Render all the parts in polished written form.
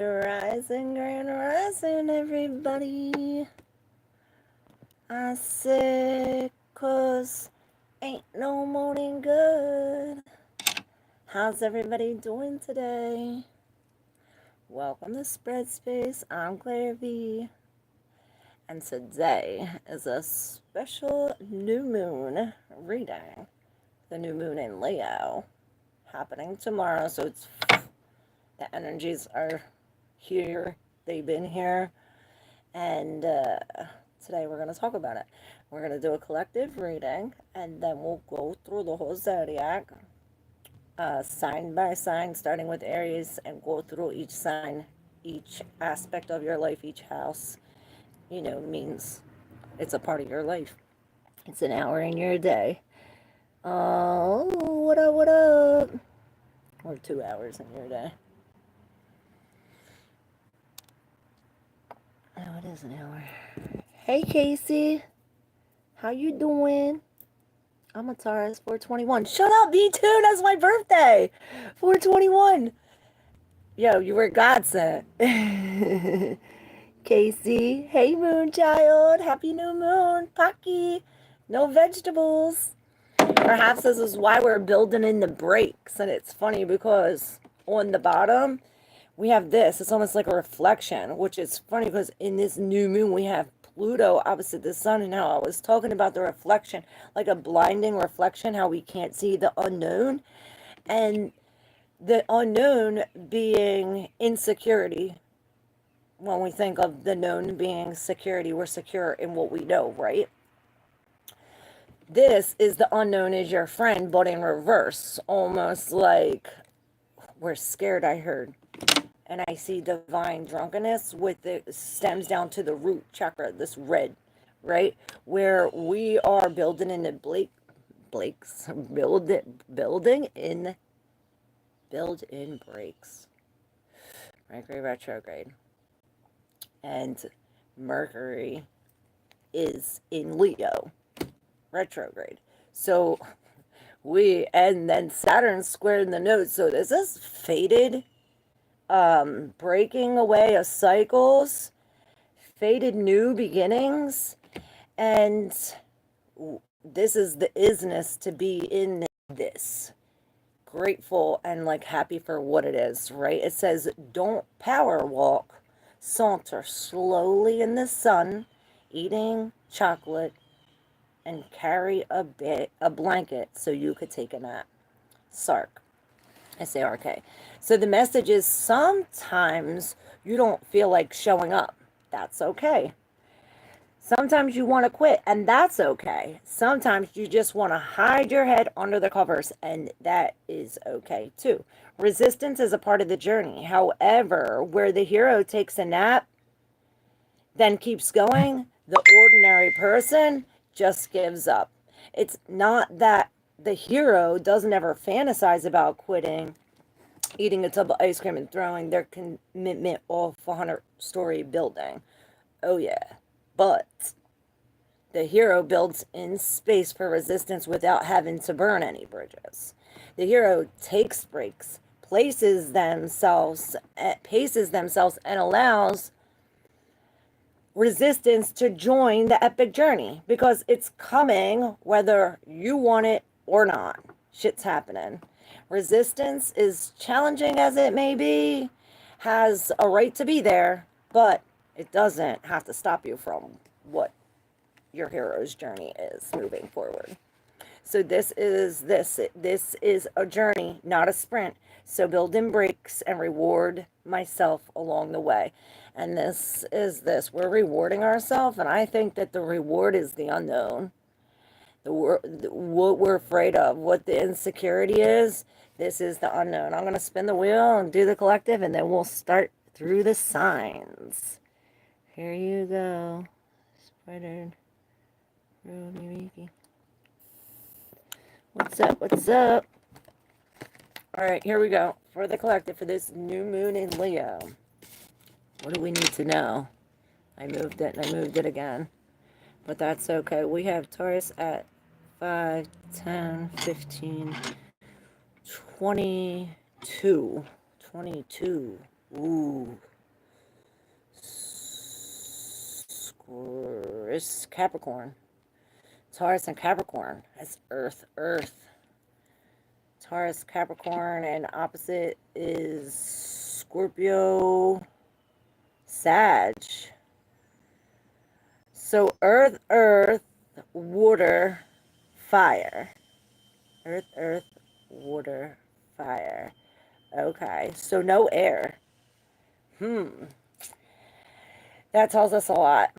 Rising, grand rising, everybody. I said, 'cause ain't no morning good. How's everybody doing today? Welcome to Spread Space. I'm Claire V. And today is a special new moon reading. The new moon in Leo happening tomorrow. So it's the energies are here. They've been here. And today we're going to talk about it. We're going to do a collective reading, and then we'll go through the whole zodiac, sign by sign, starting with Aries, and go through each sign, each aspect of your life, each house, means it's a part of your life. It's an hour in your day. Oh, what up, what up? Or 2 hours in your day. Oh, it is an hour. Hey, Casey. How you doing? I'm a Taurus, 421. Shut up, me too. That's my birthday. 421. Yo, you were God sent. Casey. Hey, moon child. Happy new moon. Pocky. No vegetables. Perhaps this is why we're building in the breaks. And it's funny because on the bottom, we have this. It's almost like a reflection, which is funny because in this new moon, we have Pluto opposite the sun. And now I was talking about the reflection, like a blinding reflection, how we can't see the unknown. And the unknown being insecurity. When we think of the known being security, we're secure in what we know, right? This is the unknown is your friend, but in reverse. Almost like we're scared, I heard. And I see divine drunkenness with the stems down to the root chakra, this red, right? Where we are building in the building in breaks. Mercury retrograde. And Mercury is in Leo retrograde. So and then Saturn squared in the node. So this is fated. Breaking away of cycles, fated new beginnings, and this is the isness to be in this. Grateful and like happy for what it is, right? It says, don't power walk, saunter slowly in the sun, eating chocolate, and carry a blanket so you could take a nap. Sark. SARK. So the message is sometimes you don't feel like showing up. That's okay. Sometimes you want to quit, and that's okay. Sometimes you just want to hide your head under the covers, and that is okay too. Resistance is a part of the journey. However, where the hero takes a nap, then keeps going, the ordinary person just gives up. It's not that the hero doesn't ever fantasize about quitting, eating a tub of ice cream, and throwing their commitment off a 100-story building. Oh yeah. But the hero builds in space for resistance without having to burn any bridges. The hero takes breaks, paces themselves, and allows resistance to join the epic journey because it's coming whether you want it or not. Shit's happening. Resistance, is challenging as it may be, has a right to be there, but it doesn't have to stop you from what your hero's journey is moving forward. So this is a journey, not a sprint. So build in breaks and reward myself along the way. And this is we're rewarding ourselves, and I think that the reward is the unknown. What we're afraid of, what the insecurity is, this is the unknown. I'm going to spin the wheel and do the collective, and then we'll start through the signs. Here you go. Spider. What's up? What's up? All right, here we go. For the collective, for this new moon in Leo. What do we need to know? I moved it, and I moved it again. But that's okay. We have Taurus at 5, 10, 15, 22. 22. Ooh. Taurus, Capricorn. Taurus and Capricorn. That's Earth, Earth. Taurus, Capricorn, and opposite is Scorpio, Sag. So Earth, Earth, water, fire. Earth, Earth, water, fire. Okay, so no air. That tells us a lot.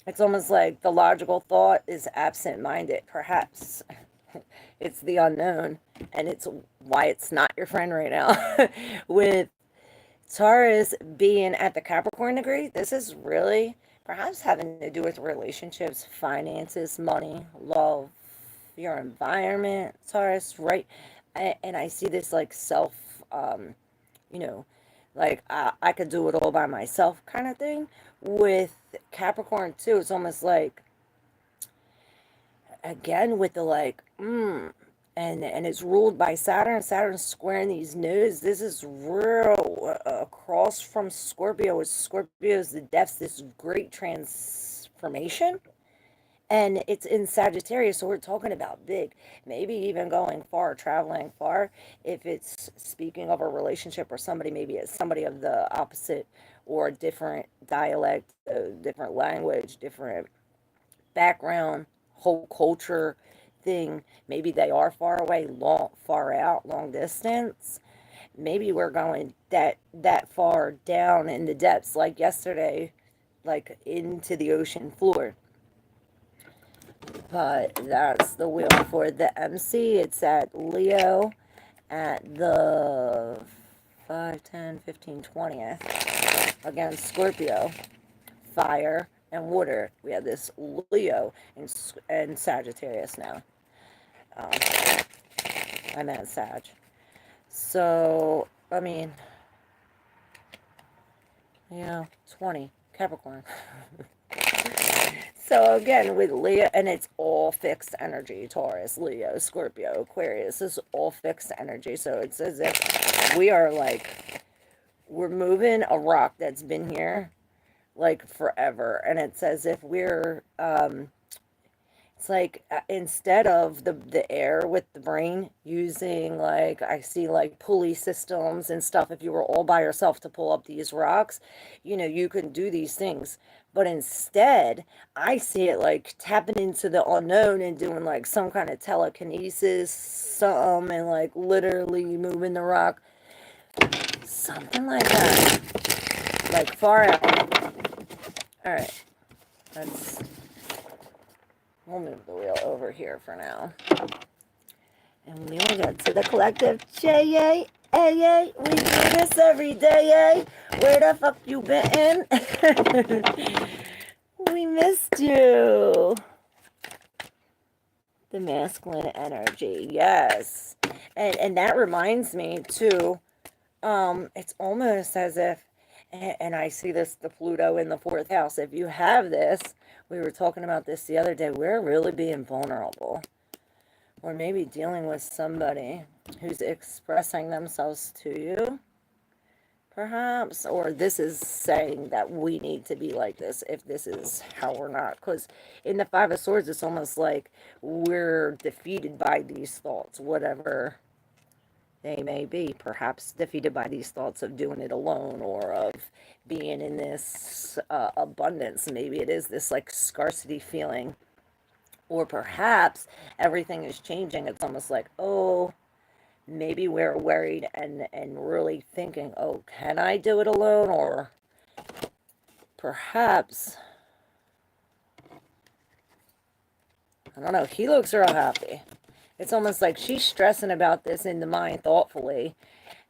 It's almost like the logical thought is absent-minded, perhaps. It's the unknown, and it's why it's not your friend right now. With Taurus being at the Capricorn degree, this is really perhaps having to do with relationships, finances, money, love, your environment, Taurus, right? And I see this like self, you know, like I could do it all by myself kind of thing. With Capricorn too, it's almost like, again, with the like, and it's ruled by Saturn. Saturn's squaring these nodes. This is real across from Scorpio. Scorpio is the depths, this great transformation. And it's in Sagittarius, so we're talking about big, maybe even going far, traveling far. If it's speaking of a relationship or somebody, maybe it's somebody of the opposite or different dialect, different language, different background, whole culture thing. Maybe they are far away, long, far out, long distance. Maybe we're going that far down in the depths, like yesterday, like into the ocean floor. But that's the wheel for the MC. It's at Leo at the 5, 10, 15, 20th. Again, Scorpio, fire, and water. We have this Leo and Sagittarius now. I meant Sag. So, I mean, yeah, 20, Capricorn. So again, with Leo, and it's all fixed energy, Taurus, Leo, Scorpio, Aquarius, this is all fixed energy. So it's as if we are like, we're moving a rock that's been here like forever. And it's as if we're, it's like instead of the air with the brain using, like, I see like pulley systems and stuff. If you were all by yourself to pull up these rocks, you can do these things. But instead, I see it like tapping into the unknown and doing like some kind of telekinesis, something, and like literally moving the rock. Something like that. Like far out. Alright. We'll move the wheel over here for now. And we will get to the collective. J-A-A-A. We do this every day, Where the fuck you been? We missed you. The masculine energy, yes. And that reminds me, too, it's almost as if, and I see this, the Pluto in the 4th house. If you have this, we were talking about this the other day, we're really being vulnerable. Or maybe dealing with somebody who's expressing themselves to you, perhaps. Or this is saying that we need to be like this if this is how we're not. Because in the 5 of Swords, it's almost like we're defeated by these thoughts, whatever they may be. Perhaps defeated by these thoughts of doing it alone, or of being in this abundance. Maybe it is this like scarcity feeling. Or perhaps everything is changing. It's almost like, oh, maybe we're worried and really thinking, oh, can I do it alone? Or perhaps, I don't know, he looks real happy. It's almost like she's stressing about this in the mind thoughtfully.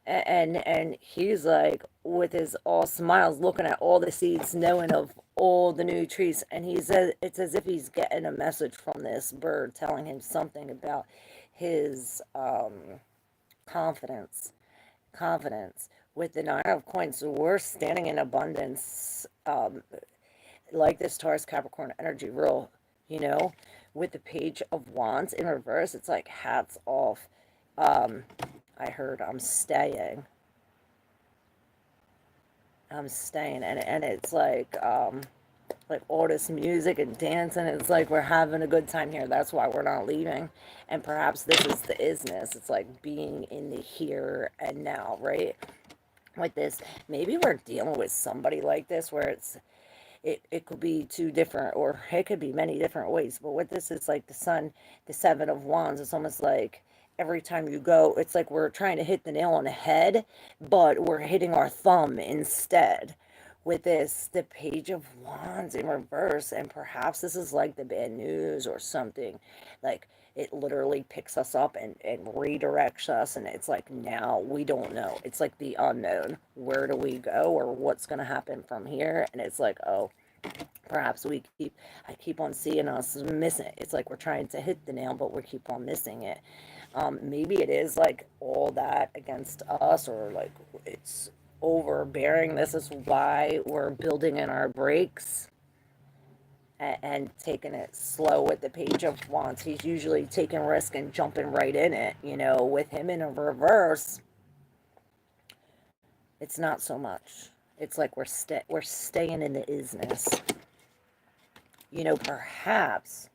And he's like, with his all smiles, looking at all the seeds, knowing of all the new trees. And it's as if he's getting a message from this bird telling him something about his confidence. With the 9 of Coins, so we're standing in abundance, like this Taurus Capricorn energy, real, with the Page of Wands in reverse. It's like hats off. I heard I'm staying. And it's like, like all this music and dancing. It's like we're having a good time here. That's why we're not leaving. And perhaps this is the isness. It's like being in the here and now, right? With this, maybe we're dealing with somebody like this where it could be two different, or it could be many different ways. But with this, it's like the sun, the seven of wands. It's almost like every time you go, it's like we're trying to hit the nail on the head, but we're hitting our thumb instead. With this, the page of wands in reverse, and perhaps this is like the bad news or something. Like it literally picks us up and redirects us, and it's like now we don't know. It's like the unknown. Where do we go, or what's going to happen from here? And it's like, oh, perhaps I keep on seeing us missing it. It's like we're trying to hit the nail, but we keep on missing it. Maybe it is like all that against us, or like it's overbearing. This is why we're building in our brakes and taking it slow with the page of wands. He's usually taking risk and jumping right in it. You know, with him in a reverse, it's not so much. It's like we're staying in the isness. You know, perhaps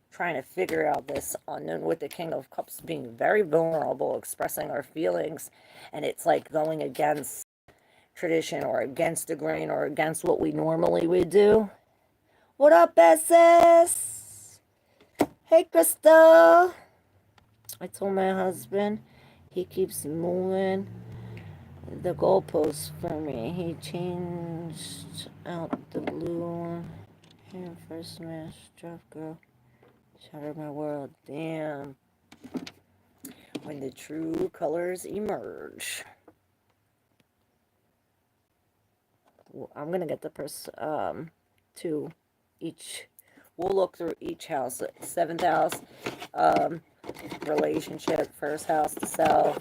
trying to figure out this unknown, with the King of Cups being very vulnerable, expressing our feelings, and it's like going against tradition or against the grain or against what we normally would do. What up, Besses? Hey, Crystal. I told my husband, he keeps moving the goalposts for me. He changed out the blue one. Hand first smash, drop girl. Shattered my world. Damn. When the true colors emerge. Well, I'm gonna get the to each. We'll look through each house. 7th house, relationship. 1st house, the self.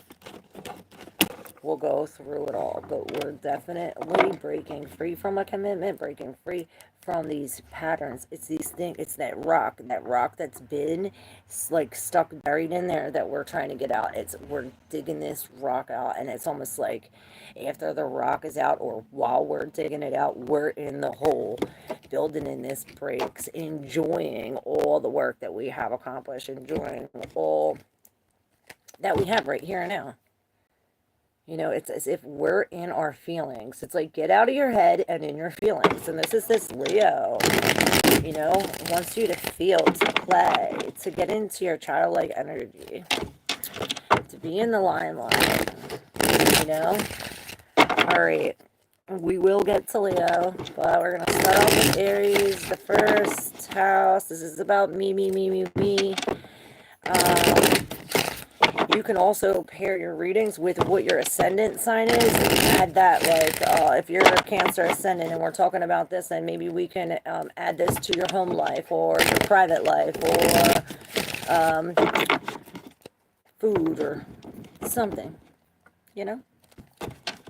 We'll go through it all, but we're definitely breaking free from a commitment, breaking free from these patterns. It's these things, it's that rock that's been like stuck, buried in there, that we're trying to get out. We're digging this rock out, and it's almost like after the rock is out, or while we're digging it out, we're in the hole, building in this breaks, enjoying all the work that we have accomplished, enjoying all that we have right here and now. You know, it's as if we're in our feelings. It's like, get out of your head and in your feelings. And this is this Leo, you know, wants you to feel, to play, to get into your childlike energy, to be in the limelight, you know. All right, we will get to Leo, but we're going to start off with Aries, the 1st house. This is about me. You can also pair your readings with what your ascendant sign is. Add that, like, if you're a Cancer ascendant and we're talking about this, then maybe we can add this to your home life or your private life, or food or something, you know?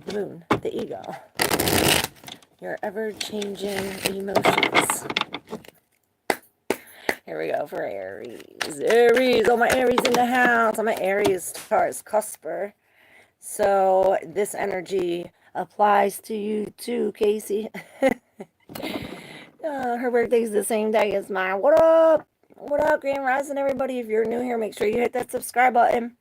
The moon, the ego, your ever-changing emotions. Here we go for Aries. Aries, all my Aries in the house. I'm an Aries Taurus cusper. So this energy applies to you too, Casey. Her birthday's the same day as mine. What up? What up, Grand Rising, everybody? If you're new here, make sure you hit that subscribe button.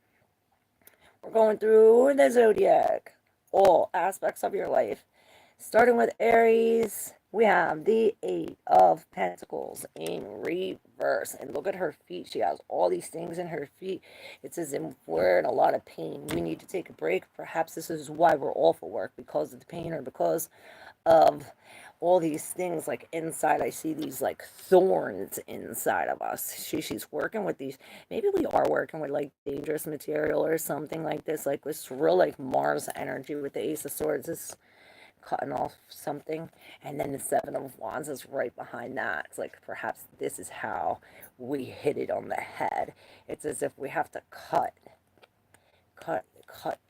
We're going through the Zodiac. All aspects of your life. Starting with Aries, we have the 8 of Pentacles in reverse. And look at her feet. She has all these things in her feet. It's as if we're in a lot of pain. We need to take a break. Perhaps this is why we're off of work, because of the pain, or because of all these things. Like inside, I see these like thorns inside of us. She's working with these. Maybe we are working with like dangerous material or something like this. Like this real like Mars energy with the Ace of Swords. This cutting off something, and then the 7 of Wands is right behind that. It's like perhaps this is how we hit it on the head. It's as if we have to cut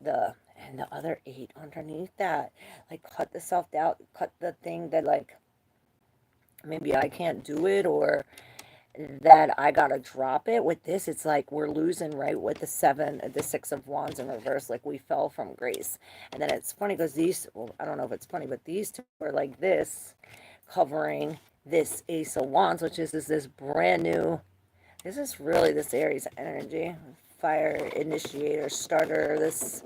the, and the other 8 underneath that, like cut the self-doubt, cut the thing that like maybe I can't do it, or that I gotta drop it. With this, it's like we're losing, right, with the 6 of Wands in reverse, like we fell from grace. And then it's funny because these, well, I don't know if it's funny, but these two are like this, covering this Ace of Wands, which is this brand new, this is really this Aries energy, fire initiator, starter, this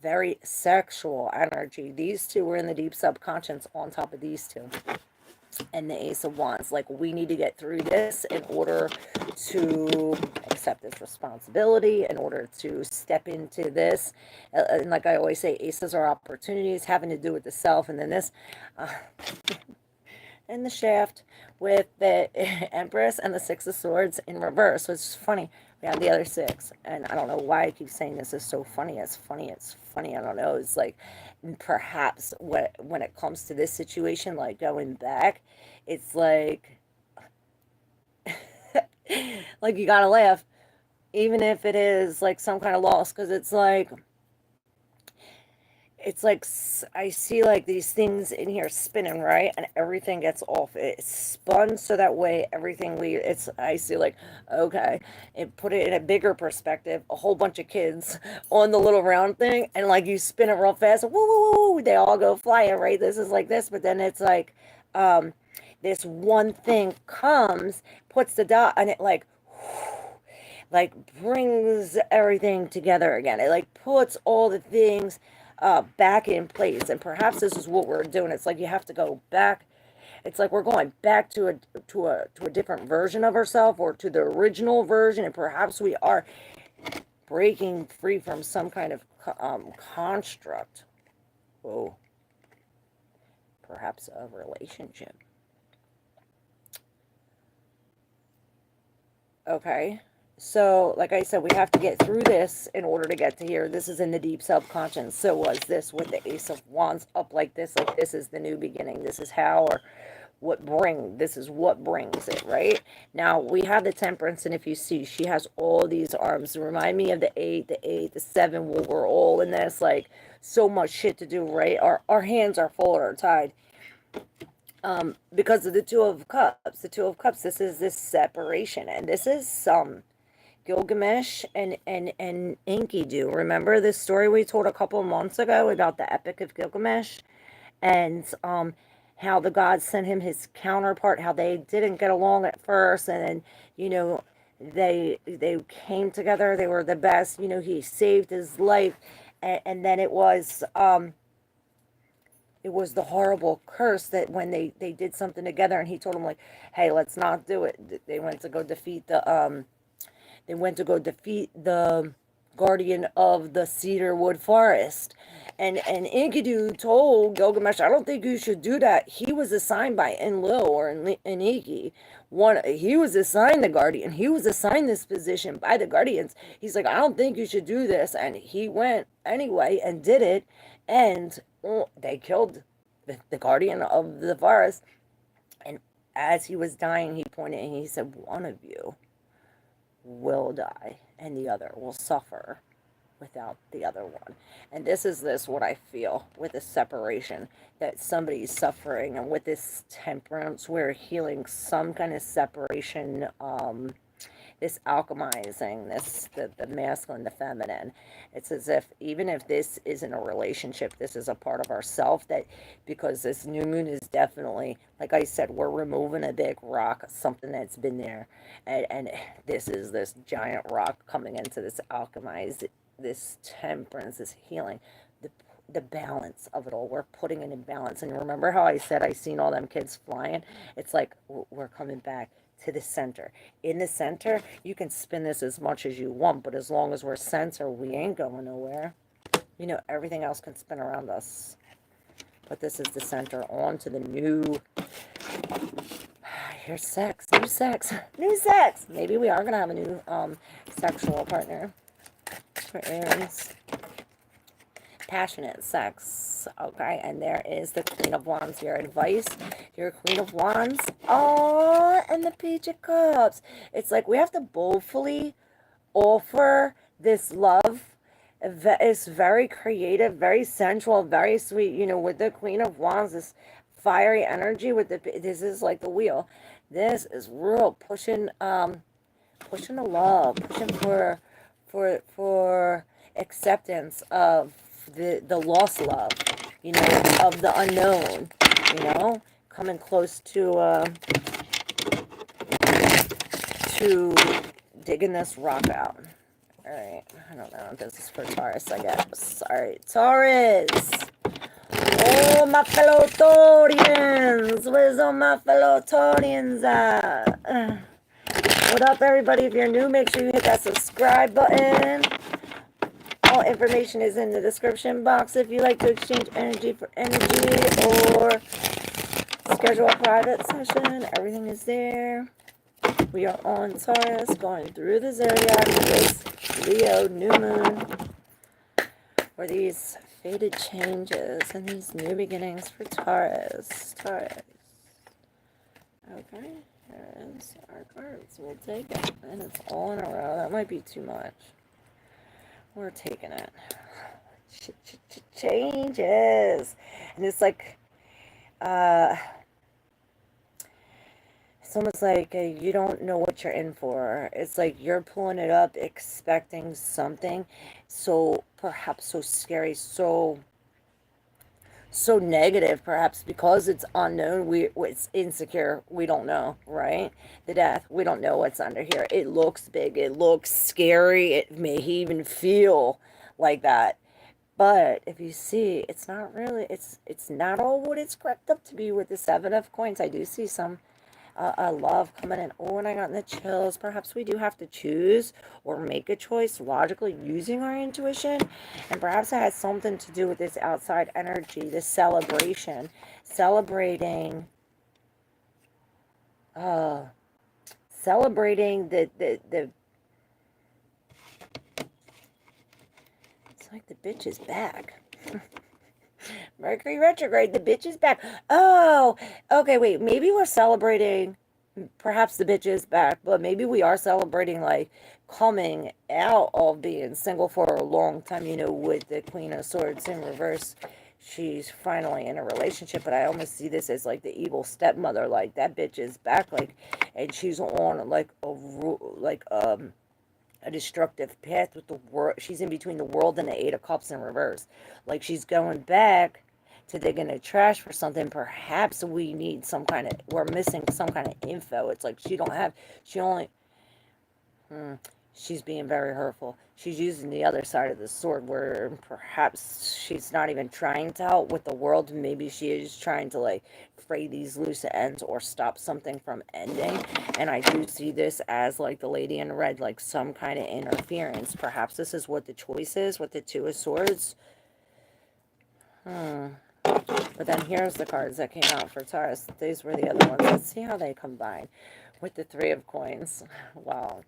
very sexual energy. These two were in the deep subconscious on top of these two. And the Ace of Wands, like, we need to get through this in order to accept this responsibility, in order to step into this. And like I always say, aces are opportunities having to do with the self. And then this, and the shaft with the Empress and the Six of Swords in reverse, which is funny. We have the other six, and I don't know why I keep saying this is so funny. It's funny. It's funny. I don't know. It's like, perhaps when it comes to this situation, like going back, it's like, like, you gotta laugh, even if it is like some kind of loss, because it's like I see like these things in here spinning, right, and everything gets off. It's spun so that way everything I see like, okay, and put it in a bigger perspective, a whole bunch of kids on the little round thing, and like you spin it real fast, woo, woo, woo, they all go flying, right? This is like this, but then it's like, this one thing comes, puts the dot, and it like brings everything together again. It like puts all the things back in place. And perhaps this is what we're doing. It's like you have to go back. It's like we're going back to a different version of ourselves, or to the original version, and perhaps we are breaking free from some kind of construct. Whoa. Perhaps a relationship. Okay. So, like I said, we have to get through this in order to get to here. This is in the deep subconscious. So was this with the Ace of Wands up like this is the new beginning. This is how, or this is what brings it, right? Now, we have the Temperance, and if you see, she has all these arms. Remind me of the 8, the 7, we're all in this, like, so much shit to do, right? Our hands are full or tied. Because of the Two of Cups. The Two of Cups, this is this separation, and this is some Gilgamesh and Enkidu. Remember this story we told a couple of months ago about the Epic of Gilgamesh, and how the gods sent him his counterpart, how they didn't get along at first, and then, you know, they came together. They were the best. You know, he saved his life, and then it was the horrible curse that when they did something together, and he told them, like, hey, let's not do it. They went to go defeat the guardian of the cedarwood forest, and Enkidu told Gilgamesh, I don't think you should do that. He was assigned by Enlil or Enki. He was assigned the guardian. He was assigned this position by the guardians. He's like, I don't think you should do this, and he went anyway and did it, and they killed the guardian of the forest. And as he was dying, he pointed and he said, one of you will die and the other will suffer without the other one. And this is what I feel with the separation, that somebody's suffering, and with this Temperance, we're healing some kind of separation, this alchemizing, the masculine, the feminine. It's as if, even if this isn't a relationship, this is a part of ourself, that because this new moon is definitely, like I said, we're removing a big rock, something that's been there, and this is this giant rock coming into this alchemized, this Temperance, this healing, the balance of it all. We're putting it in balance. And remember how I said I seen all them kids flying? It's like we're coming back to the center. In the center, you can spin this as much as you want, but as long as we're center, we ain't going nowhere. You know, everything else can spin around us, but this is the center. On to the new. Here's sex. New sex. New sex. Maybe we are gonna have a new sexual partner for Aries. Passionate sex. Okay, and there is the Queen of Wands. Your advice, your Queen of Wands. Oh, and the Page of Cups. It's like we have to boldly offer this love. It's very creative, very sensual, very sweet. You know, with the Queen of Wands, this fiery energy. This is like the wheel. This is real pushing the love, pushing for acceptance of the lost love, you know, of the unknown, you know. coming close to digging this rock out. All right, I don't know if this is for Taurus, I guess. All right, Taurus. Oh, my fellow Taurians. Where's all my fellow Taurians at? What up, everybody? If you're new, make sure you hit that subscribe button. All information is in the description box if you like to exchange energy for energy or schedule a private session. Everything is there. We are on Taurus, going through the Zodiac, this Leo new moon, for these fated changes and these new beginnings for Taurus. Taurus. Okay, there is our cards. We'll take it. And it's all in a row. That might be too much. We're taking it. Changes. And it's like, it's almost like you don't know what you're in for. It's like you're pulling it up expecting something so perhaps so scary, so negative, perhaps because it's unknown. It's insecure. We don't know, right? The death. We don't know what's under here. It looks big. It looks scary. It may even feel like that. But if you see, it's not really. It's not all what it's cracked up to be with the Seven of Coins. I do see some love coming in. Oh, and I got the chills. Perhaps we do have to choose or make a choice logically using our intuition. And perhaps it has something to do with this outside energy, this celebration. Celebrating the it's like the bitch is back. Mercury retrograde, the bitch is back. Oh, okay, wait, maybe we're celebrating, perhaps the bitch is back, but maybe we are celebrating, like, coming out of being single for a long time, you know, with the Queen of Swords in reverse. She's finally in a relationship, but I almost see this as, like, the evil stepmother, like, that bitch is back, like, and she's on, like, a destructive path with the world. She's in between the world and the Eight of Cups in reverse. Like, she's going back to digging the trash for something. Perhaps we need some kind of, we're missing some kind of info. It's like she's being very hurtful. She's using the other side of the sword, where perhaps she's not even trying to help with the world. Maybe she is trying to, like, fray these loose ends or stop something from ending. And I do see this as, like, the lady in red, like some kind of interference. Perhaps this is what the choice is with the Two of Swords. But then here's the cards that came out for Taurus. These were the other ones. Let's see how they combine with the Three of Coins. Wow.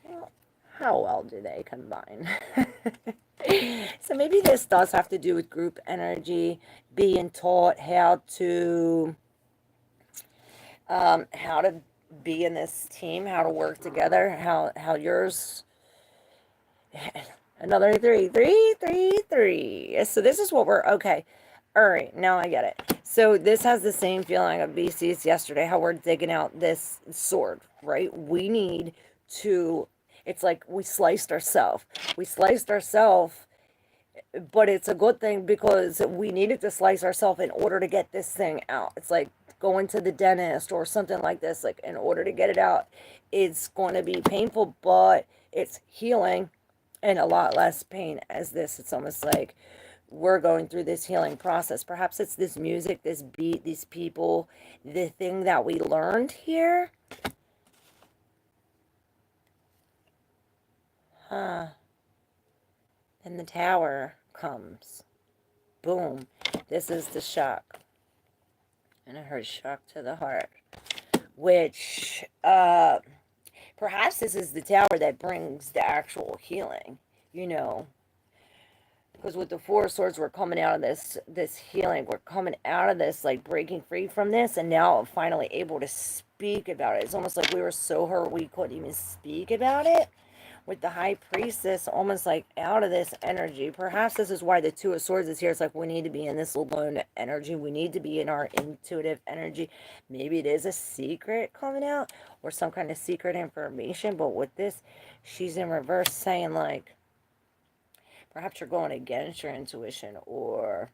Well, how well do they combine? So maybe this does have to do with group energy, being taught how to be in this team, how to work together, how yours. Another three. So this is what we're, okay. All right, now I get it. So this has the same feeling of BC's yesterday, how we're digging out this sword, right? We need to, it's like we sliced ourselves. But it's a good thing because we needed to slice ourselves in order to get this thing out. It's like going to the dentist or something like this. Like, in order to get it out, it's going to be painful, but it's healing and a lot less pain as this. It's almost like we're going through this healing process. Perhaps it's this music, this beat, these people, the thing that we learned here. And the Tower comes. Boom. This is the shock. And I heard shock to the heart. Which, perhaps this is the Tower that brings the actual healing, you know. Because with the Four of Swords, we're coming out of this healing. We're coming out of this, like, breaking free from this, and now I'm finally able to speak about it. It's almost like we were so hurt we couldn't even speak about it. With the High Priestess, almost like out of this energy. Perhaps this is why the Two of Swords is here. It's like we need to be in this alone energy. We need to be in our intuitive energy. Maybe it is a secret coming out or some kind of secret information. But with this, she's in reverse saying, like, perhaps you're going against your intuition or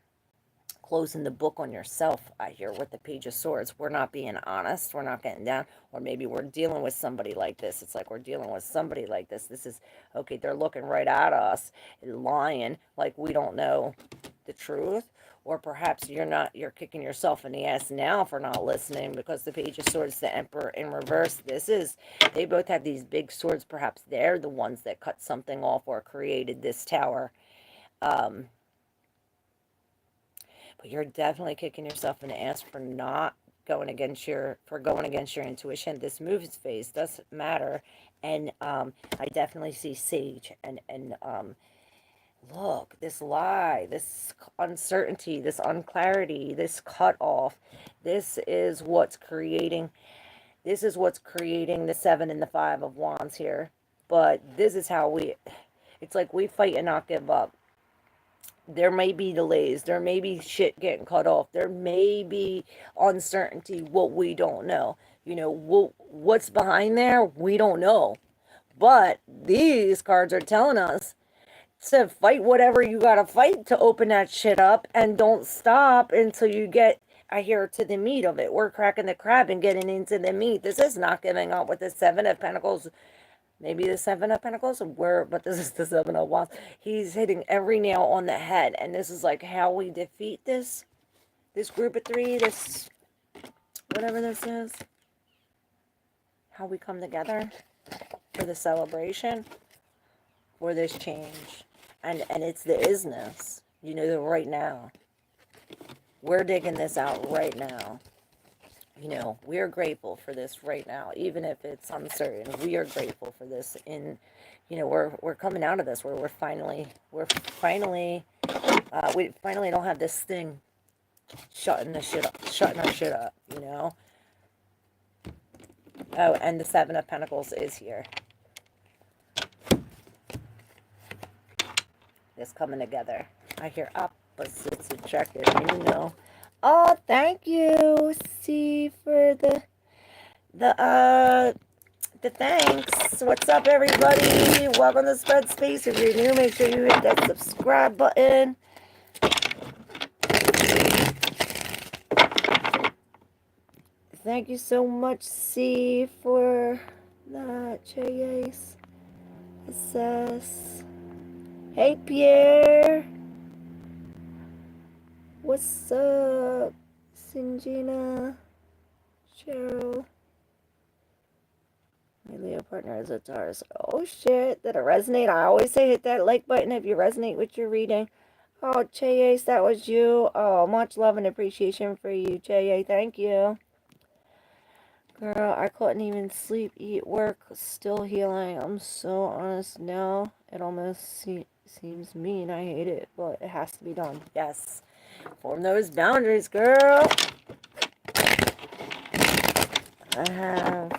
closing the book on yourself, I hear, with the Page of Swords. We're not being honest. We're not getting down. Or maybe we're dealing with somebody like this. It's like we're dealing with somebody like this. This is, okay, they're looking right at us, lying like we don't know the truth. Or perhaps you're kicking yourself in the ass now for not listening, because the Page of Swords, the Emperor in reverse, they both have these big swords. Perhaps they're the ones that cut something off or created this tower. But you're definitely kicking yourself in the ass for not going against your intuition. This moves phase doesn't matter. And I definitely see Sage and look, this lie, this uncertainty, this unclarity, this cut off. This is what's creating the 7 and the 5 of Wands here. But this is how it's like we fight and not give up. There may be delays. There may be shit getting cut off. There may be uncertainty, what we don't know. You know, what's behind there, we don't know. But these cards are telling us to fight whatever you got to fight to open that shit up, and don't stop until you get, I hear, to the meat of it. We're cracking the crab and getting into the meat. This is not giving up with the 7 of Pentacles. Maybe the 7 of Pentacles, but this is the 7 of Wands. He's hitting every nail on the head. And this is like how we defeat this group of 3, this, whatever this is. How we come together for the celebration, for this change. And it's the ISness. You know, the right now. We're digging this out right now. You know, we are grateful for this right now, even if it's uncertain. We are grateful for this. You know, we're coming out of this where we finally don't have this thing shutting our shit up. You know. Oh, and the 7 of Pentacles is here. This coming together. I hear opposites attracted. You know. Oh, thank you, C, for the thanks. What's up, everybody? Welcome to Spread Space. If you're new, make sure you hit that subscribe button. Thank you so much, C, for that. Chase. Assess. Hey, Pierre. What's up, Sinjina, Cheryl? My Leo partner is a Taurus. Oh shit, did it resonate? I always say hit that like button if you resonate with your reading. Oh, Chase, that was you. Oh, much love and appreciation for you, Chase. Thank you. Girl, I couldn't even sleep, eat, work, still healing. I'm so honest now. It almost seems mean. I hate it, but it has to be done. Yes. Form those boundaries, girl. I have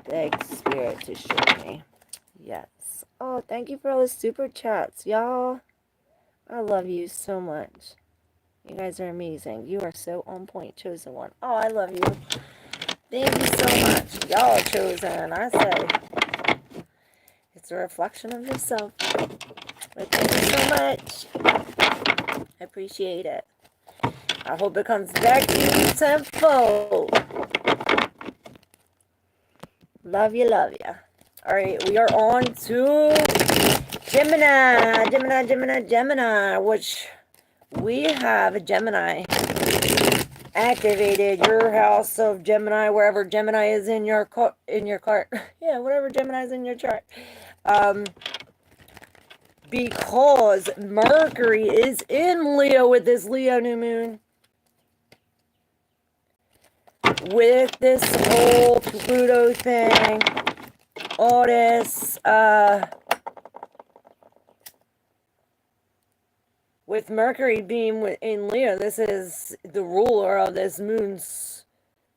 big spirit to show me. Yes. Oh, thank you for all the super chats, y'all. I love you so much. You guys are amazing. You are so on point, chosen one. Oh, I love you. Thank you so much. Y'all are chosen. I say it's a reflection of yourself. But thank you so much. I appreciate it. I hope it comes back to you tenfold. Love you, love you. Alright, we are on to Gemini, which we have a Gemini activated. Your house of Gemini, wherever Gemini is in your chart. Yeah, whatever Gemini is in your chart. Because Mercury is in Leo with this Leo new moon. With this whole Pluto thing. All this, with Mercury being in Leo, this is the ruler of this moon's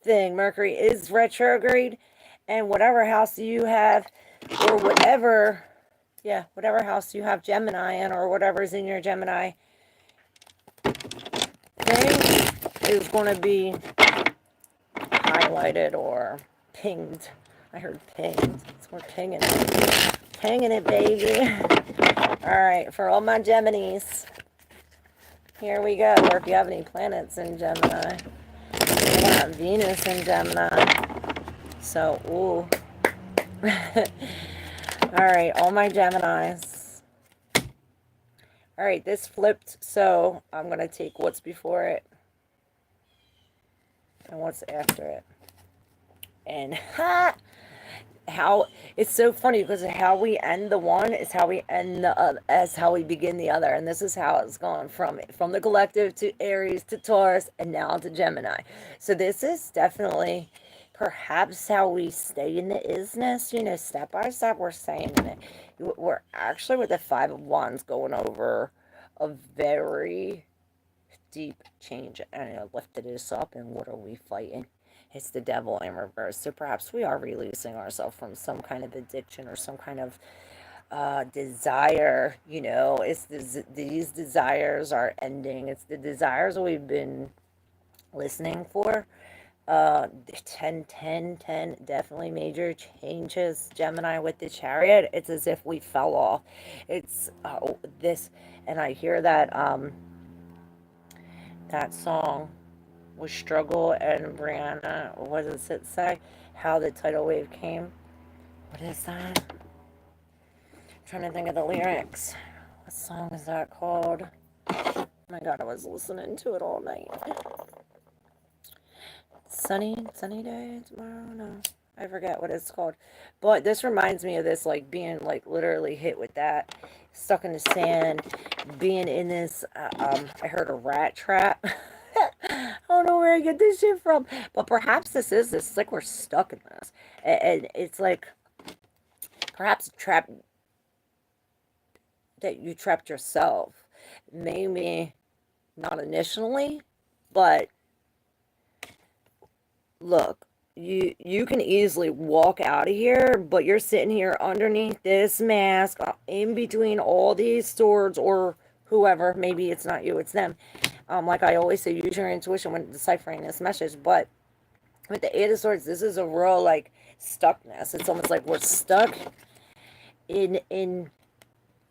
thing. Mercury is retrograde, and whatever house you have, or whatever house you have Gemini in, or whatever's in your Gemini thing, is going to be highlighted or pinged. I heard pinged. So we're pinging it. Pinging it, baby. All right, for all my Geminis, here we go. Or if you have any planets in Gemini, we got Venus in Gemini. So, ooh. All right, all my Geminis. All right, this flipped, so I'm going to take what's before it and what's after it. And how it's so funny because how we end the one is how we end the other, as how we begin the other. And this is how it's gone from the collective to Aries to Taurus and now to Gemini. So this is definitely perhaps how we stay in the isness, you know, step by step. We're staying in it. We're actually with the Five of Wands going over a very deep change. And I lifted this up, and what are we fighting? It's the devil in reverse. So perhaps we are releasing ourselves from some kind of addiction or some kind of desire. You know, it's these desires are ending. It's the desires we've been listening for. 10, 10, 10, definitely major changes. Gemini with the Chariot. It's as if we fell off. It's this, and I hear that that song with Struggle and Brianna. What does it say? How the tidal wave came. What is that? I'm trying to think of the lyrics. What song is that called? Oh my God, I was listening to it all night. Sunny day tomorrow? No, I forget what it's called. But this reminds me of this, like being like literally hit with that, stuck in the sand, being in this. I heard a rat trap. I don't know where I get this shit from, but perhaps this is this. It's like we're stuck in this, and it's like perhaps a trap that you trapped yourself. Maybe not initially, but look, you can easily walk out of here, but you're sitting here underneath this mask, in between all these swords, or whoever. Maybe it's not you, it's them. Like I always say, use your intuition when deciphering this message. But with the Eight of Swords, this is a real like stuckness. It's almost like we're stuck in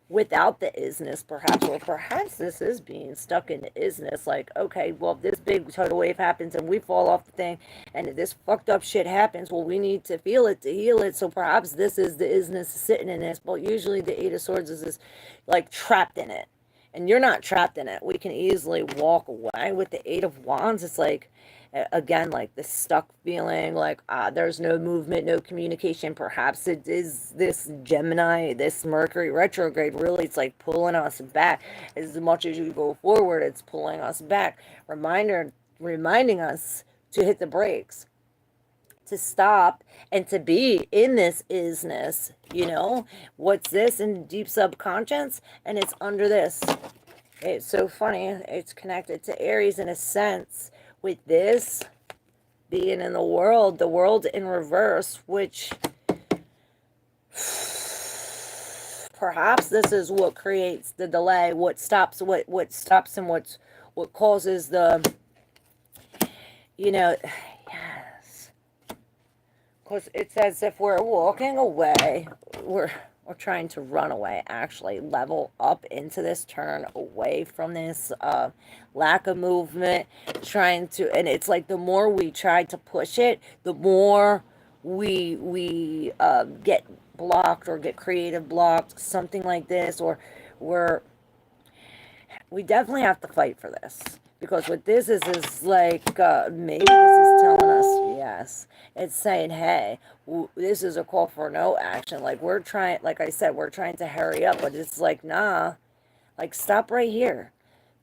without the isness, perhaps, or perhaps this is being stuck in the isness. Like, okay, well, if this big tidal wave happens and we fall off the thing, and if this fucked up shit happens, well, we need to feel it to heal it. So perhaps this is the isness sitting in this. But usually the Eight of Swords is like trapped in it, and you're not trapped in it. We can easily walk away. With the Eight of Wands, it's like, again, like this stuck feeling, like there's no movement, no communication. Perhaps it is this Gemini, this Mercury retrograde. Really, it's like pulling us back. As much as you go forward, it's pulling us back, reminding us to hit the brakes, to stop, and to be in this isness. You know, what's this in deep subconscious? And it's under this. It's so funny. It's connected to Aries in a sense, with this being in the world in reverse, which perhaps this is what creates the delay, what stops and what causes the, you know, yes. Because it's as if we're walking away, we're trying to run away, actually level up into this turn away from this lack of movement, trying to, and it's like the more we try to push it, the more we get blocked or get creative blocked, something like this, or we definitely have to fight for this. Because what this is like, maybe this is telling us, yes, it's saying, hey, this is a call for no action. Like, we're trying, like I said, we're trying to hurry up, but it's like, nah, like, stop right here.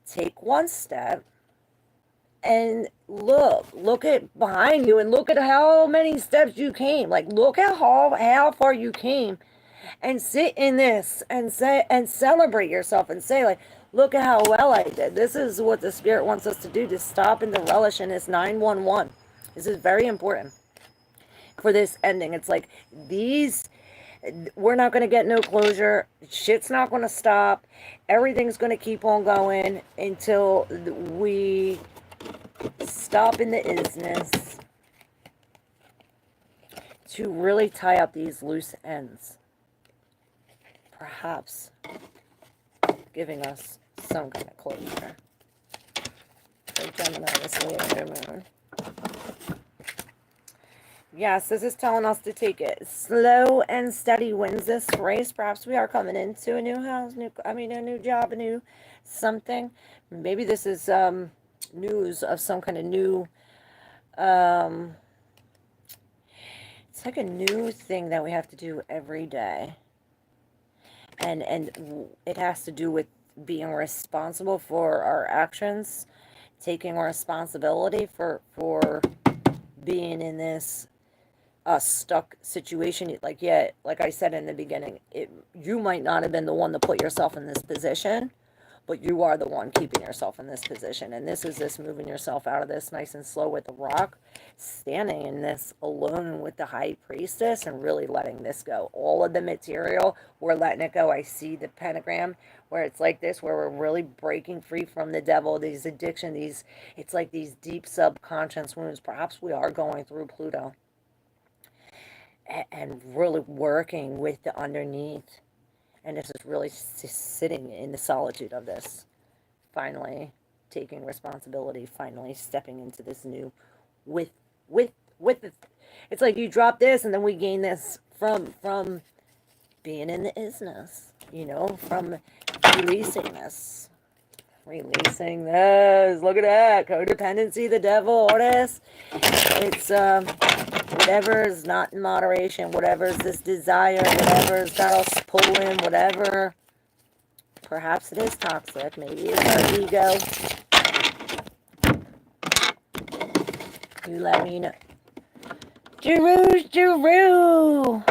Take one step and look at behind you, and look at how many steps you came. Like, look at how far you came, and sit in this and say, and celebrate yourself and say, like, look at how well I did. This is what the Spirit wants us to do, to stop and to relish in this 911. This is very important for this ending. It's like, we're not going to get no closure. Shit's not going to stop. Everything's going to keep on going until we stop in the isness to really tie up these loose ends. Perhaps giving us some kind of closure. For Gemini, this Leo moon. Yes, this is telling us to take it slow and steady wins this race. Perhaps we are coming into a new house, a new job, a new something. Maybe this is news of some kind of new, it's like a new thing that we have to do every day. And it has to do with being responsible for our actions, taking responsibility for being in this stuck situation. Like, yeah, like I said in the beginning, you might not have been the one to put yourself in this position, but you are the one keeping yourself in this position. And this is this moving yourself out of this nice and slow with the rock, standing in this alone with the high priestess and really letting this go. All of the material, we're letting it go. I see the pentagram where it's like this, where we're really breaking free from the devil, these addiction, it's like these deep subconscious wounds. Perhaps we are going through Pluto and really working with the underneath. And this is really sitting in the solitude of this. Finally taking responsibility, finally stepping into this new with the, it's like you drop this and then we gain this from being in the ISness, you know, from releasing this. Releasing this. Look at that. Codependency, the devil, all this. It's whatever is not in moderation, whatever is this desire, whatever is got us pulling, whatever. Perhaps it is toxic. Maybe it's our ego. You let me know. Jeru!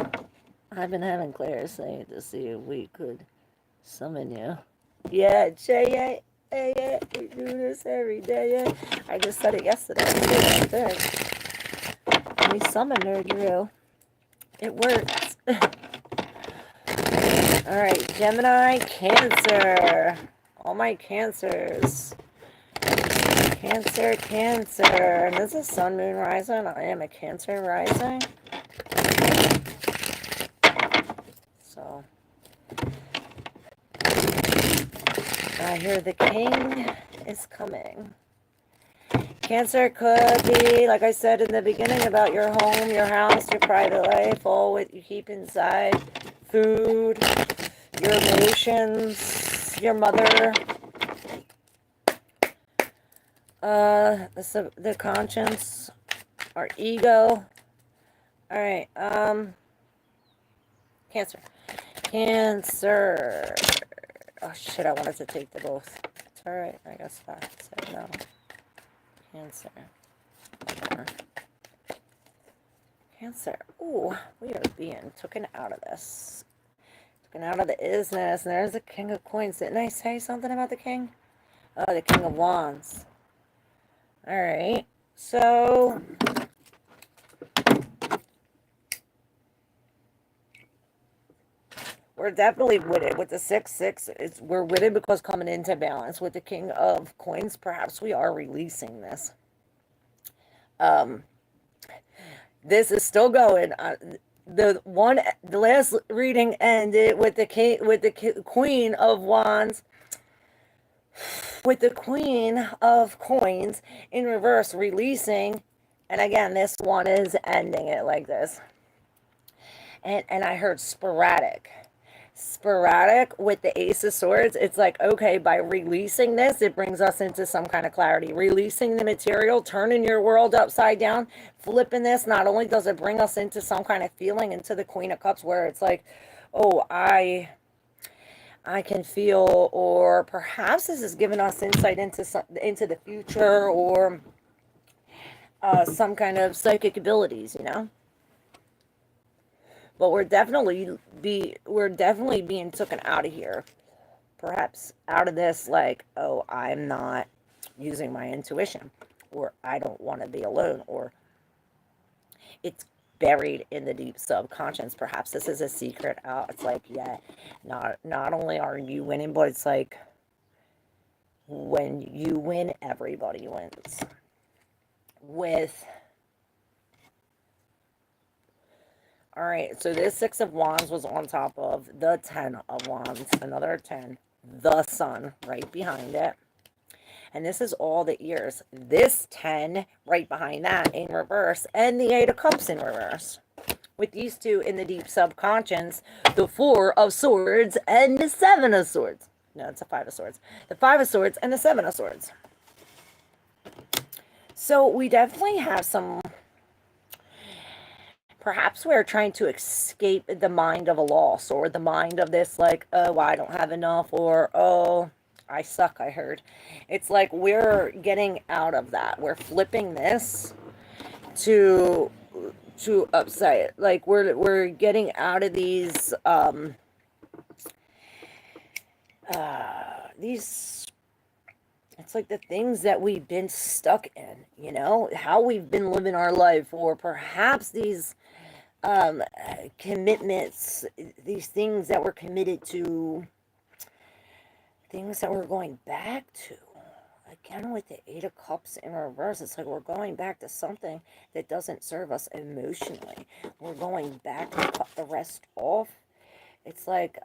I've been having Claire say to see if we could summon you. Yeah, Jay, yeah, we do this every day, yeah. I just said it yesterday. We summoned her, Drew. It works. Alright, Gemini, Cancer. All my Cancers. Cancer, Cancer. And this is Sun, Moon, Rising. I am a Cancer rising. So, I hear the King is coming. Cancer could be, like I said in the beginning, about your home, your house, your private life, all what you keep inside, food, your emotions, your mother, the conscience, our ego. All right, Cancer. Cancer. Oh shit! I wanted to take the both. It's all right. I guess I said no. Cancer. Cancer. Ooh, we are being taken out of this. Taken out of the ISness. And there's the King of Coins. Didn't I say something about the King? Oh, the King of Wands. Alright. So, we're definitely witted. With the 6-6, we're witted because coming into balance. With the King of Coins, perhaps we are releasing this. This is still going. The last reading ended with the Queen of Wands, with the Queen of Coins in reverse, releasing, and again, this one is ending it like this. And I heard sporadic with the Ace of Swords. It's like, okay, by releasing this, it brings us into some kind of clarity. Releasing the material, turning your world upside down, flipping this, not only does it bring us into some kind of feeling, into the Queen of Cups, where it's like, oh, I can feel, or perhaps this is giving us insight into the future, or some kind of psychic abilities, you know. But we're definitely being taken out of here. Perhaps out of this, like, oh, I'm not using my intuition, or I don't want to be alone, or it's buried in the deep subconscious. Perhaps this is a secret out. It's like, yeah, not only are you winning, but it's like when you win, everybody wins. With all right, so this 6 of Wands was on top of the 10 of Wands, another 10. the sun right behind it. And this is all the ears. This 10 right behind that in reverse, and the 8 of Cups in reverse. With these two in the deep subconscious, the 4 of Swords and the 7 of Swords. No, it's a 5 of Swords. The 5 of Swords and the 7 of Swords. So we definitely have some... Perhaps we're trying to escape the mind of a loss, or the mind of this, like, oh, I don't have enough, or, oh, I suck, I heard. It's like we're getting out of that. We're flipping this to upside. Like we're getting out of these it's like the things that we've been stuck in, you know, how we've been living our life, or perhaps these commitments, these things that we're committed to, things that we're going back to. Again, with the 8 of Cups in reverse, it's like we're going back to something that doesn't serve us emotionally. We're going back to cut the rest off. It's like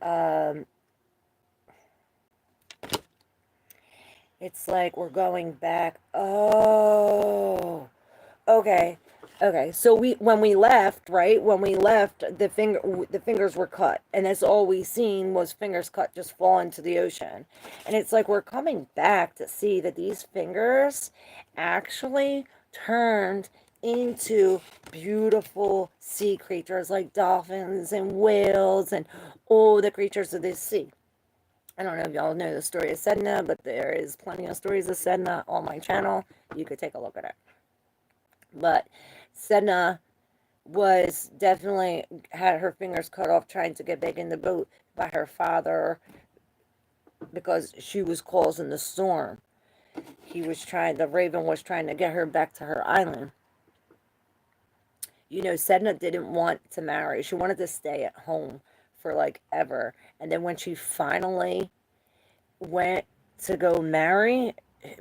we're going back. Oh, okay. Okay, so when we left, right? When we left, the fingers were cut, and that's all we seen was fingers cut, just fall into the ocean. And it's like we're coming back to see that these fingers actually turned into beautiful sea creatures like dolphins and whales and all the creatures of this sea. I don't know if y'all know the story of Sedna, but there is plenty of stories of Sedna on my channel. You could take a look at it. But Sedna was definitely had her fingers cut off trying to get back in the boat by her father because she was causing the storm. The raven was trying to get her back to her island. You know, Sedna didn't want to marry. She wanted to stay at home for like ever. And then when she finally went to go marry,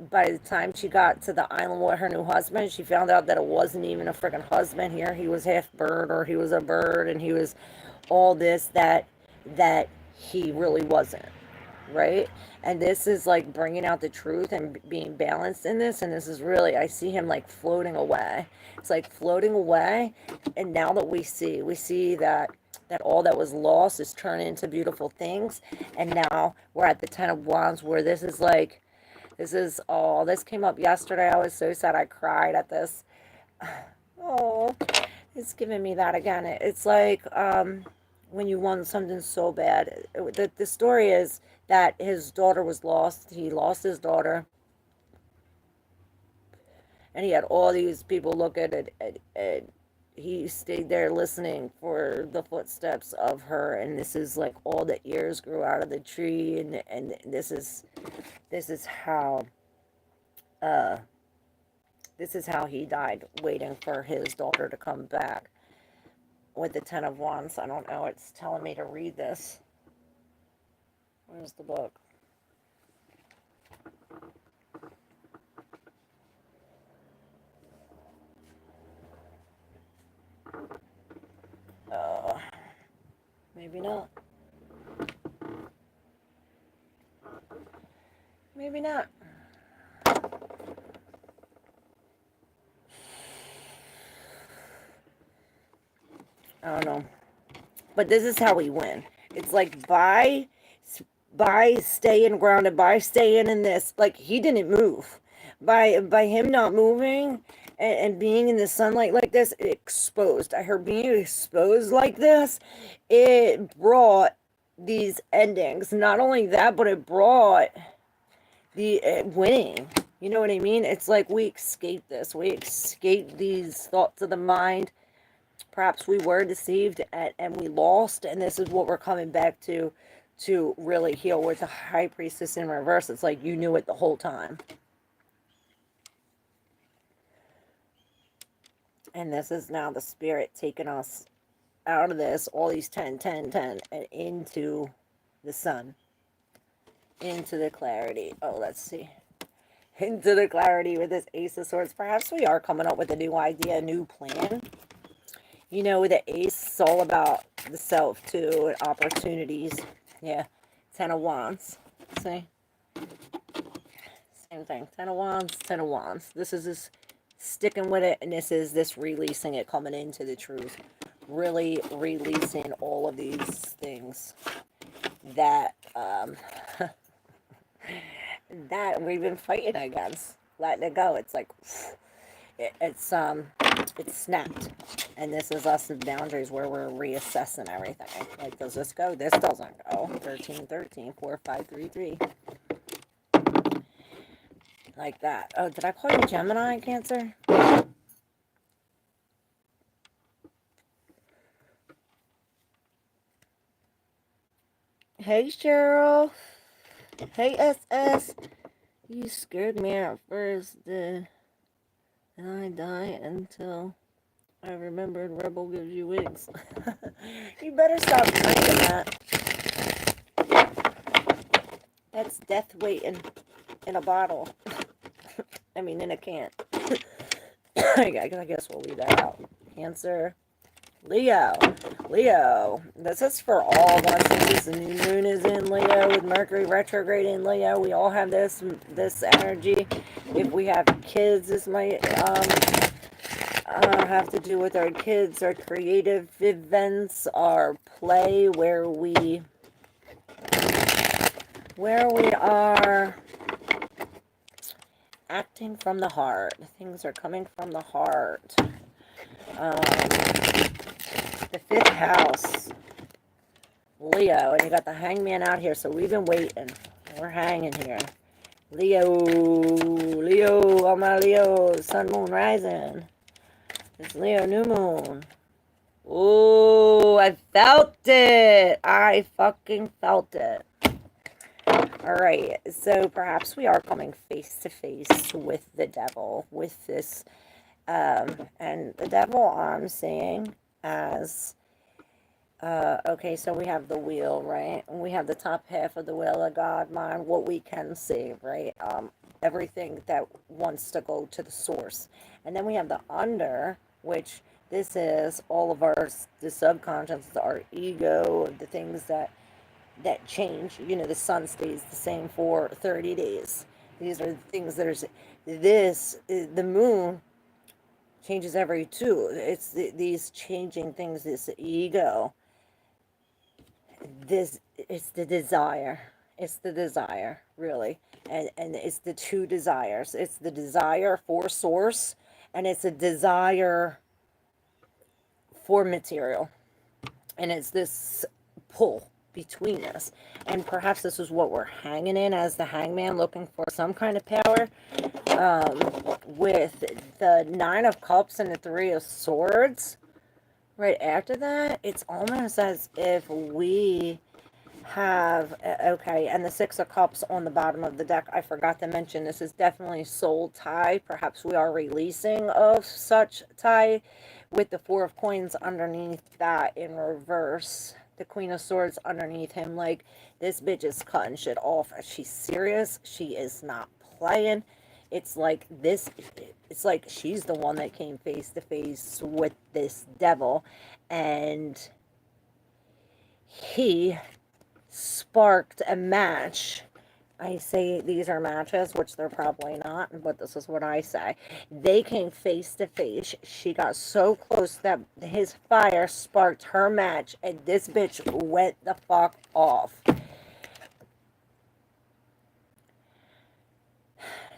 by the time she got to the island with her new husband, she found out that it wasn't even a freaking husband here. He was half bird, or he was a bird, and he was all this that he really wasn't, right? And this is like bringing out the truth and being balanced in this. And this is really, I see him like floating away. It's like floating away. And now that we see that all that was lost is turning into beautiful things. And now we're at the 10 of Wands, where this is like, this came up yesterday. I was so sad. I cried at this. Oh, it's giving me that again. It's like when you want something so bad. The story is that his daughter was lost. He lost his daughter. And he had all these people look at it. And he stayed there listening for the footsteps of her. And this is like all the ears grew out of the tree. And this is how he died, waiting for his daughter to come back. With the 10 of Wands, I don't know, it's telling me to read this. Where's the book? Maybe not. Maybe not. I don't know. But this is how we win. It's like by staying grounded, by staying in this, like he didn't move. By him not moving and being in the sunlight like this, it exposed. I heard being exposed like this, it brought these endings. Not only that, but it brought the winning. You know what I mean? It's like we escaped this. We escaped these thoughts of the mind. Perhaps we were deceived and we lost, and this is what we're coming back to really heal with the High Priestess in reverse. It's like you knew it the whole time. And this is now the spirit taking us out of this, all these 10, 10, 10, and into the sun. Into the clarity. Oh, let's see. Into the clarity with this Ace of Swords. Perhaps we are coming up with a new idea, a new plan. You know, with the Ace, it's all about the self, too, and opportunities. Yeah, 10 of Wands. See? Same thing. Ten of Wands, Ten of Wands. This is this sticking with it, and this is this releasing it, coming into the truth. Really releasing all of these things that that we've been fighting against. Letting it go. It's like it's snapped. And this is us the boundaries where we're reassessing everything. Like, does this go? This doesn't go. 13, 13, 4, 5, 3, 3. Like that. Oh, did I call you Gemini, Cancer? Hey, Cheryl. Hey, SS. You scared me at first, and I die until I remembered Rebel gives you wings. You better stop drinking that. That's death waiting in a bottle. I mean, in a can. I guess we'll leave that out. Cancer. Leo. Leo. This is for all of us. Since the new moon is in Leo with Mercury retrograde in Leo. We all have this energy. If we have kids, this might have to do with our kids, our creative events, our play, where we are acting from the heart. Things are coming from the heart. The 5th house, Leo, and you got the Hangman out here, so we've been waiting. We're hanging here. Leo, all my Leos, sun, moon, rising. It's Leo, new moon. Ooh, I felt it. I fucking felt it. Alright, so perhaps we are coming face to face with the devil, with this, and the devil I'm seeing as, okay, so we have the wheel, right? And we have the top half of the wheel of God, mind, what we can see, right? Everything that wants to go to the source. And then we have the under, which this is all of the subconscious, our ego, the things that change. You know, the sun stays the same for 30 days. These are the things that are, the moon changes every 2. It's these changing things, this ego. It's the desire. It's the desire, really. And it's the 2 desires. It's the desire for source, and it's a desire for material. And it's this pull between us. And perhaps this is what we're hanging in as the hangman, looking for some kind of power. With the 9 of Cups and the 3 of Swords, right after that, it's almost as if we have, okay, and the 6 of Cups on the bottom of the deck. I forgot to mention, this is definitely soul tie. Perhaps we are releasing of such tie, with the 4 of Coins underneath that in reverse. The Queen of Swords underneath him. Like, this bitch is cutting shit off. She's serious. She is not playing. It's like this, it's like she's the one that came face to face with this devil, and he sparked a match. I say these are matches, which they're probably not, but this is what I say. They came face to face. She got so close that his fire sparked her match, and this bitch went the fuck off.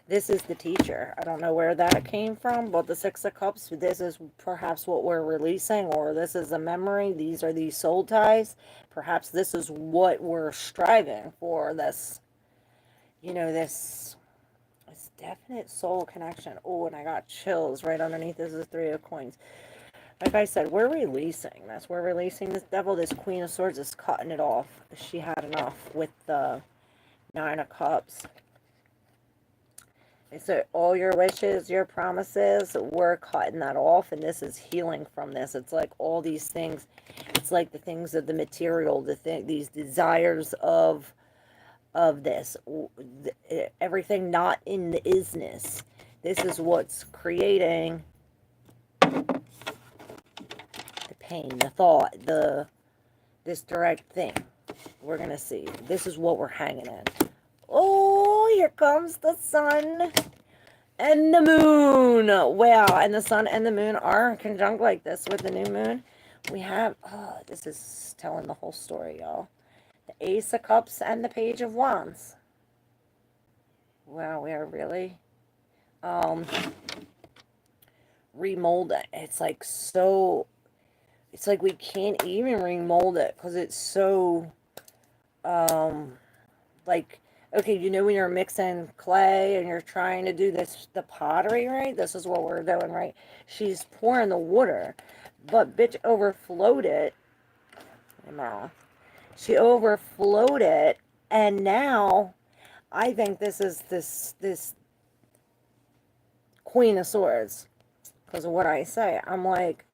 This is the teacher. I don't know where that came from, but the 6 of Cups, this is perhaps what we're releasing, or this is a memory. These are these soul ties. Perhaps this is what we're striving for, this, you know, this definite soul connection. Oh, and I got chills right underneath. This is 3 of Coins. Like I said, we're releasing this. We're releasing this devil. This Queen of Swords is cutting it off. She had enough with the 9 of Cups. So all your wishes, your promises, we're cutting that off, and this is healing from this. It's like all these things. It's like the things of the material, these desires of this, everything not in the isness. This is what's creating the pain, the thought, this direct thing. We're gonna see. This is what we're hanging in. here comes the sun and the moon. Wow, and the sun and the moon are conjunct like this with the new moon. We have, oh, this is telling the whole story, y'all. The Ace of Cups and the Page of Wands. Wow, we are really remolding. It's like so, it's like we can't even remold it because it's so, like, okay, you know when you're mixing clay and you're trying to do this, the pottery, right? This is what we're doing, right? She's pouring the water, but bitch overflowed it. No. She overflowed it, and now I think this is this Queen of Swords. Because of what I say. I'm like,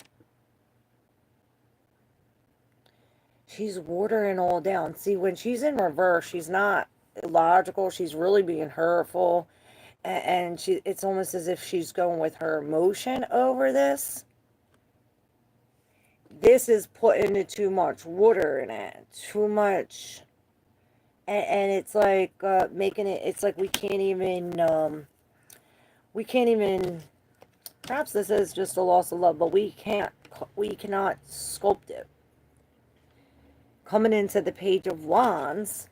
she's watering all down. See, when she's in reverse, she's not illogical. She's really being hurtful. And it's almost as if she's going with her emotion over this. This is putting too much water in it. Too much. And it's like making it, it's like we can't even, perhaps this is just a loss of love, but we cannot sculpt it. Coming into the Page of Wands,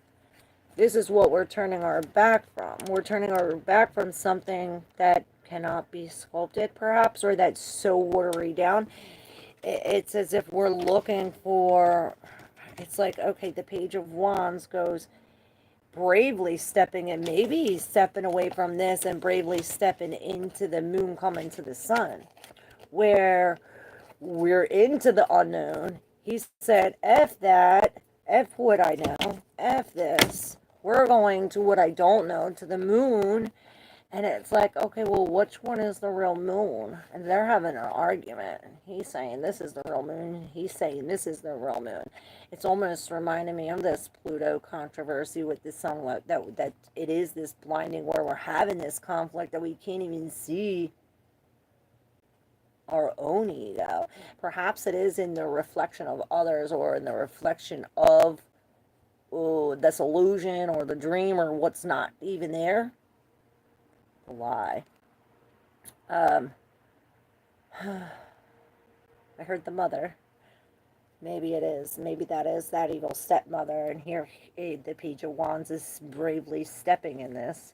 this is what we're turning our back from. We're turning our back from something that cannot be sculpted, perhaps, or that's so watery down. It's as if we're looking for, it's like, okay, the Page of Wands goes bravely stepping in. Maybe he's stepping away from this and bravely stepping into the moon coming to the sun, where we're into the unknown. He said, F that, F what I know, F this. We're going to what I don't know, to the moon. And it's like, okay, well, which one is the real moon? And they're having an argument. He's saying this is the real moon. He's saying this is the real moon. It's almost reminding me of this Pluto controversy with the sun, that it is this blinding where we're having this conflict that we can't even see our own ego. Perhaps it is in the reflection of others, or in the reflection of this illusion or the dream, or what's not even there. A lie. I heard the mother. Maybe it is. Maybe that is that evil stepmother. And here the Page of Wands is bravely stepping in this.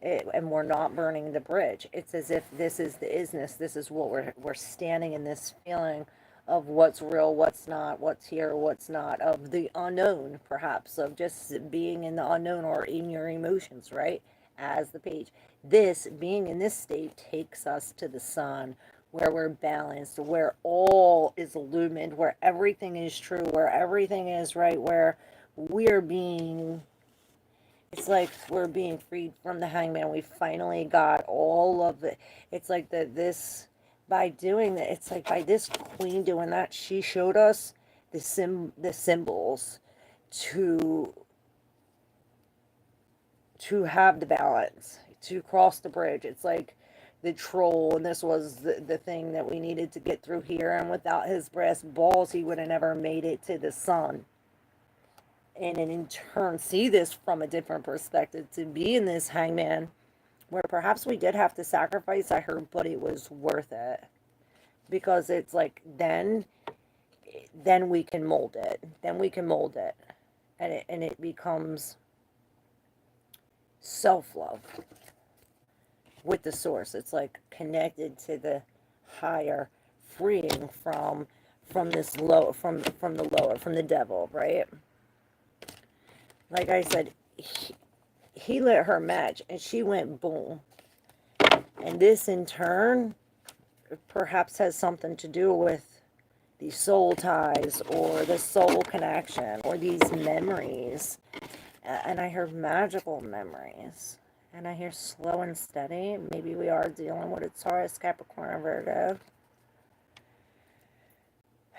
And we're not burning the bridge. It's as if this is the isness. This is what we're standing in, this feeling of what's real, what's not, what's here, what's not, of the unknown, perhaps, of just being in the unknown or in your emotions, right? As the page. This, being in this state, takes us to the sun, where we're balanced, where all is illumined, where everything is true, where everything is right, where we're being... It's like we're being freed from the hangman. We finally got all of it. It's like this, by doing that, it's like by this queen doing that, she showed us the symbols to have the balance, to cross the bridge. It's like the troll, and this was the thing that we needed to get through here. And without his brass balls, he would have never made it to the sun. And in turn, see this from a different perspective, to be in this hangman, where perhaps we did have to sacrifice, I heard, but it was worth it. Because it's like, then we can mold it. Then we can mold it. And it becomes self-love with the source. It's like connected to the higher, freeing from this low, from the lower, from the devil, right? Like I said, he lit her match, and she went boom. And this, in turn, perhaps has something to do with these soul ties, or the soul connection, or these memories. And I hear magical memories. And I hear slow and steady. Maybe we are dealing with a Taurus, Capricorn, or Virgo.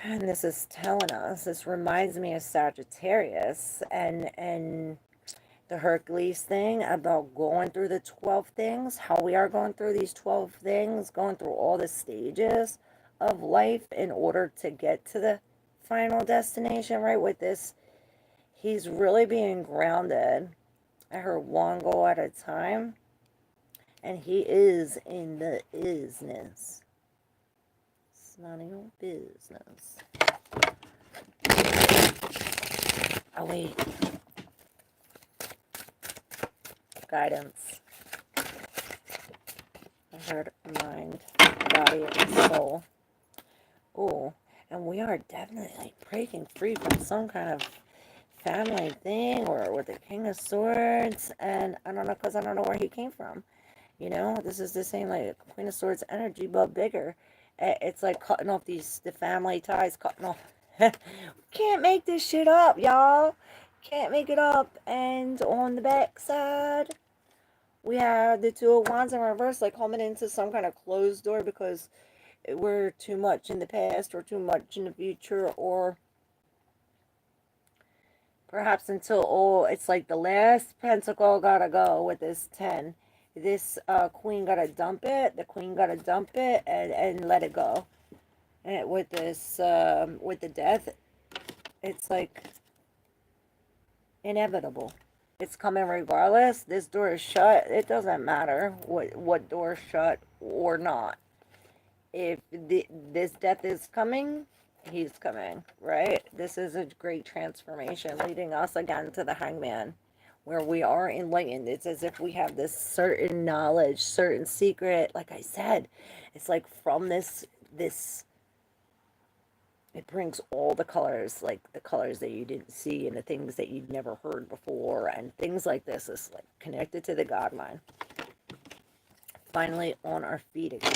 And this is telling us, this reminds me of Sagittarius and the Hercules thing about going through the 12 things, how we are going through these 12 things, going through all the stages of life in order to get to the final destination, right? With this, he's really being grounded I heard one go at a time. And he is in the isness. It's none of your business. Oh, wait. Guidance. I heard mind, body, and soul. Oh, and we are definitely breaking free from some kind of family thing, or with the King of Swords. And I don't know, because I don't know where he came from. You know, this is the same like Queen of Swords energy, but bigger. It's like cutting off the family ties, cutting off. Can't make this shit up, y'all. Can't make it up. And on the back side, we have the Two of Wands in reverse, like coming into some kind of closed door because we're too much in the past or too much in the future, or perhaps until, oh, it's like the last pentacle gotta go with this 10. This queen gotta dump it. The queen gotta dump it and let it go. And with this, with the death, it's like inevitable. It's coming regardless. This door is shut. It doesn't matter what door is shut or not. If this death is coming, he's coming, right? This is a great transformation leading us again to the Hangman, where we are enlightened. It's as if we have this certain knowledge, certain secret. Like I said, it's like from this, it brings all the colors, like the colors that you didn't see and the things that you'd never heard before and things like this. Is like connected to the God mind. Finally on our feet again.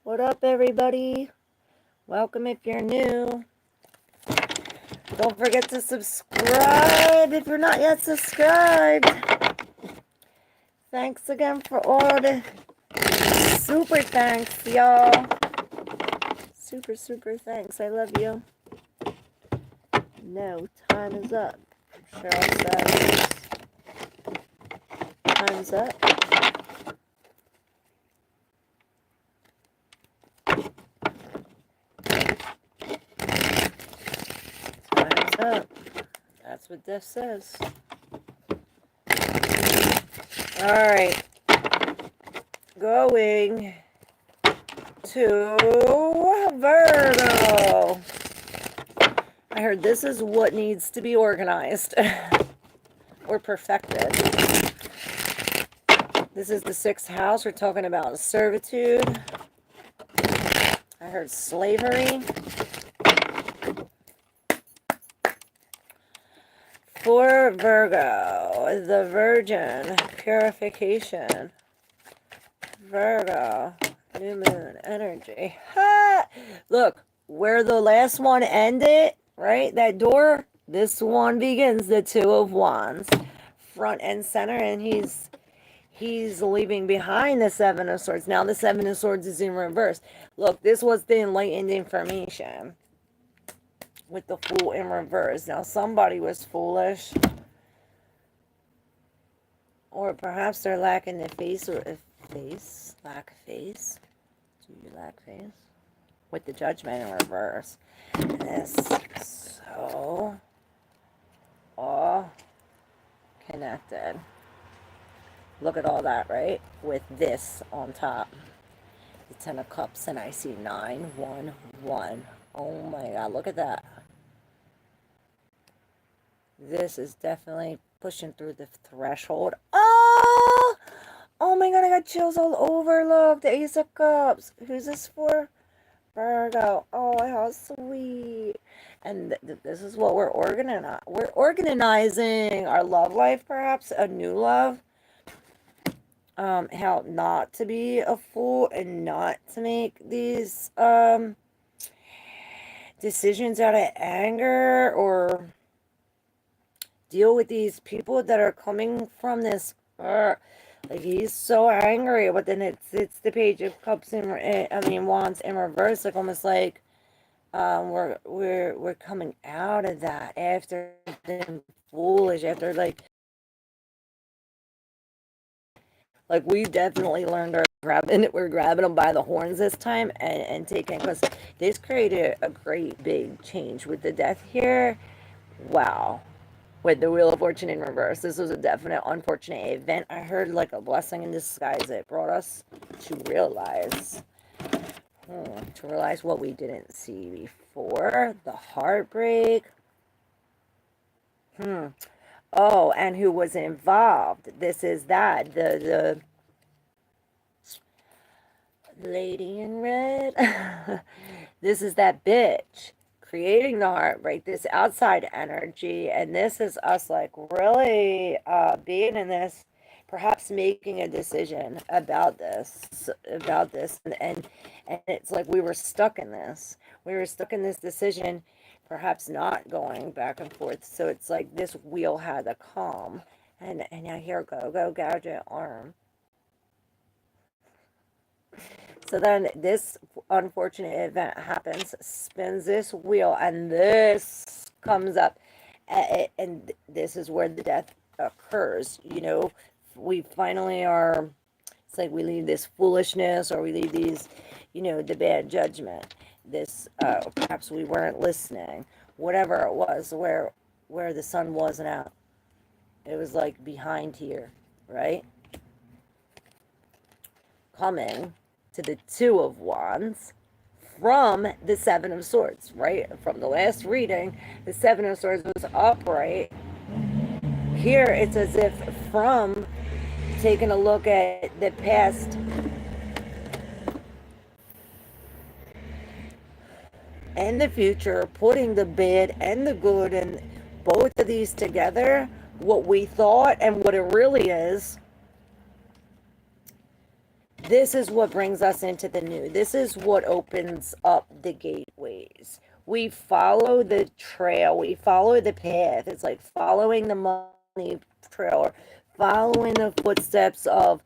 What up, everybody? Welcome if you're new. Don't forget to subscribe if you're not yet subscribed. Thanks again for all the super thanks, y'all. Super, super thanks. I love you. No, time is up. Cheryl says, time's up. Time's up. That's what this says. Alright. Going to Virgo. I heard this is what needs to be organized or perfected. This is the 6th house. We're talking about servitude. I heard slavery. For Virgo, the Virgin, purification. Virgo, new moon energy. Ha! Look, where the last one ended, right? That door, this one begins. The Two of Wands, front and center, and he's leaving behind the Seven of Swords. Now the Seven of Swords is in reverse. Look, this was the enlightened information with the Fool in reverse. Now somebody was foolish, or perhaps they're lacking the face, or lack face. Do you lack face? With the Judgment in reverse. And it's so all connected. Look at all that, right? With this on top. The 10 of Cups, and I see 911. Oh my God, look at that. This is definitely pushing through the threshold. Oh! Oh my God, I got chills all over. Look, the Ace of Cups. Who's this for? Virgo. Oh, how sweet. And this is what we're organizing. We're organizing our love life, perhaps. A new love. How not to be a fool and not to make these decisions out of anger, or deal with these people that are coming from this like he's so angry, but then it's the Page of Cups in Wands in reverse, like almost like we're coming out of that after being foolish, after like Like, we definitely learned our we're grabbing them by the horns this time and taking, because this created a great big change with the death here. Wow. With the Wheel of Fortune in reverse. This was a definite unfortunate event. I heard like a blessing in disguise. It brought us to realize, what we didn't see before. The heartbreak. Oh, and who was involved. This is that. The lady in red. This is that bitch creating the heartbreak, this outside energy, and this is us like really being in this, perhaps making a decision about this, and it's like we were stuck in this. We were stuck in this decision, perhaps not going back and forth. So it's like this wheel had a calm, and now here go gadget arm. So then this unfortunate event happens, spins this wheel, and this comes up. And this is where the death occurs. You know, we finally are, it's like we leave this foolishness, or we leave these, you know, the bad judgment. This, perhaps we weren't listening. Whatever it was, where the sun wasn't out. It was like behind here, right? Coming to the Two of Wands from the Seven of Swords, right? From the last reading, the Seven of Swords was upright. Here, it's as if from taking a look at the past and the future, putting the bad and the good and both of these together, what we thought and what it really is. This is what brings us into the new. This is what opens up the gateways. We follow the trail. We follow the path. It's like following the money trail, or following the footsteps of,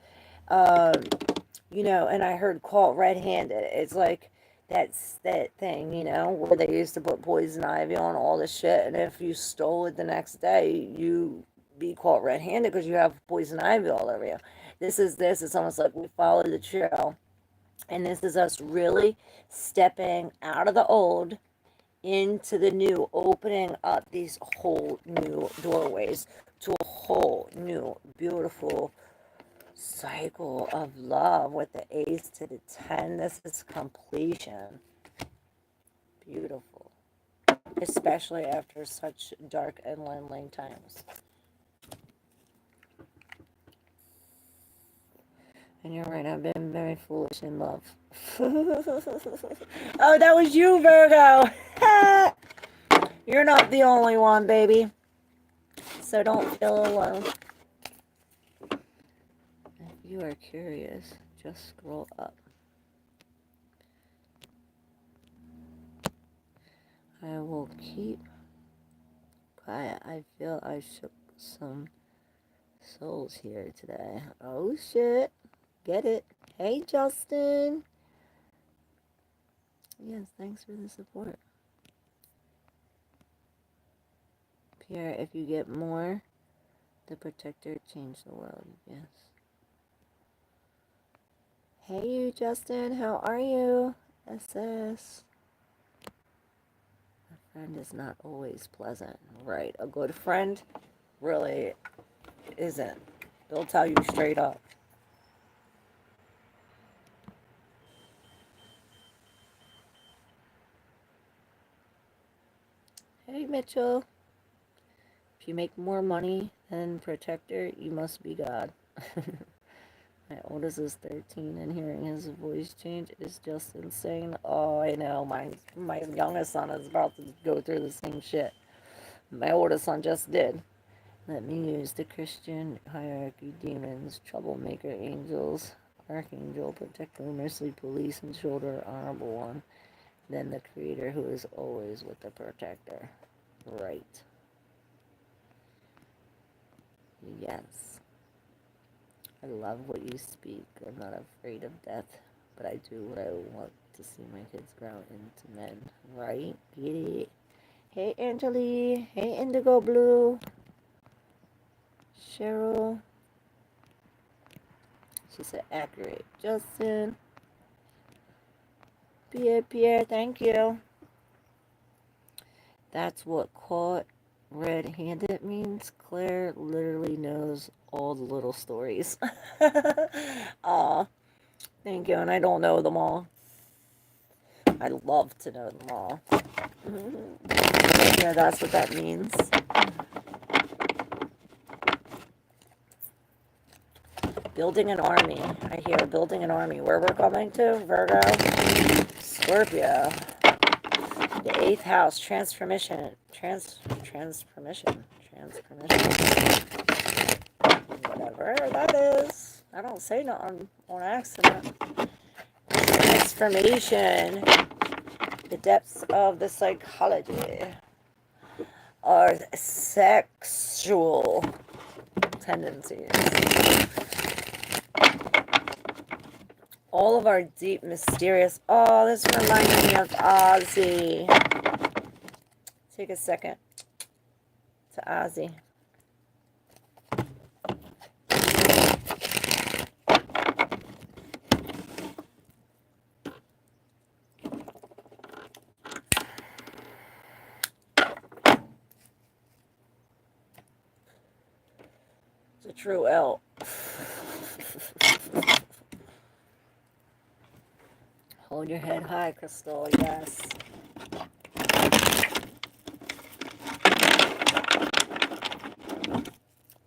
you know, and I heard caught red-handed. It's like that's that thing, you know, where they used to put poison ivy on all the shit, and if you stole it the next day, you be caught red-handed because you have poison ivy all over you. It's almost like we follow the trail, and this is us really stepping out of the old into the new, opening up these whole new doorways to a whole new beautiful cycle of love with the Ace to the 10. This is completion. Beautiful, especially after such dark and lonely times. And you're right, I've been very foolish in love. Oh, that was you, Virgo. You're not the only one, baby. So don't feel alone. If you are curious, just scroll up. I will keep quiet. I feel I shook some souls here today. Oh, shit. Get it? Hey, Justin. Yes, thanks for the support. Pierre, if you get more, the protector changed the world. Yes. Hey, you, Justin. How are you? SS. A friend is not always pleasant. Right. A good friend really isn't. They'll tell you straight up. Hey, Mitchell. If you make more money than Protector, you must be God. My oldest is 13, and hearing his voice change is just insane. Oh, I know. My youngest son is about to go through the same shit. My oldest son just did. Let me use the Christian hierarchy: demons, troublemaker, angels, archangel, protector, mercy, police, and shoulder, honorable one. Then the creator, who is always with the protector. Right. Yes. I love what you speak. I'm not afraid of death, but I do what I want to see my kids grow into men. Right? Get it? Hey, Angeli. Hey, Indigo Blue. Cheryl. She said accurate. Justin. Pierre, thank you. That's what caught red-handed means. Claire literally knows all the little stories. Aw, thank you, and I don't know them all. I'd love to know them all. Yeah, that's what that means. Building an army. I hear building an army. Where we're coming to? Virgo, Scorpio. The 8th house, transformation. Transformation. Whatever that is. I don't say nothing on accident. Transformation. The depths of the psychology. Our sexual tendencies. All of our deep, mysterious... Oh, this reminds me of Ozzy. Take a second to Ozzy. It's a true L. Hold your head high, Crystal, yes.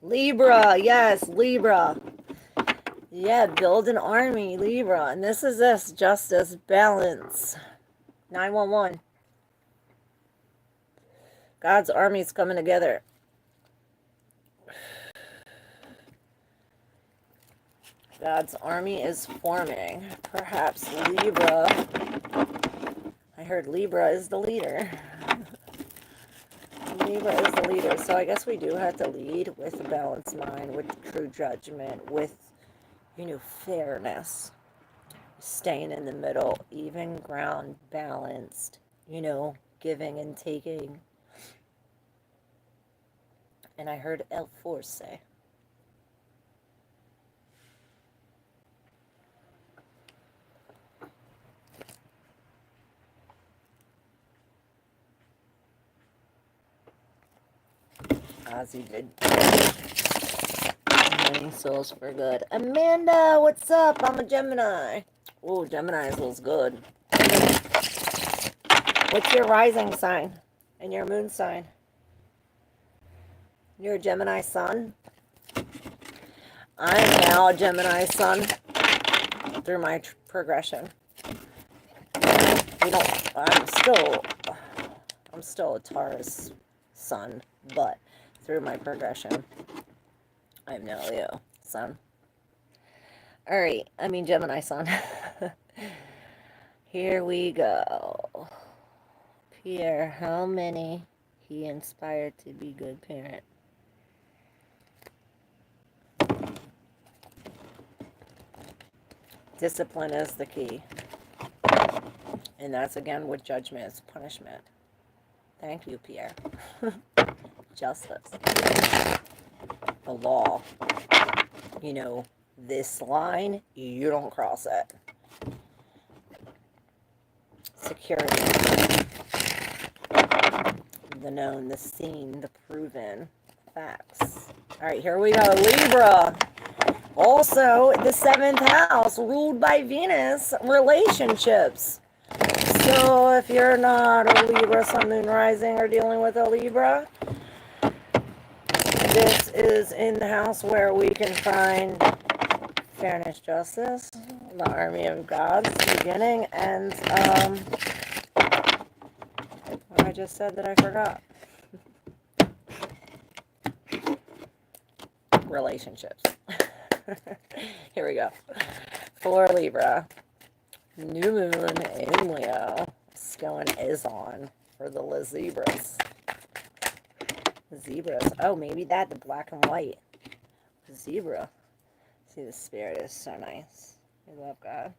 Libra, yes, Libra. Yeah, build an army, Libra. And this is this, justice, balance. 911. God's army is coming together. God's army is forming. Perhaps Libra. I heard Libra is the leader. Libra is the leader. So I guess we do have to lead with a balanced mind, with true judgment, with, fairness. Staying in the middle, even ground, balanced, giving and taking. And I heard El Force. Ozzy did. Many souls for good. Amanda, what's up? I'm a Gemini. Oh, Gemini feels good. What's your rising sign and your moon sign? You're a Gemini sun? I'm now a Gemini sun through my progression. I'm still a Taurus sun, but through my progression, I'm now Leo sun. All right, Gemini sun. Here we go. Pierre, how many he inspired to be good parent? Discipline is the key. And that's again with judgment is punishment. Thank you, Pierre. Justice. The law. This line, you don't cross it. Security. The known, the seen, the proven. Facts. All right, here we go. Libra. Also, the 7th house, ruled by Venus, relationships. So if you're not a Libra, Sun, Moon, Rising, or dealing with a Libra, this is in the house where we can find fairness, justice, the army of gods, beginning, and what I just said that I forgot. Relationships. Here we go. For Libra, new moon in Leo. Going is on for the zebras. Zebras. Oh, maybe that, the black and white. Zebra. See, the spirit is so nice. I love God.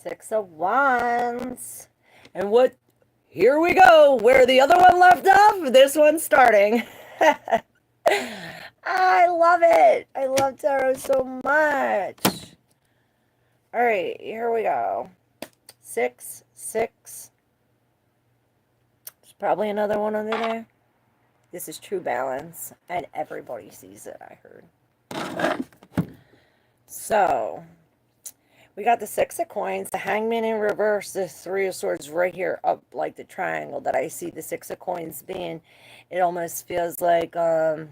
6 of Wands. And what? Here we go. Where the other one left off, this one's starting. I love it. I love tarot so much. All right, here we go. 6, 6. There's probably another one under there. This is true balance, and everybody sees it, I heard. So, we got the 6 of coins, the hangman in reverse, the 3 of swords right here up like the triangle that I see the 6 of coins being. It almost feels like, it's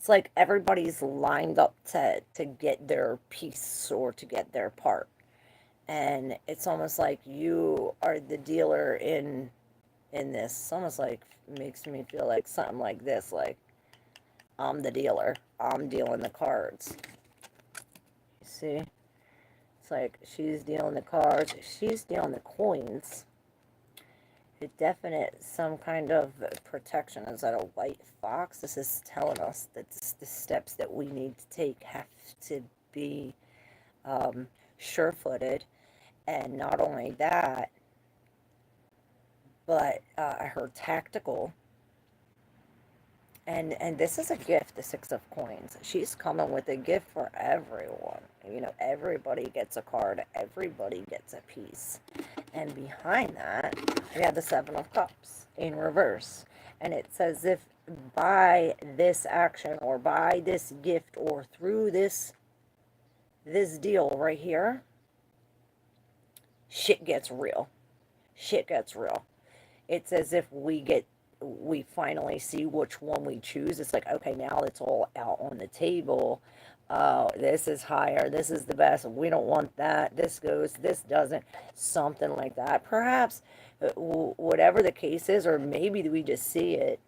like everybody's lined up to get their piece or to get their part. And it's almost like you are the dealer in this. It's almost like, makes me feel like something like this, like I'm the dealer. I'm dealing the cards. You see? It's like she's dealing the cards. She's dealing the coins. A definite, some kind of protection. Is that a white fox? This is telling us that the steps that we need to take have to be sure-footed. And not only that, but I heard tactical. And this is a gift, the 6 of coins. She's coming with a gift for everyone. You know, everybody gets a card. Everybody gets a piece. And behind that, we have the 7 of cups in reverse. And it says if by this action or by this gift or through this deal right here, shit gets real. Shit gets real. It's as if we finally see which one we choose. It's like, okay, now it's all out on the table. This is higher. This is the best. We don't want that. This goes. This doesn't. Something like that. Perhaps, whatever the case is, or maybe we just see it.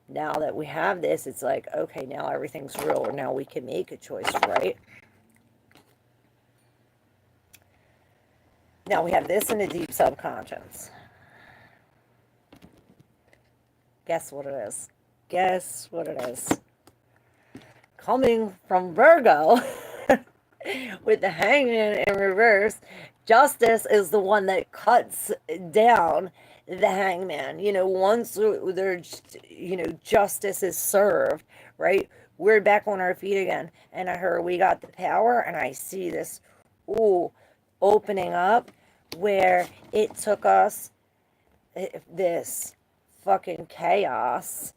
Now that we have this, it's like, okay, now everything's real, or now we can make a choice, right? Now we have this in the deep subconscious. Guess what it is? Guess what it is? Coming from Virgo with the hangman in reverse, justice is the one that cuts down the hangman. You know, once there's, you know, justice is served, right? We're back on our feet again. And I heard we got the power, and I see this, opening up where it took us this fucking chaos,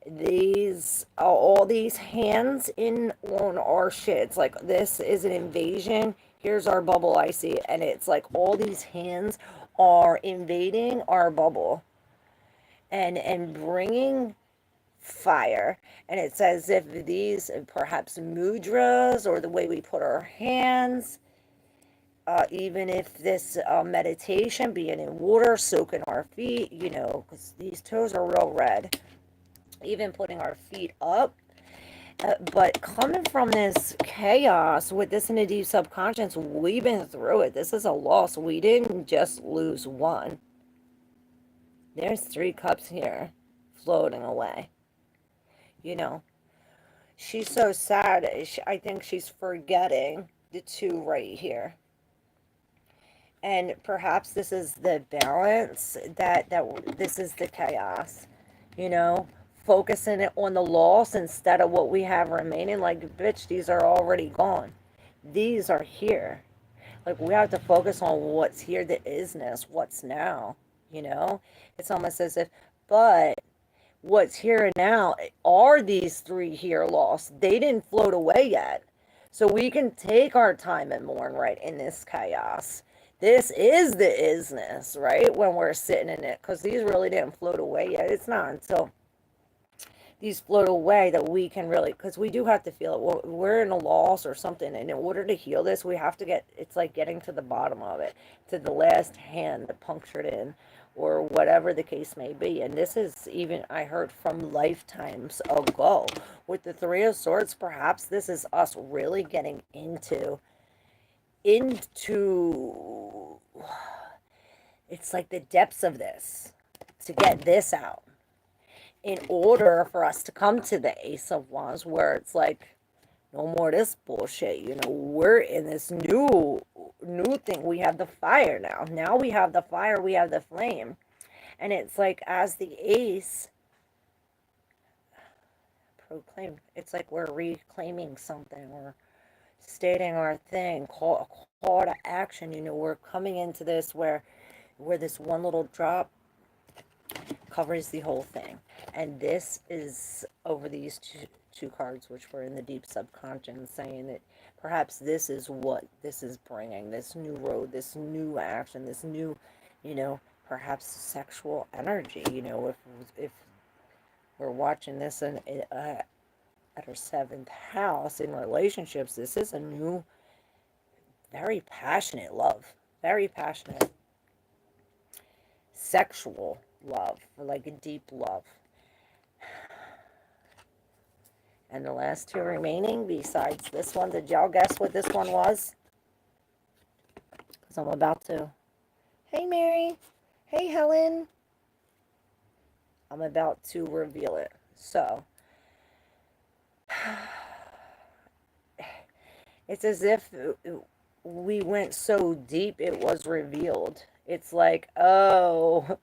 these all these hands in on our shit. It's like this is an invasion. Here's our bubble, I see, and it's like all these hands are invading our bubble and bringing fire. And it's as if these perhaps mudras or the way we put our hands, even if this meditation, being in water, soaking our feet, you know, because these toes are real red, even putting our feet up. But coming from this chaos with this in the deep subconscious, we've been through it. This is a loss. We didn't just lose one. There's 3 cups here floating away. You know, she's so sad. I think she's forgetting the 2 right here. And perhaps this is the balance, that this is the chaos, you know, focusing it on the loss instead of what we have remaining. Like, bitch, these are already gone. These are here. Like, we have to focus on what's here, the isness, what's now, you know. It's almost as if, but what's here and now are these 3 here lost. They didn't float away yet. So we can take our time and mourn, right, in this chaos. This is the isness, right, when we're sitting in it, because these really didn't float away yet. It's not until these float away that we can really, because we do have to feel it. We're in a loss or something, and in order to heal this, we have to get, it's like getting to the bottom of it, to the last hand that punctured in, or whatever the case may be. And this is even, I heard, from lifetimes ago. With the 3 of Swords, perhaps this is us really getting into it's like the depths of this, to get this out, in order for us to come to the Ace of Wands, where it's like, no more this bullshit, you know, we're in this new thing. We have the fire now. Now we have the fire, we have the flame. And it's like, as the Ace, proclaim. It's like we're reclaiming something. We're stating our thing. Call to action. You know, we're coming into this where this one little drop covers the whole thing. And this is over these two cards, which were in the deep subconscious, saying that perhaps this is what this is bringing, this new road, this new action, this new, you know, perhaps sexual energy. You know, if we're watching this at our seventh house in relationships, this is a new, very passionate love, very passionate sexual love, like a deep love. And the last two remaining, besides this one, did y'all guess what this one was? Because I'm about to. Hey, Mary. Hey, Helen. I'm about to reveal it. So, it's as if we went so deep it was revealed. It's like, oh,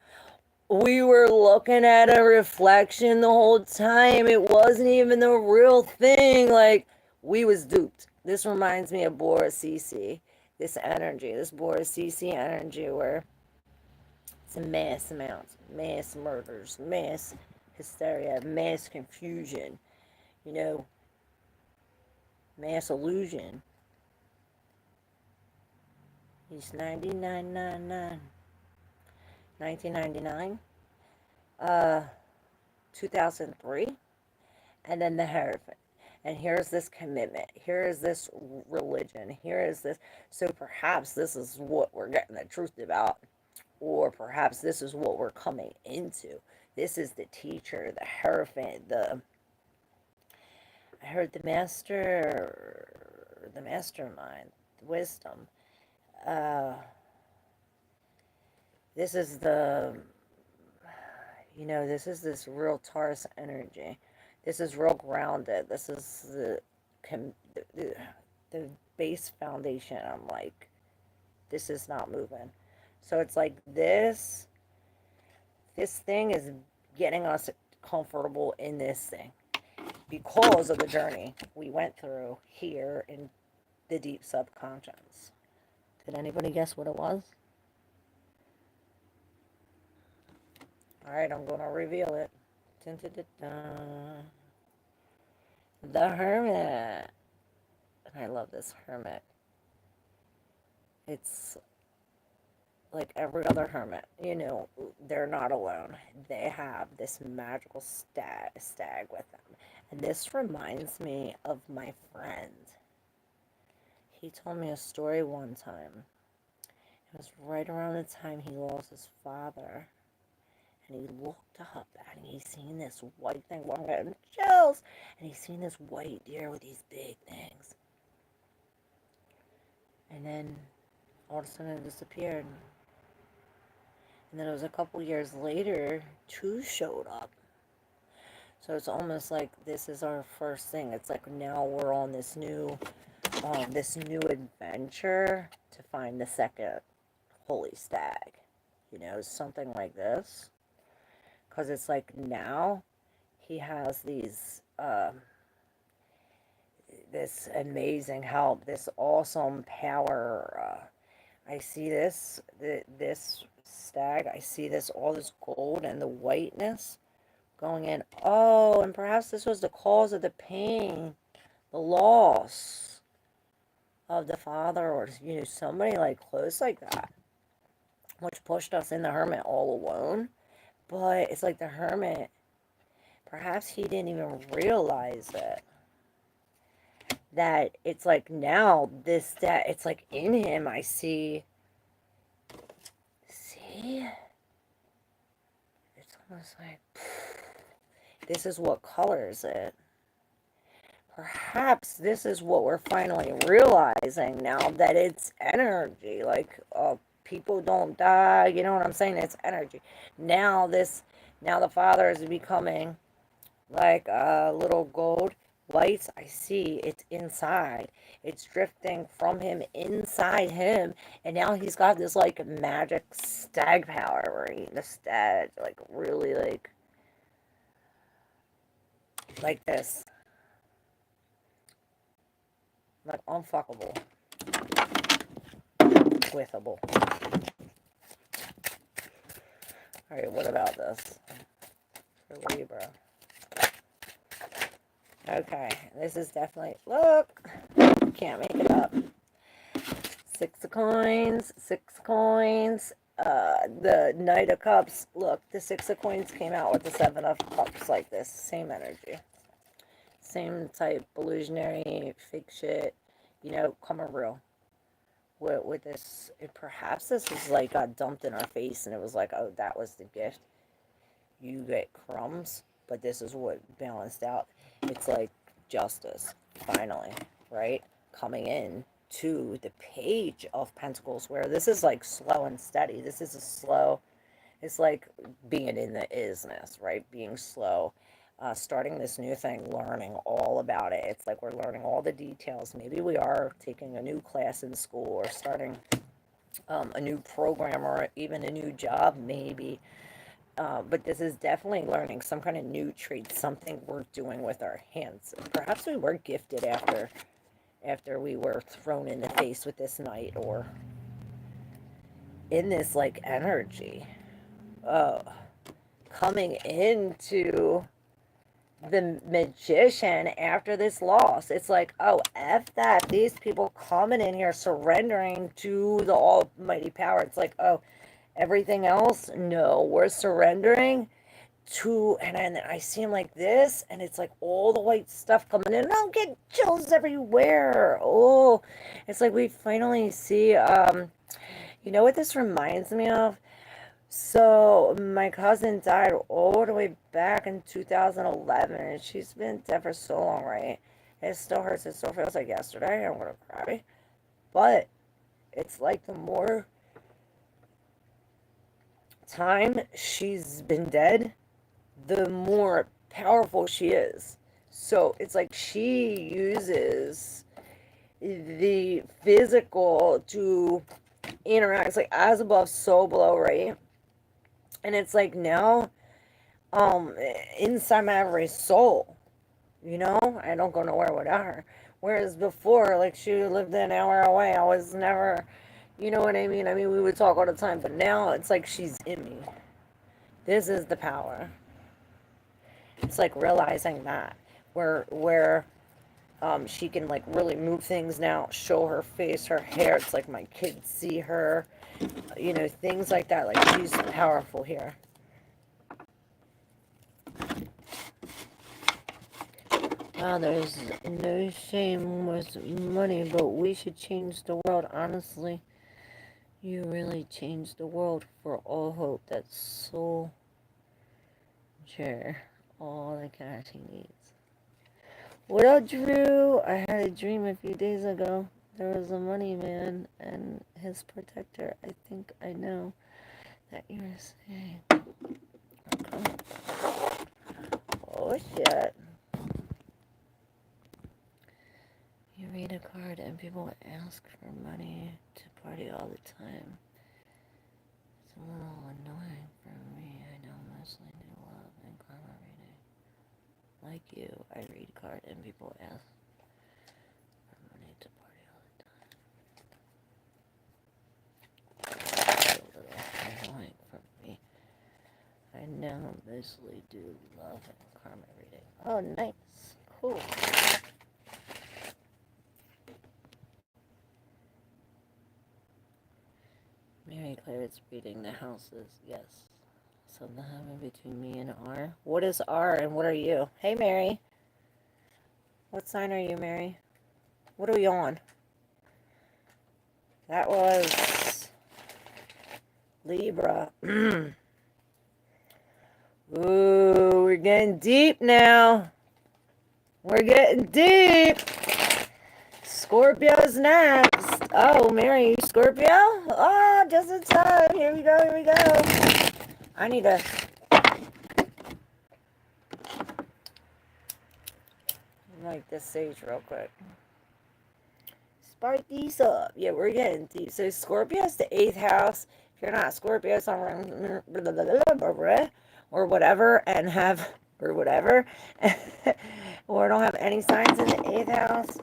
we were looking at a reflection the whole time. It wasn't even the real thing. Like, we was duped. This reminds me of Boris CC. This energy, this Boris CC energy where it's a mass amounts, mass murders, mass hysteria, mass confusion, you know, mass illusion. He's 9999. 1999, 2003, and then the Hierophant. And here's this commitment. Here is this religion. Here is this. So perhaps this is what we're getting the truth about. Or perhaps this is what we're coming into. This is the teacher, the Hierophant, I heard the mastermind, the wisdom. This is this is this real Taurus energy. This is real grounded. This is the base foundation. I'm like, this is not moving. So it's like this thing is getting us comfortable in this thing because of the journey we went through here in the deep subconscious. Did anybody guess what it was? Alright, I'm going to reveal it. Dun, dun, dun, dun. The Hermit. And I love this Hermit. It's like every other hermit. You know, they're not alone. They have this magical stag with them. And this reminds me of my friend. He told me a story one time. It was right around the time he lost his father. And he looked up and he seen this white thing. Well, I'm getting chills. And he seen this white deer with these big things. And then all of a sudden it disappeared. And then it was a couple years later, two showed up. So it's almost like this is our first thing. It's like now we're on this new adventure to find the second holy stag. You know, something like this. Because it's like now he has these, this amazing help, this awesome power. I see this stag, I see all this gold and the whiteness going in. Oh, and perhaps this was the cause of the pain, the loss of the father or, you know, somebody like close like that, which pushed us in the Hermit all alone. But it's like the Hermit, perhaps he didn't even realize it. That it's like now that it's like in him, I see, it's almost like, this is what colors it. Perhaps this is what we're finally realizing now, that it's energy. Like, people don't die, you know what I'm saying? It's energy. Now the father is becoming like a little gold lights. I see it's inside. It's drifting from him inside him, and now he's got this like magic stag power where the stag like really like like this. Like unfuckable. Withable. Alright, what about this? For Libra. Okay, this is definitely, look, can't make it up. 6 of coins, 6 coins, the Knight of Cups. Look, the 6 of coins came out with the 7 of Cups like this. Same energy. Same type, illusionary, fake shit, you know, coming real. With this, perhaps this was like got dumped in our face and it was like, oh, that was the gift. You get crumbs, but this is what balanced out. It's like justice, finally, right? Coming in to the Page of Pentacles, where this is like slow and steady. This is a slow, it's like being in the isness, right? Being slow, starting this new thing, learning all about it. It's like we're learning all the details. Maybe we are taking a new class in school or starting a new program or even a new job, maybe. But this is definitely learning some kind of new trait, something we're doing with our hands. Perhaps we were gifted after we were thrown in the face with this Knight, or in this like energy. Coming into the Magician after this loss. It's like, oh, F that. These people coming in here surrendering to the almighty power. It's like, oh, everything else, no, we're surrendering to, and then I see him like this, and it's like all the white stuff coming in, and I'll get chills everywhere. Oh, it's like we finally see, you know what this reminds me of? So, my cousin died all the way back in 2011, and she's been dead for so long, right? It still hurts, it still feels like yesterday, I'm gonna cry. But, it's like the more time she's been dead, the more powerful she is. So it's like she uses the physical to interact. It's like as above, so below, right? And it's like now, inside my every soul, you know, I don't go nowhere without her. Whereas before, like, she lived an hour away. I was never, you know what I mean? I mean, we would talk all the time, but now it's like she's in me. This is the power. It's like realizing that where she can like really move things now, show her face, her hair. It's like my kids see her, you know, things like that. Like, she's powerful here. Wow, there's no shame with money, but we should change the world. Honestly, you really changed the world for all hope. That's so sure. All the cash he needs. What up, Drew? I had a dream a few days ago. There was a money man and his protector. I think I know that you were saying. Okay. Oh, shit. You read a card and people ask for money to party all the time. It's a little annoying for me. I know mostly new love and karma reading. Like you, I read card and people ask for money to party all the time. It's a little annoying for me. I now mostly do love and karma reading. Oh, nice. Cool. Mary Claire is reading the houses. Yes. Something happened between me and R. What is R and what are you? Hey, Mary. What sign are you, Mary? What are we on? That was Libra. Ooh, we're getting deep now. We're getting deep. Scorpio's next. Oh, Mary, you Scorpio? Oh, just in time. Here we go, here we go. I need to... light this sage real quick. Spark these up. Yeah, we're getting deep. So Scorpio's the 8th house. If you're not Scorpio, or whatever, and have or whatever. Or don't have any signs in the 8th house.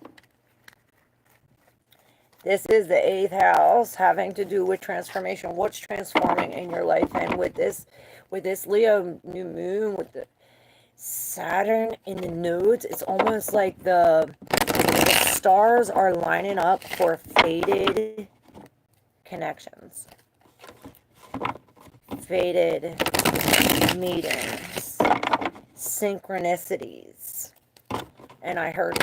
This is the 8th house, having to do with transformation. What's transforming in your life? And with this Leo new moon, with the Saturn in the nodes, it's almost like the stars are lining up for fated connections, fated meetings, synchronicities, and I heard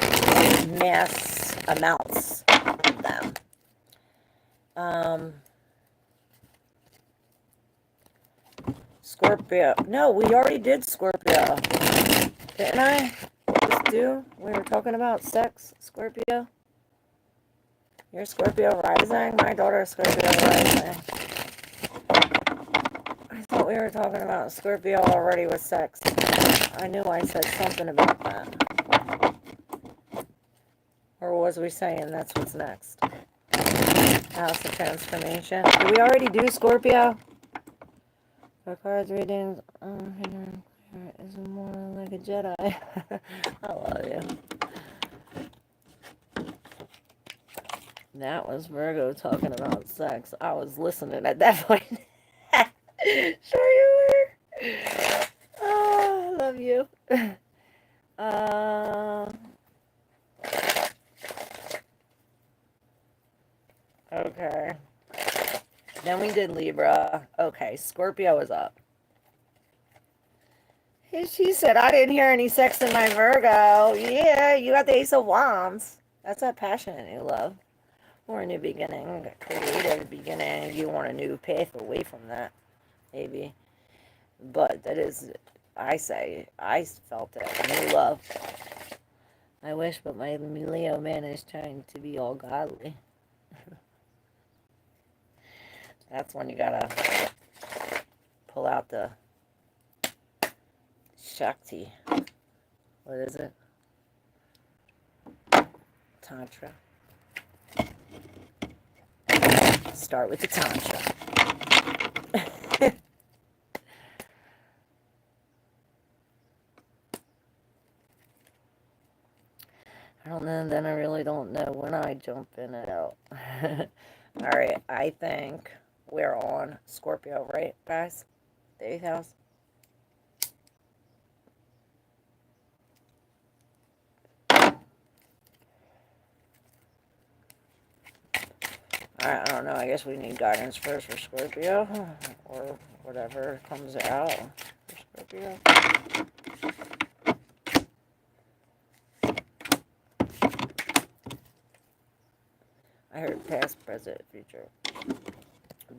mass amounts of them. Scorpio. No, we already did Scorpio. Didn't I? We were talking about sex, Scorpio. You're Scorpio rising? My daughter is Scorpio rising. I thought we were talking about Scorpio already with sex. I knew I said something about that. Or was we saying that's what's next? House of Transformation. Did we already do Scorpio? For cards readings, is more like a Jedi. I love you. That was Virgo talking about sex. I was listening at that point. Sure you were. Oh, I love you. Okay. Then we did Libra. Okay, Scorpio is up. She said, I didn't hear any sex in my Virgo. Yeah, you got the Ace of Wands. That's a passionate new love. Or a new beginning, a creative beginning. You want a new path away from that, maybe. But that is, I felt it. New love. I wish, but my Leo man is trying to be all godly. That's when you gotta pull out the Shakti. What is it? Tantra. Start with the Tantra. I don't know, then I really don't know when I jump in and out. Alright, I think we're on Scorpio, right, guys? The 8th house. I don't know, I guess we need guidance first for Scorpio, or whatever comes out for Scorpio. I heard past, present, future,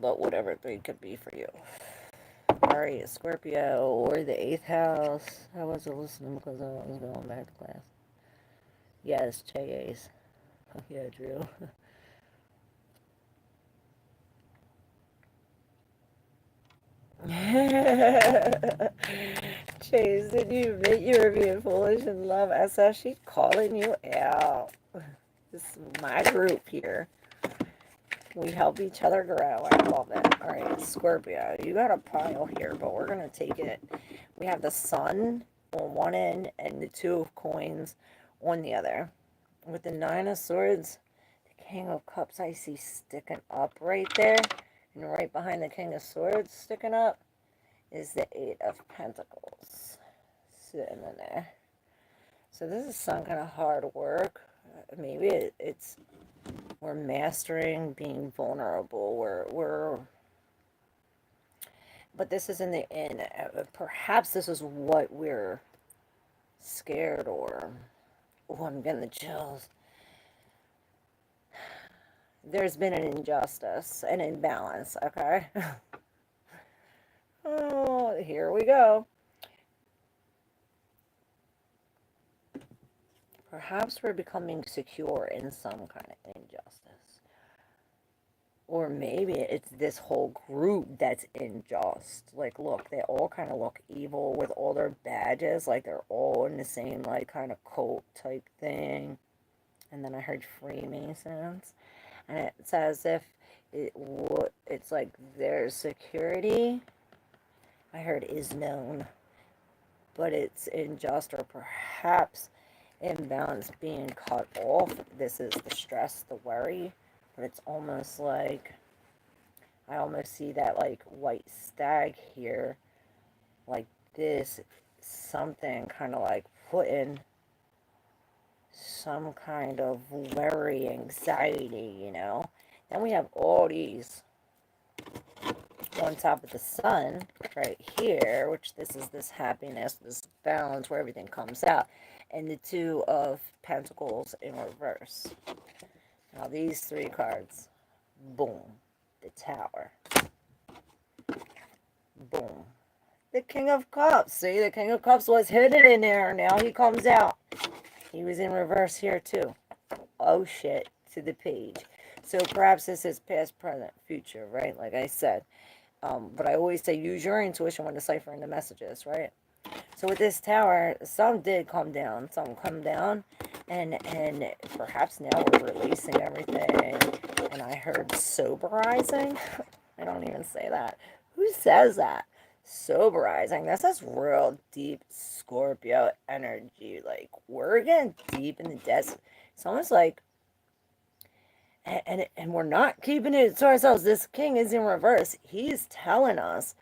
but whatever they could be for you. Alright, Scorpio, or the 8th house. I wasn't listening because I was going back to class. Yes, Chase. Oh, yeah, Drew. Chase, did you admit you were being foolish in love? SS, she's calling you out. This is my group here. We help each other grow. I love it. Alright, Scorpio, you got a pile here, but we're going to take it. We have the Sun on one end and the 2 of Coins on the other. With the 9 of Swords, the King of Cups I see sticking up right there. And right behind the King of Swords sticking up is the 8 of Pentacles sitting in there. So this is some kind of hard work. Maybe it's we're mastering being vulnerable. But this is in the end. Perhaps this is what we're scared or. Oh, I'm getting the chills. There's been an injustice, an imbalance, okay? Oh, here we go. Perhaps we're becoming secure in some kind of injustice. Or maybe it's this whole group that's unjust. Like, look, they all kind of look evil with all their badges. Like, they're all in the same, like, kind of cult type thing. And then I heard Freemasons. And it's as if it's like their security, I heard, is known. but it's unjust, or perhaps imbalance being cut off. This is the stress, the worry, but it's almost like, I almost see that like white stag here, like this, something kind of like putting some kind of worry, anxiety, you know. Then we have all these on top of the sun right here, which this is this happiness, this balance where everything comes out, and the Two of Pentacles in reverse. Now these three cards, boom, the Tower, boom, the King of Cups. See, the King of Cups was hidden in there, now he comes out. He was in reverse here too. Oh shit, to the page. So perhaps this is past, present, future, right? Like I said. But I always say use your intuition when deciphering the messages, right? So with this Tower, some did come down. Some come down. And perhaps now we're releasing everything. And I heard soberizing. I don't even say that. Who says that? Soberizing. This is real deep Scorpio energy. Like, we're getting deep in the depths. It's almost like, and we're not keeping it to ourselves. This king is in reverse. He's telling us,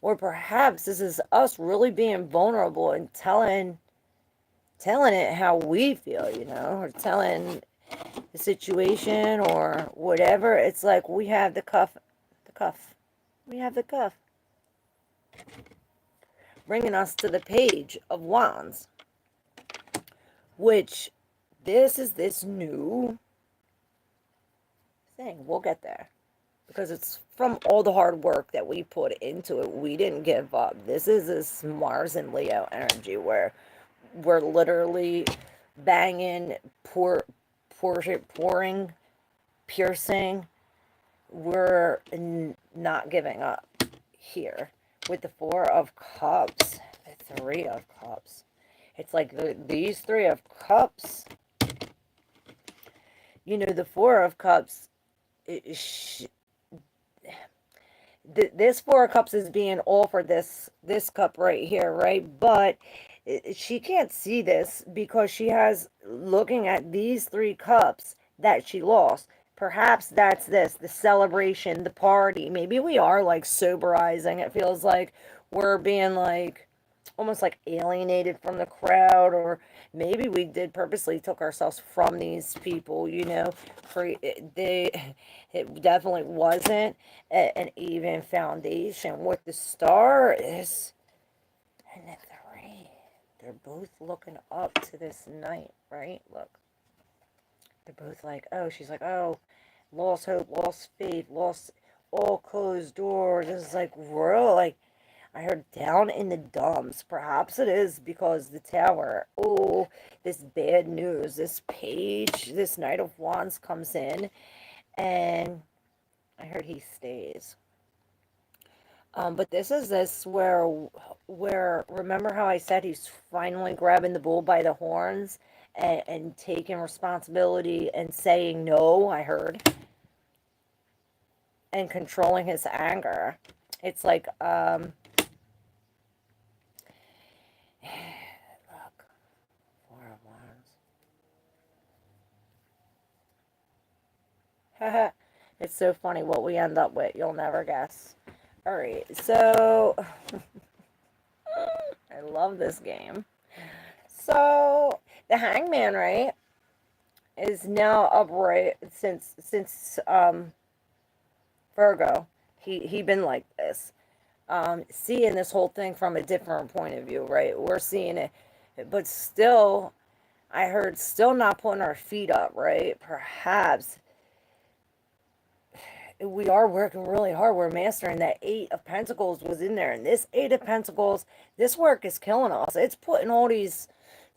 or perhaps this is us really being vulnerable and telling it how we feel, you know, or telling the situation or whatever. It's like we have the cuff. We have the cuff. Bringing us to the Page of Wands, which this is this new thing. We'll get there because it's from all the hard work that we put into it. We didn't give up. This is this Mars and Leo energy where we're literally banging, pouring, piercing. We're not giving up here with the Four of Cups, the Three of Cups. It's like these Three of Cups, you know, the Four of Cups, this Four of Cups is being offered this cup right here, right? But she can't see this because she has, looking at these three cups that she lost. Perhaps that's this, the celebration, the party. Maybe we are like soberizing. It feels like we're being like almost like alienated from the crowd, or maybe we did purposely took ourselves from these people, you know. It definitely wasn't an even foundation. What the Star is, and the Three, they're both looking up to this night, right? Look, they're both like, oh, she's like, oh, lost hope, lost faith, lost all closed doors. This is like real, like, I heard down in the dumps. Perhaps it is because the Tower, oh, this bad news, this Page, this Knight of Wands comes in, and I heard he stays. But this is this where remember how I said he's finally grabbing the bull by the horns and taking responsibility and saying no, I heard, and controlling his anger. It's like, look, Four of Wands. It's so funny what we end up with. You'll never guess. Alright, so I love this game. So the Hangman, right, is now upright since Virgo. He been like this. Seeing this whole thing from a different point of view, right? We're seeing it, but still, I heard still not putting our feet up, right? Perhaps we are working really hard. We're mastering that Eight of Pentacles was in there. And this Eight of Pentacles, this work is killing us. It's putting all these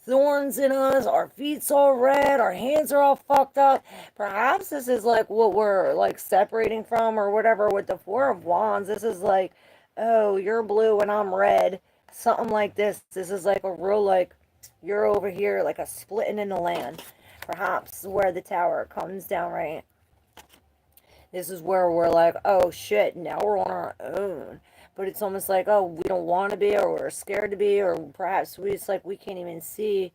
thorns in us. Our feet's all red. Our hands are all fucked up. Perhaps this is like what we're like separating from or whatever with the Four of Wands. This is like, oh, you're blue and I'm red. Something like this. This is like a real like, you're over here, like a splitting in the land. Perhaps where the Tower comes down, right? This is where we're like, oh shit, now we're on our own. but it's almost like, oh, we don't want to be, or we're scared to be, or perhaps it's like we can't even see.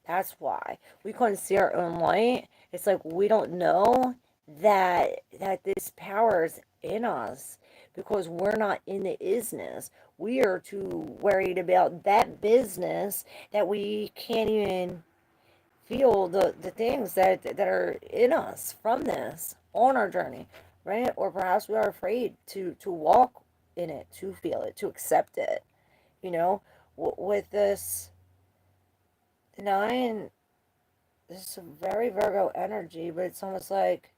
That's why we couldn't see our own light. It's like we don't know that this power is in us because we're not in the isness. We are too worried about that business that we can't even feel the things that are in us from this on our journey, right? Or perhaps we are afraid to walk in it, to feel it, to accept it. You know, with this nine, this is a very Virgo energy, but it's almost like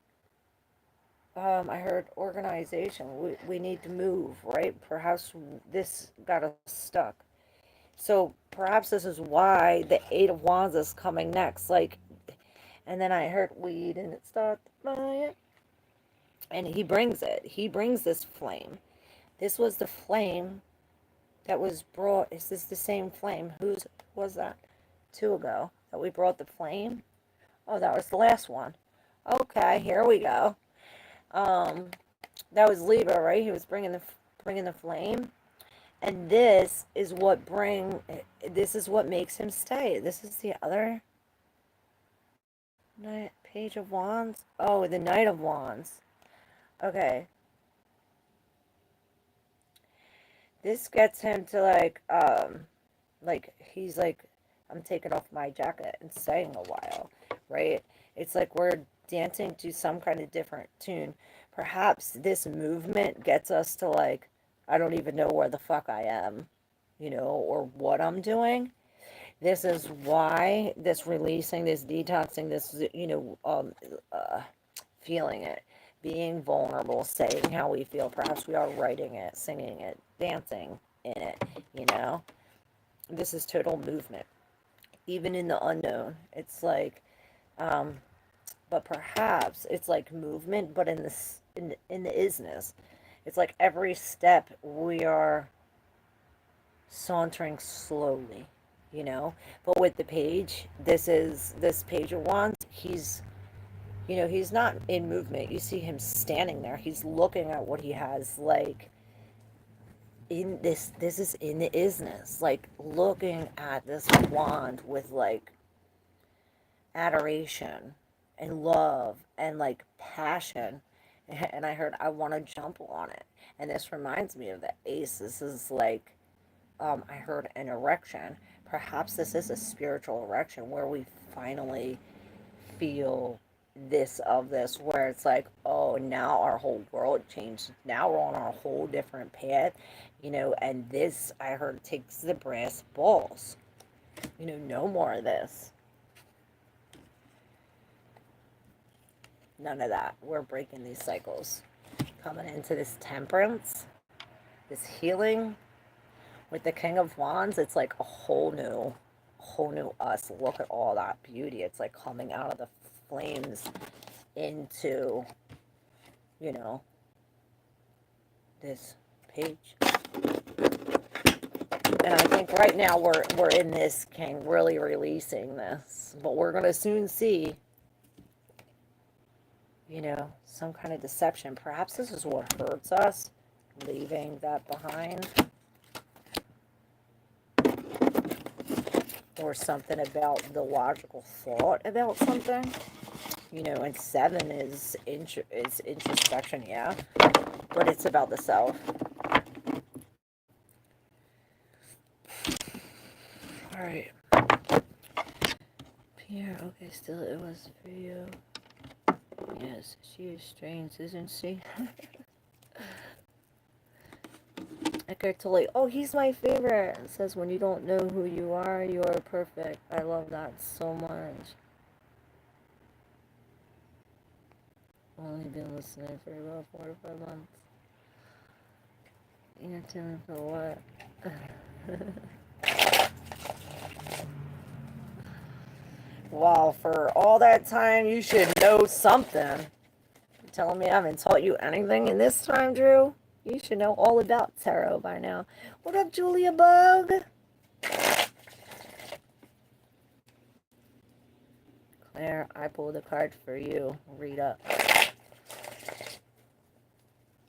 I heard organization. We need to move, right? Perhaps this got us stuck. So perhaps this is why the Eight of Wands is coming next. Like, and then I heard weed and it stopped the fire. And he brings it. He brings this flame. This was the flame that was brought. Is this the same flame? Whose was that? 2 ago that we brought the flame? Oh, that was the last one. Okay, here we go. That was Libra, right? He was bringing the flame. And this is what makes him stay. This is the other Page of Wands. Oh, the Knight of Wands. Okay. This gets him to like he's like, I'm taking off my jacket and staying a while, right? It's like we're dancing to some kind of different tune. Perhaps this movement gets us to like, I don't even know where the fuck I am, or what I'm doing. This is why this releasing, this detoxing, this, feeling it, being vulnerable, saying how we feel. Perhaps we are writing it, singing it, dancing in it. This is total movement. Even in the unknown, it's like, but perhaps it's like movement, but in the isness. It's like every step we are sauntering slowly, But with the page, this Page of Wands, he's not in movement. You see him standing there. He's looking at what he has, like, in this is in the isness, like looking at this wand with like adoration and love and like passion. And I heard, I want to jump on it. And this reminds me of the Ace. This is like, I heard an erection. Perhaps this is a spiritual erection where we finally feel this, where it's like, oh, now our whole world changed. Now we're on a whole different path, and this, I heard, takes the brass balls. No more of this. None of that. We're breaking these cycles. Coming into this temperance, this healing. With the King of Wands, it's like a whole new us. Look at all that beauty. It's like coming out of the flames into, this page. And I think right now we're in this King, really releasing this. But we're going to soon see, some kind of deception. Perhaps this is what hurts us, leaving that behind. Or something about the logical thought about something. And 7 is introspection, yeah. But it's about the self. Alright. Pierre, okay, still it was for you. Yes, she is strange, isn't she? Eckhart Tolle, oh, he's my favorite. It says, when you don't know who you are perfect. I love that so much. Only been listening for about 4 to 5 months. You're telling for what? Well, for all that time, you should know something. You're telling me I haven't taught you anything in this time, Drew? You should know all about tarot by now. What up, Julia Bug? Claire, I pulled a card for you. Read up.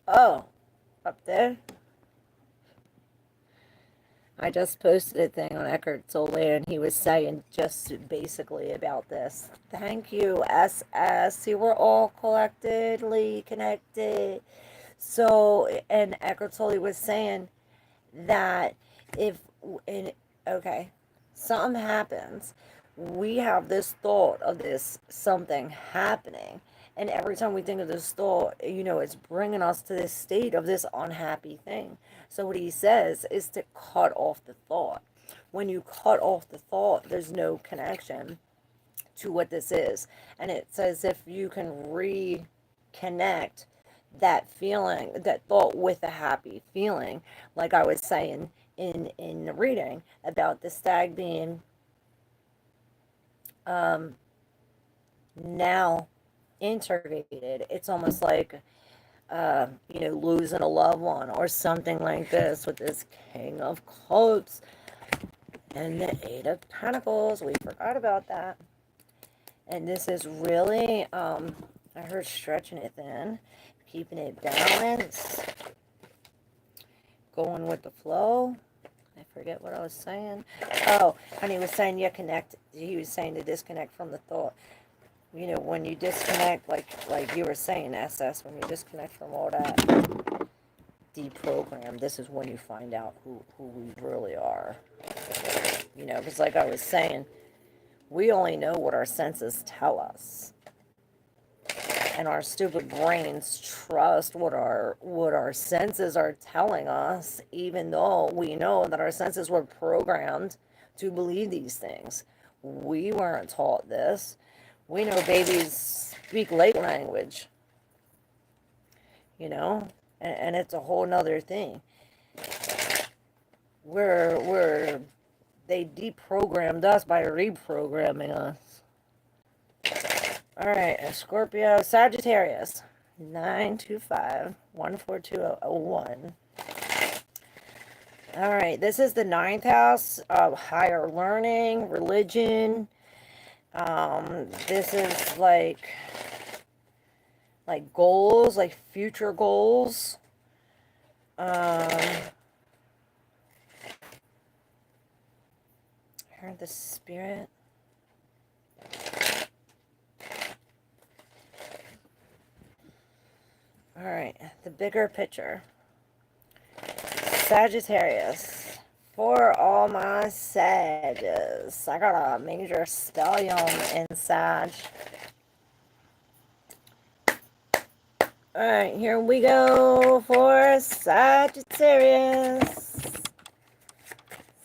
Oh, up there? I just posted a thing on Eckhart Tolle, and he was saying just basically about this. Thank you, SS. See, we're all collectively connected. So, and Eckhart Tolle was saying that if, in, okay, something happens, we have this thought of this something happening, and every time we think of this thought, it's bringing us to this state of this unhappy thing. So what he says is to cut off the thought. When you cut off the thought, there's no connection to what this is. And it says if you can reconnect that feeling, that thought, with a happy feeling, like I was saying in the reading about the stag being now integrated. It's almost like losing a loved one or something like this, with this King of Cups and the Eight of Pentacles. We forgot about that. And this is really, I heard stretching it thin, keeping it balanced, going with the flow. I forget what I was saying. Oh, and he was saying he was saying to disconnect from the thought. When you disconnect, like you were saying, SS, when you disconnect from all that, deprogram, this is when you find out who we really are. Because like I was saying, we only know what our senses tell us. And our stupid brains trust what our senses are telling us, even though we know that our senses were programmed to believe these things. We weren't taught this. We know babies speak light language, and it's a whole nother thing. They deprogrammed us by reprogramming us. All right, Scorpio, Sagittarius, 925-14201. All right, this is the 9th house of higher learning, religion. This is like goals, like future goals. I heard the spirit. All right, the bigger picture. Sagittarius. For all my Sages. I got a major stellium in Sag. Alright, here we go for Sagittarius.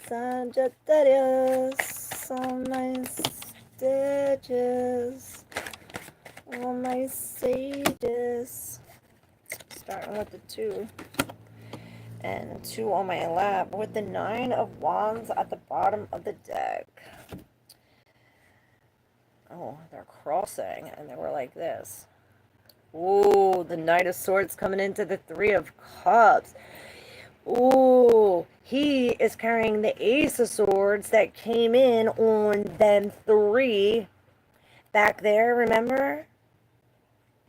Sagittarius. All my stages. All my sages. Starting with the 2. And 2 on my lap with the 9 of Wands at the bottom of the deck. Oh, they're crossing, and they were like this. Ooh, the Knight of Swords coming into the 3 of Cups. Ooh, he is carrying the Ace of Swords that came in on them 3 back there, remember?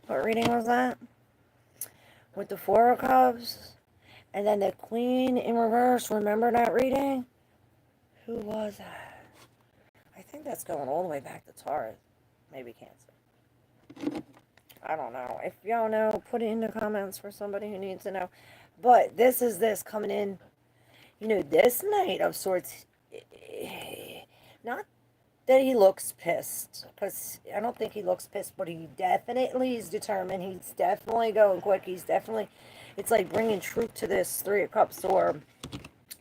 What reading was that? With the 4 of Cups. And then the Queen in reverse, remember that reading? Who was that? I think that's going all the way back to Taurus. Maybe Cancer. I don't know. If y'all know, put it in the comments for somebody who needs to know. But this is this coming in. This Knight of Swords, not that he looks pissed, because I don't think he looks pissed, but he definitely is determined. He's definitely going quick. He's definitely... It's like bringing truth to this 3 of Cups, or,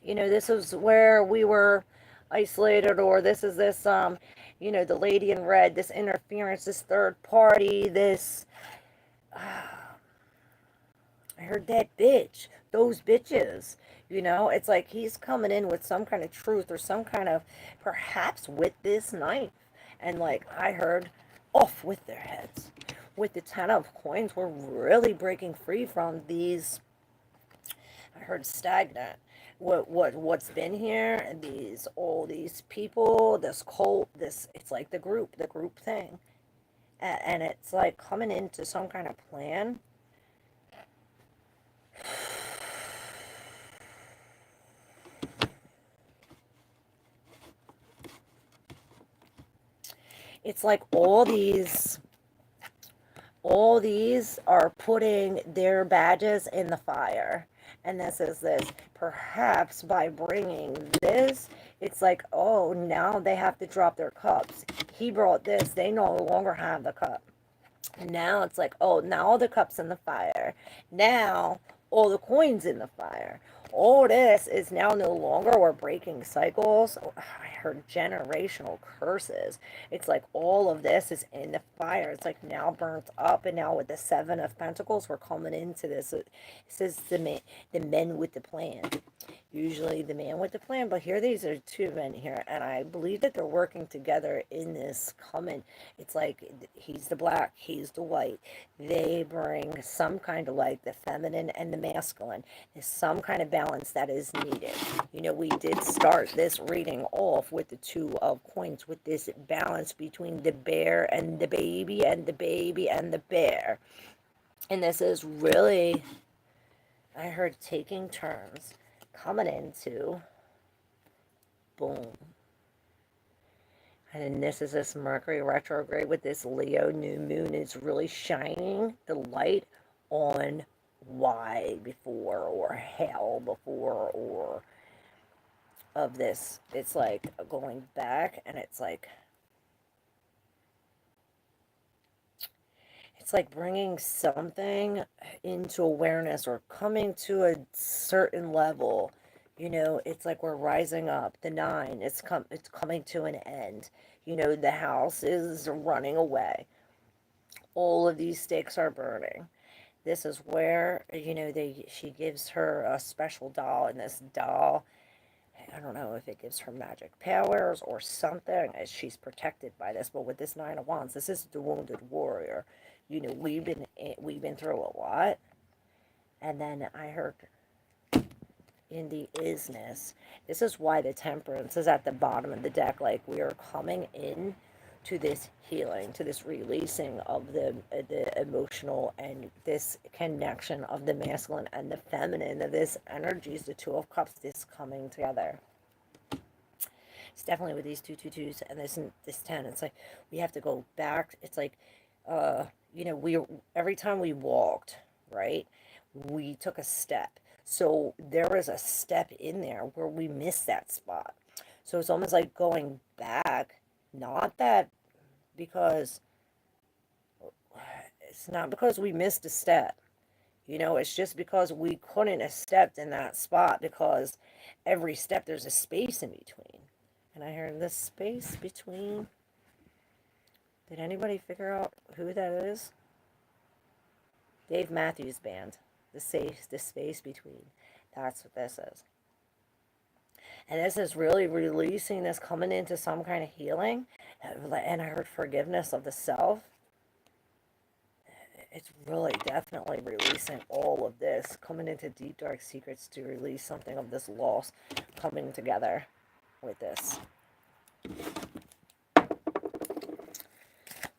this is where we were isolated, or this is this, the Lady in Red, this interference, this third party, this, I heard that bitch, those bitches, it's like he's coming in with some kind of truth, or some kind of, perhaps with this knife, and like I heard, off with their heads. With the 10 of Coins, we're really breaking free from these, I heard stagnant, what's been here, and all these people, this cult, it's like the group thing, and it's like coming into some kind of plan. It's like all these are putting their badges in the fire. And this is this. Perhaps by bringing this, it's like, oh, now they have to drop their cups. He brought this. They no longer have the cup. Now it's like, oh, now all the cups in the fire. Now all the coins in the fire. All this is now no longer, we're breaking cycles. I heard generational curses. It's like all of this is in the fire. It's like now burnt up, and now with the Seven of Pentacles, we're coming into this. It says the men with the plan. Usually the man with the plan, but here these are two men here, and I believe that they're working together in this coming. It's like he's the black, he's the white. They bring some kind of like the feminine and the masculine. There's some kind of balance that is needed. You know, we did start this reading off with the Two of Coins, with this balance between the bear and the baby, and the baby and the bear. And this is really, I heard, taking turns, coming into, boom. And then this is this Mercury retrograde with this Leo new moon is really shining the light on why before, or hell before, or of this. It's like going back, and it's like bringing something into awareness, or coming to a certain level. You know, it's like we're rising up. The 9, it's coming to an end. You know, the house is running away. All of these stakes are burning. This is where, you know, she gives her a special doll, and this doll, I don't know if it gives her magic powers or something, as she's protected by this. But with this 9 of Wands, this is the wounded warrior. You know, we've been through a lot. And then I heard in the ISness, this is why the Temperance is at the bottom of the deck. Like, we are coming in to this healing, to this releasing of the emotional, and this connection of the masculine and the feminine, of this energies, the Two of Cups, this coming together. It's definitely with these 2 2s and this 10. It's like we have to go back. It's like, you know, every time we walked, right, we took a step. So there was a step in there where we missed that spot. So it's almost like going back. Not that because it's not because we missed a step. You know, it's just because we couldn't have stepped in that spot, because every step there's a space in between. And I heard this space between. Did anybody figure out who that is? Dave Matthews Band. The space between. That's what this is. And this is really releasing this, coming into some kind of healing. And I heard forgiveness of the self. It's really definitely releasing all of this, coming into deep dark secrets to release something of this loss, coming together with this.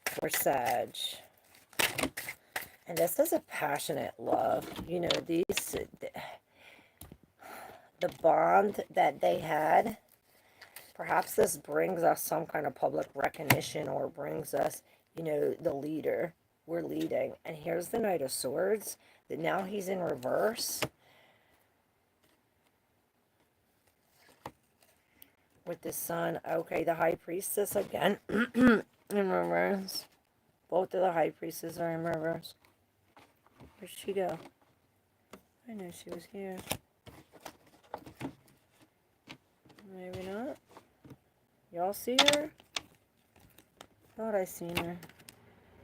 For Sag. And this is a passionate love. You know, the bond that they had, perhaps this brings us some kind of public recognition, or brings us, you know, the leader. We're leading. And here's the Knight of Swords, that now he's in reverse. With the Sun. Okay, the High Priestess again in reverse. Both of the High Priestesses are in reverse. Where'd she go? I know she was here. Maybe not. Y'all see her? Thought I seen her.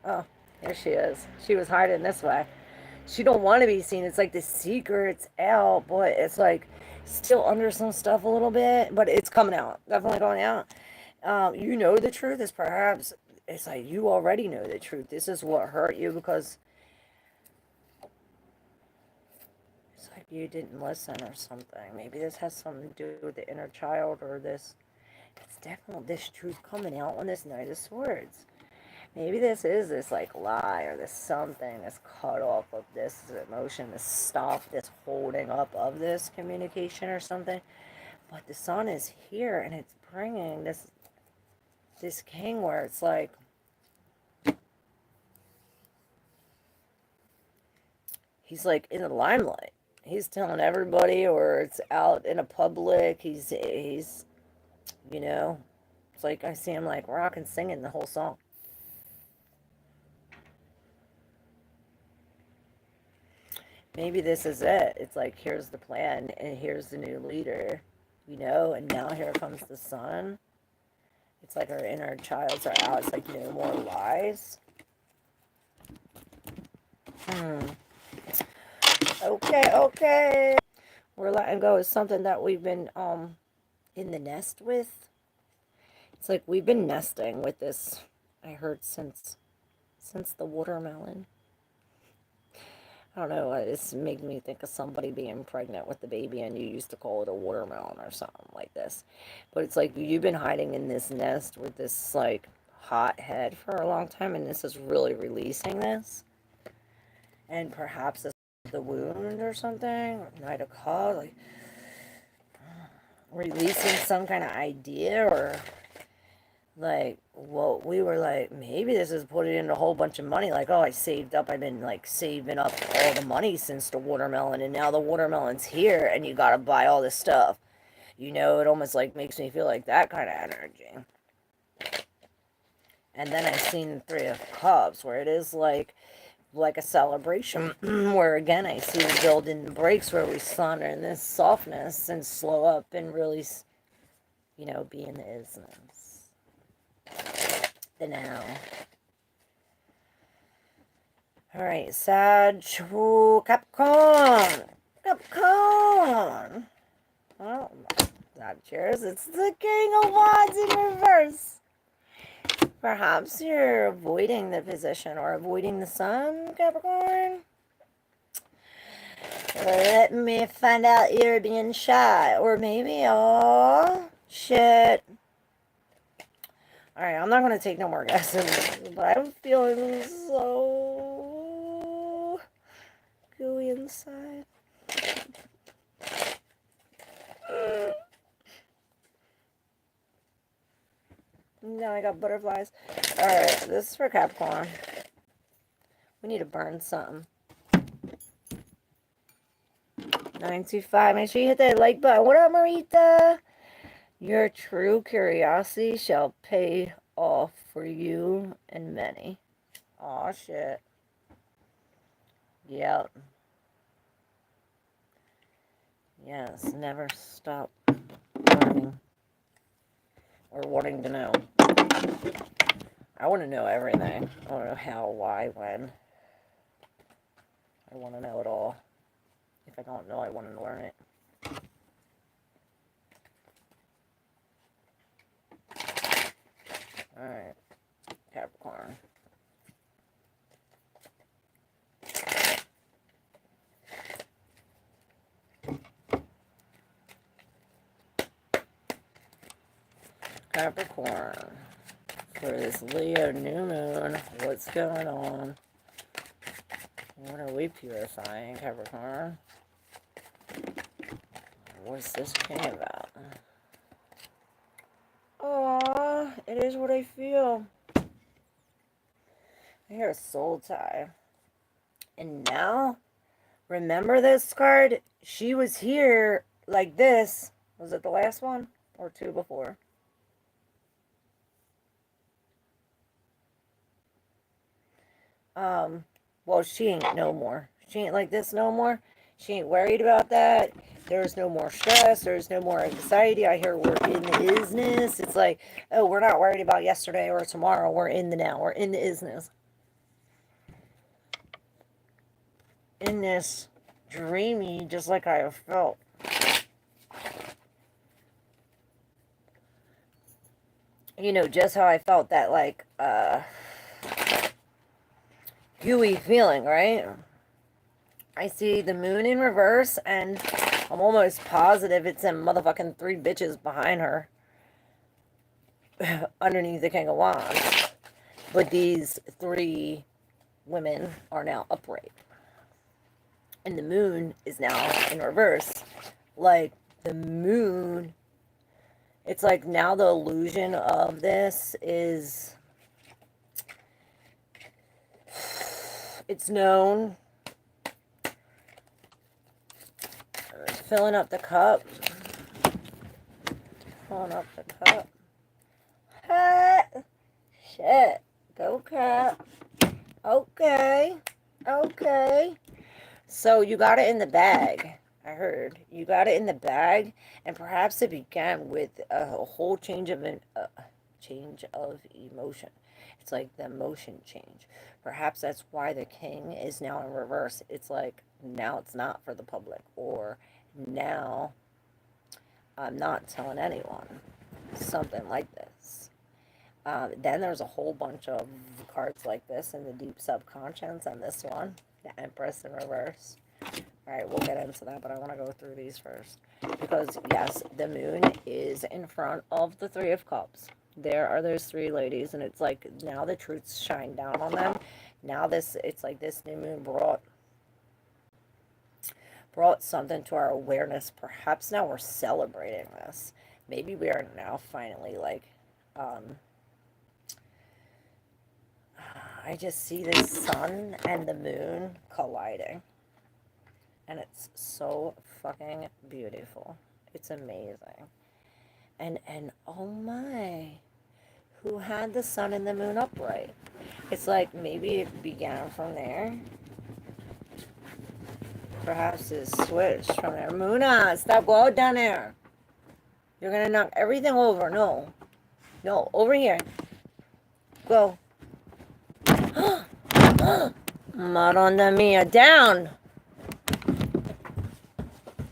Oh, there she is. She was hiding this way. She don't want to be seen. It's like the secret's out, but it's like still under some stuff a little bit, but it's coming out. Definitely going out. You know the truth is perhaps, it's like you already know the truth. This is what hurt you, because it's like you didn't listen or something. Maybe this has something to do with the inner child, or this. It's definitely this truth coming out on this Knight of Swords. Maybe this is this like lie, or this something, this cut off of this emotion, this stop, this holding up of this communication or something. But the Sun is here, and it's bringing this. this king where it's like, he's like in the limelight. He's telling everybody, or it's out in a public. He's, you know, it's like I see him like rocking, singing the whole song. Maybe this is it. It's like, here's the plan, and here's the new leader, you know, and now here comes the sun. It's like our inner childs are out. It's like, no more lies. Okay. We're letting go of something that we've been in the nest with. It's like we've been nesting with this, I heard, since the watermelon. I don't know, it's made me think of somebody being pregnant with the baby and you used to call it a watermelon or something like this. But it's like you've been hiding in this nest with this like hot head for a long time, and this is really releasing this. And perhaps this is the wound or something, Knight of Cups, like releasing some kind of idea, or like, well, we were like, maybe this is putting in a whole bunch of money. Like, oh, I saved up. I've been like saving up all the money since the watermelon, and now the watermelon's here, and you gotta buy all this stuff. You know, it almost like makes me feel like that kind of energy. And then I've seen the Three of Cups, where it is like a celebration, where again I see the building the breaks, where we saunter in this softness and slow up and really, you know, be in the isness. The now. Alright, Sag, Capricorn. Oh, Sagittarius, it's the King of Wands in reverse. Perhaps you're avoiding the position or avoiding the sun, Capricorn. Let me find out you're being shy. Or maybe, oh, shit. Alright, I'm not going to take no more guesses, but I'm feeling so gooey inside. Now I got butterflies. Alright, this is for Capricorn. We need to burn something. 925. Make sure you hit that like button. What up, Marita? Your true curiosity shall pay off for you and many. Aw, shit. Yep. Yes, never stop learning or wanting to know. I want to know everything. I want to know how, why, when. I want to know it all. If I don't know, I want to learn it. Alright, Capricorn. Capricorn. For this Leo new moon, what's going on? What are we purifying, Capricorn? What's this king about? Aww, it is what I feel. I hear a soul tie. And now, remember this card? She was here like this. Was it the last one? Or two before? Well, she ain't no more. She ain't like this no more. She ain't worried about that. There's no more stress. There's no more anxiety. I hear we're in the isness. It's like, oh, we're not worried about yesterday or tomorrow. We're in the now. We're in the isness. In this dreamy, just like I have felt. You know, just how I felt that, like, gooey feeling, right? I see the moon in reverse, and I'm almost positive it's in motherfucking 3 bitches behind her. Underneath the King of Wands. But these 3 women are now upright. And the moon is now in reverse. Like, the moon It's like now the illusion of this is, it's known. Filling up the cup. Filling up the cup. Shit. Go cup. Okay. Okay. So you got it in the bag. I heard. You got it in the bag. And perhaps it began with a whole change of emotion. It's like the emotion change. Perhaps that's why the king is now in reverse. It's like now it's not for the public, or now I'm not telling anyone. Something like this. Then there's a whole bunch of cards like this in the deep subconscious, and this one, the Empress in reverse. Alright, we'll get into that, but I want to go through these first. Because, yes, the moon is in front of the Three of Cups. There are those three ladies, and it's like now the truth's shine down on them. Now it's like this new moon brought something to our awareness. Perhaps now we're celebrating this. Maybe we are now finally like, I just see the sun and the moon colliding. And it's so fucking beautiful. It's amazing. And oh my, who had the sun and the moon upright? It's like maybe it began from there. Perhaps it switched from there. Muna, stop, go down there. You're gonna knock everything over. No. No, over here. Go. Madonna mia, down.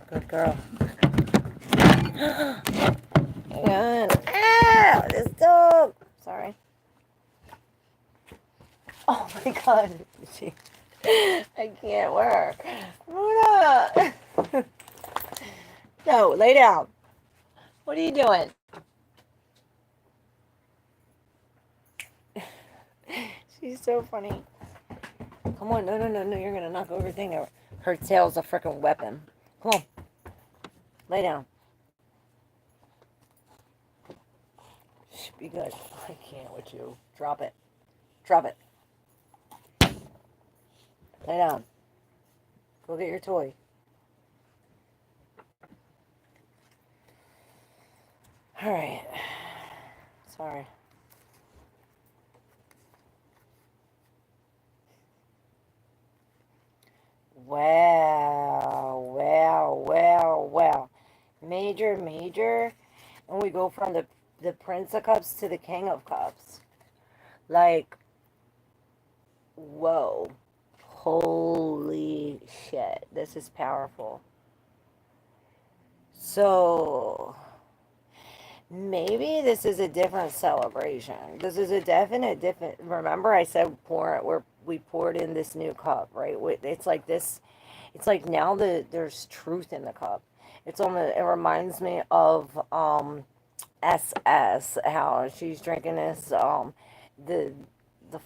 Good girl. Hang on. Ah, this dog. Sorry. Oh my god. I can't work. Muna. No, lay down. What are you doing? She's so funny. Come on, no, you're gonna knock everything over. Her tail's a freaking weapon. Come on. Lay down. Should be good. I can't with you. Drop it. Drop it. Lay down. Go get your toy. Alright. Sorry. Wow. Major. And we go from the Prince of Cups to the King of Cups. Like, whoa. Holy shit. This is powerful. So, maybe this is a different celebration. This is a different. Remember, I said we poured in this new cup, right? It's like this. It's like now there's truth in the cup. It reminds me of SS, how she's drinking this the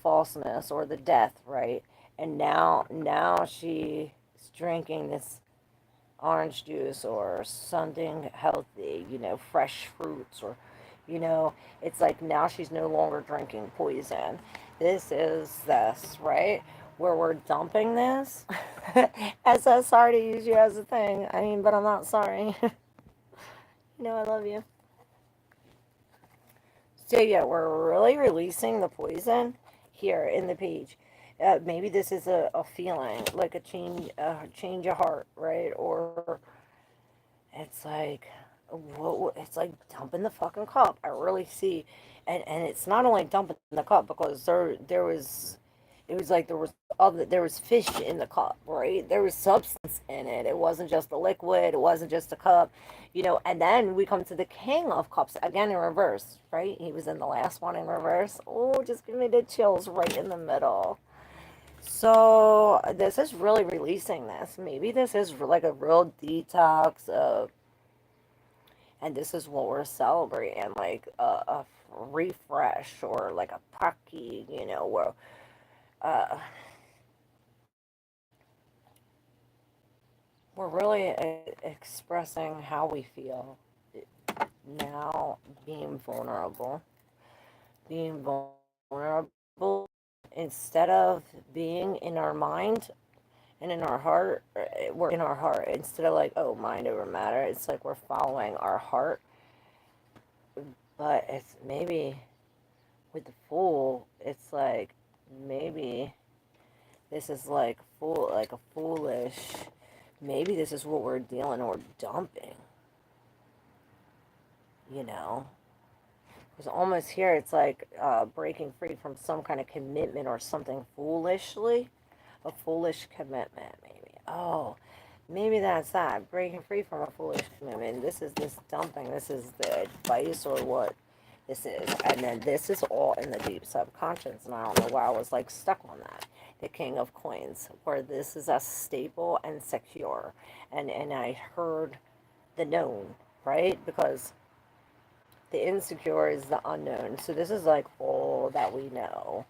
falseness or the death, right? And now she's drinking this orange juice or something healthy, fresh fruits, or, it's like now she's no longer drinking poison. This is this, right? Where we're dumping this. Sorry to use you as a thing. I mean, but I'm not sorry. I love you. So yeah, we're really releasing the poison here in the page. Maybe this is a feeling, like a change of heart, right? Or it's like, it's like dumping the fucking cup. I really see, and it's not only dumping the cup, because there was, it was like there was fish in the cup, right? There was substance in it. It wasn't just a liquid. It wasn't just a cup, And then we come to the King of Cups again in reverse, right? He was in the last one in reverse. Oh, just give me the chills right in the middle. So this is really releasing this. Maybe this is like a real detox of, and this is what we're celebrating, like a refresh, or like a paki, where we're really expressing how we feel. now being vulnerable. Being vulnerable instead of being in our mind and in our heart, we're in our heart instead of like, oh, mind over matter. It's like we're following our heart. But it's maybe with the Fool, it's like maybe this is like a foolish. Maybe this is what we're dealing or dumping. You know, because almost here it's like breaking free from some kind of commitment or something foolishly, a foolish commitment maybe. Oh, maybe that's that, breaking free from a foolish commitment. This is this dumping. This is the advice or what this is, and then this is all in the deep subconscious, and I don't know why I was like stuck on that. The King of Coins, where this is a stable and secure, and I heard the known, right? Because the insecure is the unknown. So this is like all that we know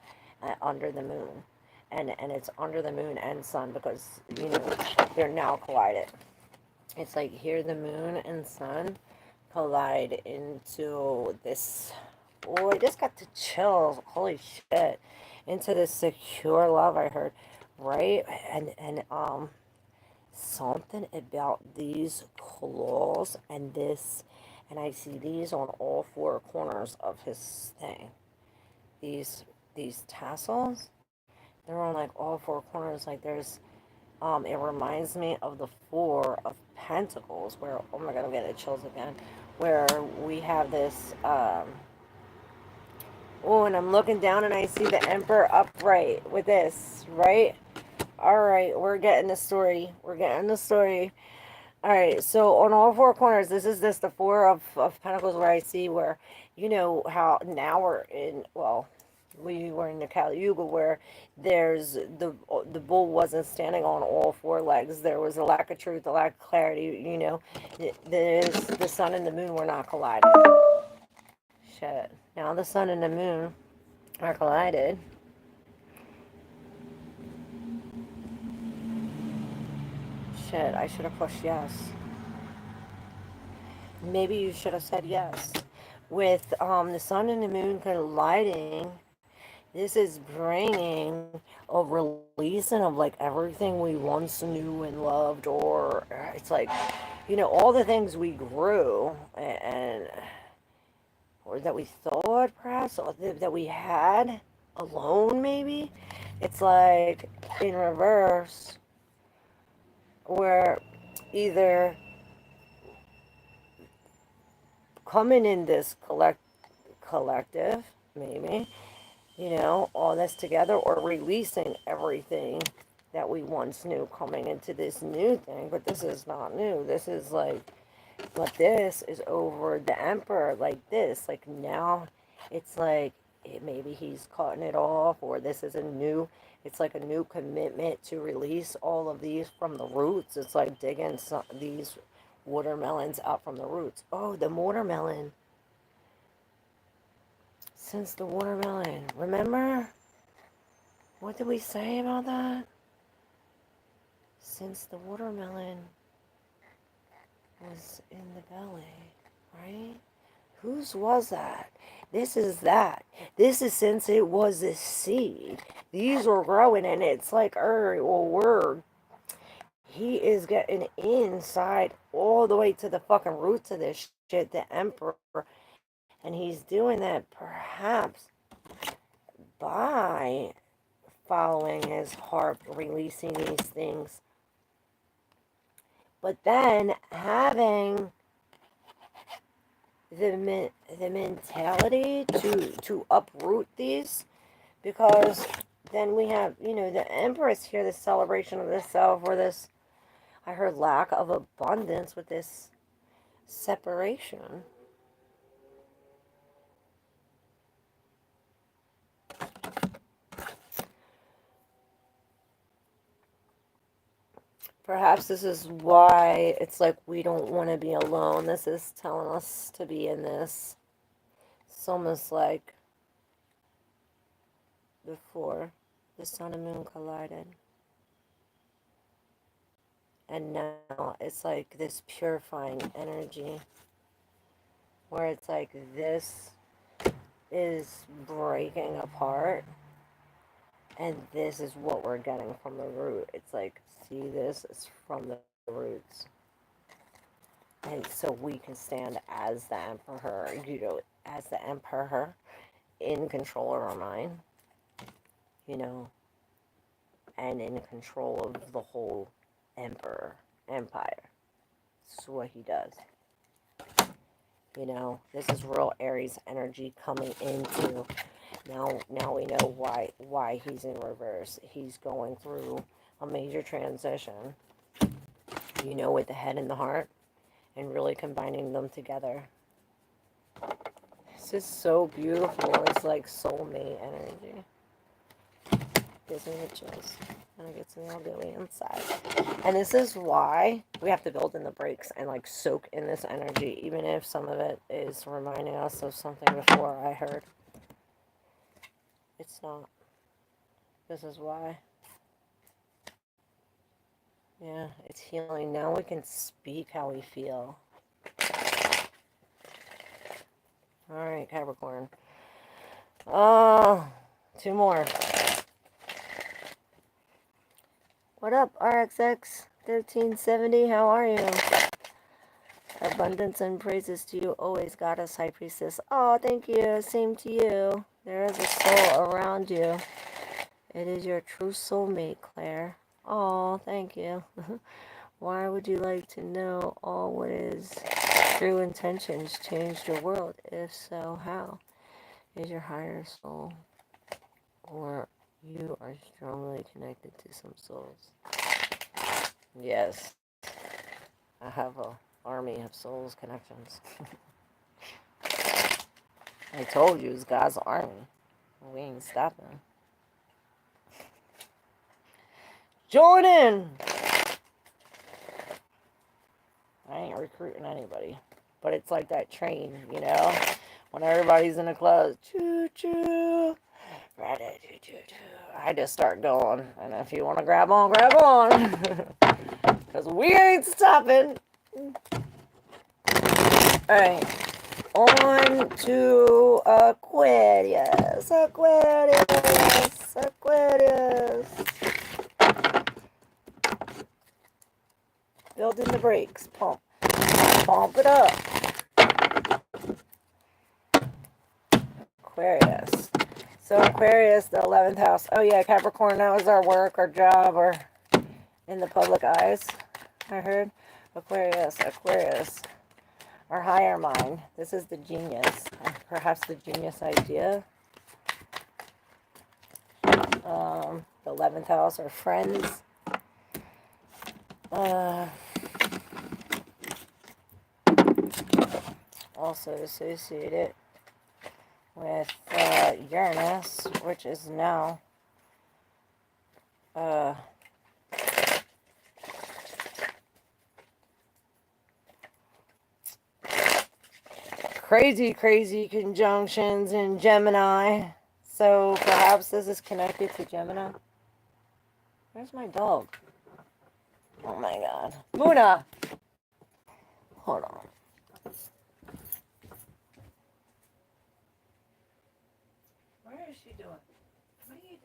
under the moon. And it's under the moon and sun because, you know, they're now collided. It's like here the moon and sun collide into this. Oh, I just got the chills. Holy shit. Into this secure love I heard. Right? And something about these claws and this, and I see these on all four corners of his thing. These tassels, they're on like all four corners. Like there's, it reminds me of the Four of Pentacles, where, oh my god, I'm getting the chills again, where we have this, oh, and I'm looking down and I see the Emperor upright with this, right? All right, we're getting the story. We're getting the story. All right, so on all four corners, this is the Four of Pentacles, where I see where, you know, how now we're in, well, we were in the Kali Yuga, where there's the bull wasn't standing on all four legs. There was a lack of truth, a lack of clarity, you know. There's the sun and the moon were not collided. Shit. Now the sun and the moon are collided. Shit, I should have pushed yes. Maybe you should have said yes. With the sun and the moon colliding, this is bringing a releasing of like everything we once knew and loved, or it's like, you know, all the things we grew and or that we thought perhaps, or that we had alone maybe. It's like in reverse, where either coming in this collective, maybe, you know, all this together, or releasing everything that we once knew, coming into this new thing. But this is not new. This is like, but this is over the Emperor, like this. Like now, it's like maybe he's cutting it off, or this is a new. It's like a new commitment to release all of these from the roots. It's like digging these watermelons out from the roots. Oh, the watermelon. Since the watermelon, remember? What did we say about that? Since the watermelon was in the belly, right? Whose was that? This is that. This is since it was a seed. These were growing, and it's like, he is getting inside all the way to the fucking roots of this shit, the Emperor. And he's doing that perhaps by following his heart, releasing these things. But then having the mentality to uproot these, because then we have, you know, the Empress here, this celebration of the self, or this, I heard, lack of abundance with this separation. Perhaps this is why it's like we don't want to be alone. This is telling us to be in this. It's almost like before the sun and moon collided. And now it's like this purifying energy. where it's like this is breaking apart, and this is what we're getting from the root. It's like, see, this is from the roots. And so we can stand as the emperor, you know, as the emperor in control of our mind, you know, and in control of the whole empire. This is what he does. You know, this is real Aries energy coming into. Now we know why he's in reverse. He's going through a major transition, you know, with the head and the heart, and really combining them together. This is so beautiful. It's like soulmate energy. Gives me the chills. And it gets me all gooey inside. And this is why we have to build in the breaks and like soak in this energy, even if some of it is reminding us of something before I heard. It's not. This is why. Yeah, it's healing. Now we can speak how we feel. Alright, Capricorn. Oh, 2 more. What up, RXX 1370? How are you? Abundance and praises to you always, Goddess High Priestess. Oh, thank you. Same to you. There is a soul around you. It is your true soulmate, Claire. Oh, thank you. Why would you like to know all what is true intentions changed your world? If so, how? Is your higher soul, or you are strongly connected to some souls? Yes. I have an army of souls connections. I told you, it's God's army. We ain't stopping. Join in! I ain't recruiting anybody. But it's like that train, you know? When everybody's in the club, choo-choo, I just start going. And if you want to grab on, grab on. Because we ain't stopping. Alright. On to Aquarius. Aquarius. Building the brakes. Pump it up. Aquarius. So Aquarius, the 11th house. Oh yeah, Capricorn, that was our work, our job, or in the public eyes, I heard. Aquarius. Our higher mind. This is the genius. Perhaps the genius idea. The 11th house, our friends. Also associated with Uranus, which is now crazy conjunctions in Gemini. So perhaps this is connected to Gemini. Where's my dog? Oh my god. Muna! Hold on. Where is she doing? What are you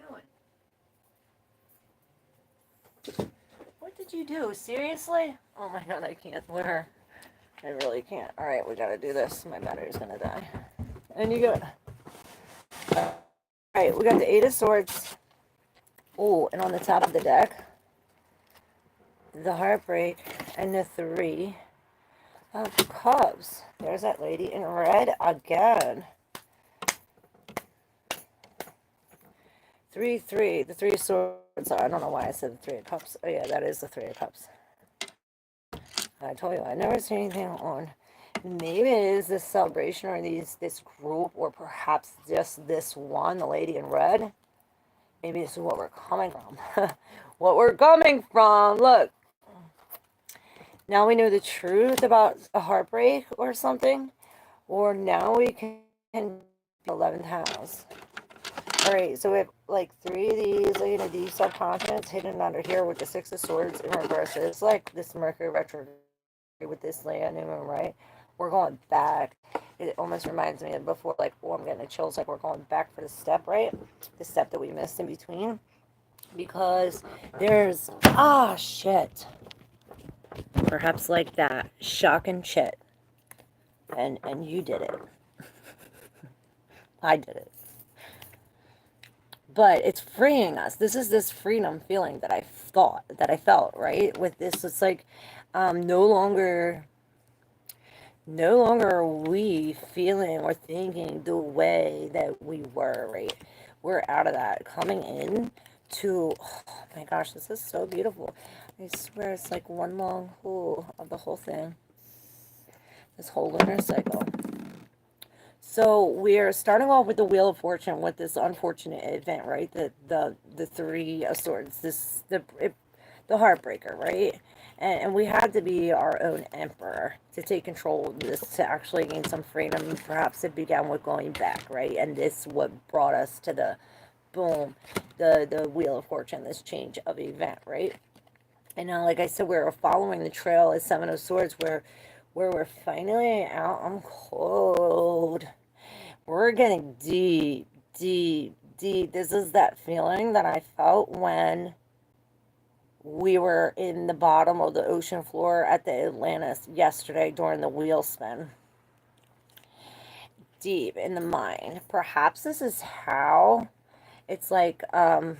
doing? What did you do? Seriously? Oh my god, I can't with her. I really can't. Alright, we gotta do this. My battery's gonna die. And you good. Alright, we got the 8 of Swords. Oh, and on the top of the deck, the Heartbreak and the 3 of Cups. There's that lady in red again. 3, the 3 of Swords. I don't know why I said the 3 of Cups. Oh yeah, that is the 3 of Cups. I told you, I never see anything on. Maybe it is this celebration or this group, or perhaps just this one, the lady in red. Maybe this is what we're coming from. What we're coming from. Look. Now we know the truth about a heartbreak or something. Or now we can 11th house. Alright, so we have like 3 of these, like, you know, these subconscious hidden under here with the 6 of Swords in reverse. It's like this Mercury retrograde with this land, right? We're going back. it almost reminds me of before, like, oh, I'm getting the chills, like we're going back for the step, right? The step that we missed in between. Because there's, ah, shit. Perhaps like that. Shock and shit. And you did it. I did it. But it's freeing us. This is this freedom feeling that I felt, right? With this, it's like, no longer are we feeling or thinking the way that we were, right? We're out of that. Coming in to, oh my gosh, this is so beautiful. I swear it's like one long whole of the whole thing. This whole lunar cycle. So we're starting off with the Wheel of Fortune with this unfortunate event, right? The Three of Swords, the heartbreaker, right? And we had to be our own emperor to take control of this, to actually gain some freedom. Perhaps it began with going back, right? And this what brought us to the boom, the Wheel of Fortune, this change of event, right? And now, like I said, we're following the trail as Seven of Swords, where we're finally out. I'm cold. We're getting deep, deep, deep. This is that feeling that I felt when we were in the bottom of the ocean floor at the Atlantis yesterday during the wheel spin. Deep in the mind. Perhaps this is how it's like, the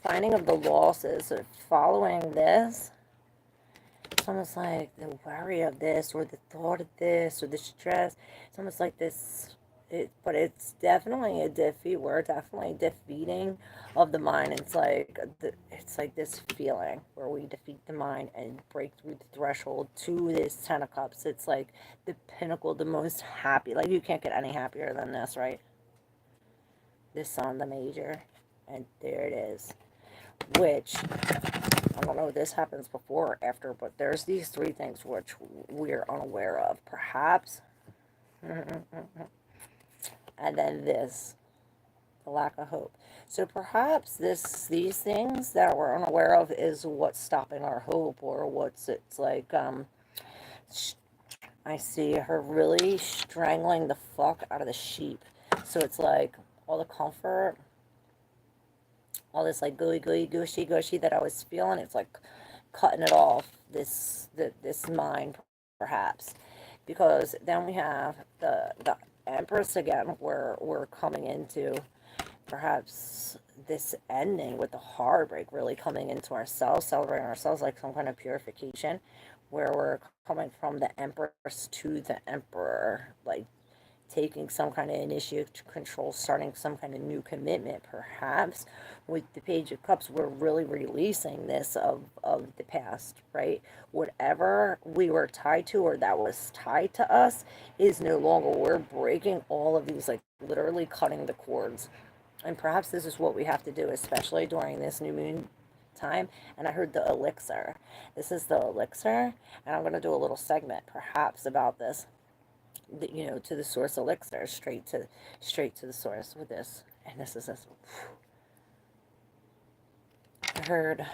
finding of the losses, or following this. It's almost like the worry of this, or the thought of this, or the stress. It's almost like this, but it's definitely a defeat. We're definitely defeating of the mind. It's like this feeling where we defeat the mind and break through the threshold to this Ten of Cups. It's like the pinnacle, the most happy. Like, you can't get any happier than this, right? This on the major, and there it is. Which, I don't know if this happens before or after, but there's these three things which we're unaware of, perhaps. And then this, the lack of hope. So perhaps these things that we're unaware of is what's stopping our hope, or it's like, I see her really strangling the fuck out of the sheep. So it's like all the comfort, all this like gooey, gushy that I was feeling, it's like cutting it off, this mind, perhaps. Because then we have the Empress again, where we're coming into perhaps this ending with the heartbreak, really coming into ourselves, celebrating ourselves, like some kind of purification, where we're coming from the Empress to the Emperor, like taking some kind of initiative control, starting some kind of new commitment. Perhaps with the Page of Cups, we're really releasing this of the past, right? Whatever we were tied to, or that was tied to us, is no longer. We're breaking all of these, like literally cutting the cords. And perhaps this is what we have to do, especially during this new moon time. And I heard the elixir. This is the elixir, and I'm going to do a little segment perhaps about this, you know, to the source elixir, straight to the source with this. And this is this. I heard,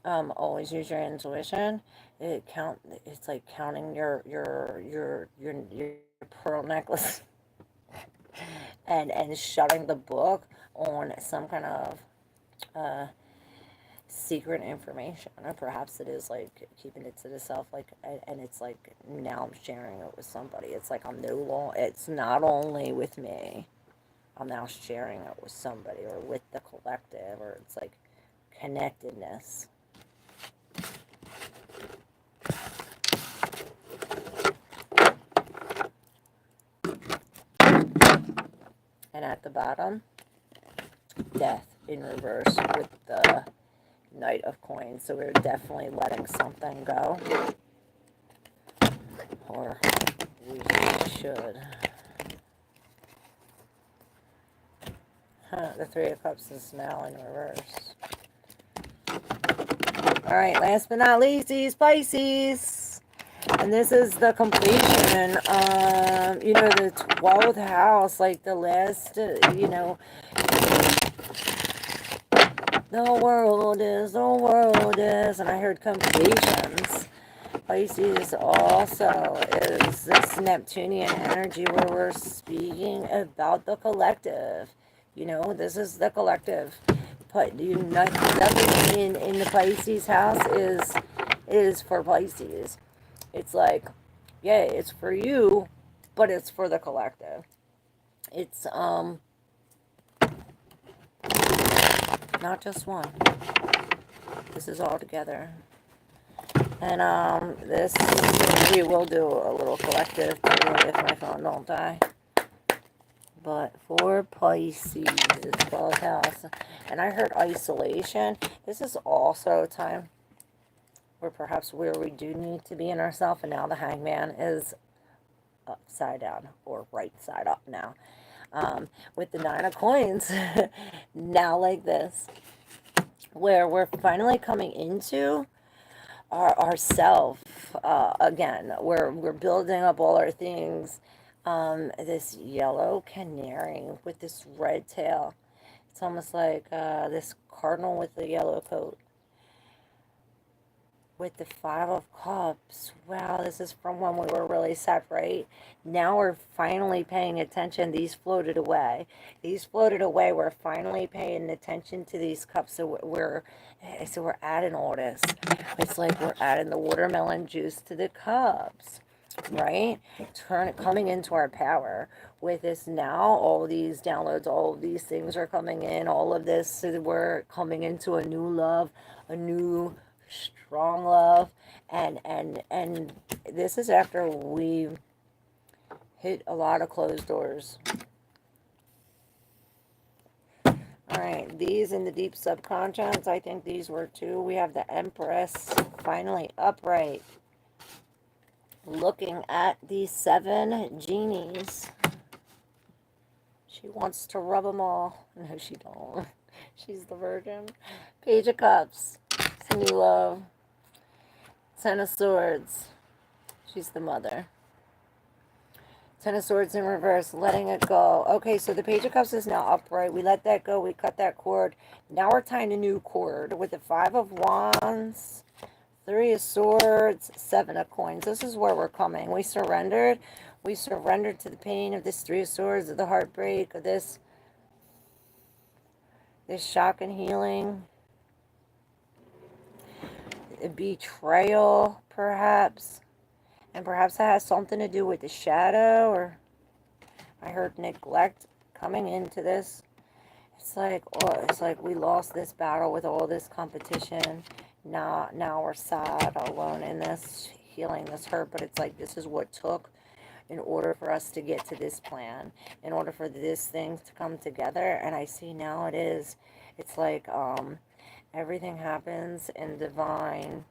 always use your intuition. It's like counting your pearl necklace and shutting the book on some kind of secret information, or perhaps it is like keeping it to yourself, like, and it's like now I'm sharing it with somebody. It's like it's not only with me, I'm now sharing it with somebody, or with the collective, or it's like connectedness. And at the bottom, death in reverse with the Knight of Coins. So we're definitely letting something go, or we should. The Three of Cups is now in reverse. Alright, last but not least is Pisces. And this is the completion. You know, the 12th house, like the last, you know, the world is, and I heard completions. Pisces also is this Neptunian energy where we're speaking about the collective. You know, this is the collective. But you nothing in the Pisces house is for Pisces. It's like, yeah, it's for you, but it's for the collective. It's not just one. This is all together. And this, we will do a little collective too if my phone don't die. But for Pisces, it's 12th house. And I heard isolation. This is also a time where perhaps where we do need to be in ourselves. And now the hangman is upside down or right side up now. With the 9 of coins. Now like this. Where we're finally coming into ourself again. We're building up all our things. This yellow canary with this red tail. It's almost like this cardinal with the yellow coat. With the 5 of Cups. Wow, this is from when we were really sad, right? Now we're finally paying attention. These floated away. These floated away. We're finally paying attention to these cups. So we're adding all this. It's like we're adding the watermelon juice to the cups, right? Coming into our power with this now. All these downloads, all of these things are coming in. All of this, we're coming into a new love, a new strong love, and this is after we hit a lot of closed doors. All right, these in the deep subconscious, I think these were two. We have the Empress finally upright, looking at these 7 genies. She wants to rub them all. No, she don't. She's the Virgin. Page of Cups, some new love. 10 of Swords. She's the mother. 10 of Swords in reverse. Letting it go. Okay, so the Page of Cups is now upright. We let that go. We cut that cord. Now we're tying a new cord with the 5 of Wands, 3 of Swords, 7 of Coins. This is where we're coming. We surrendered. We surrendered to the pain of this 3 of Swords, of the heartbreak, of this shock and healing. Betrayal, perhaps, and perhaps that has something to do with the shadow, or I heard neglect coming into this. It's like we lost this battle with all this competition. Now we're sad, alone in this, healing this hurt, but it's like this is what took in order for us to get to this plan, in order for this thing to come together. And I see now it's like everything happens in divine,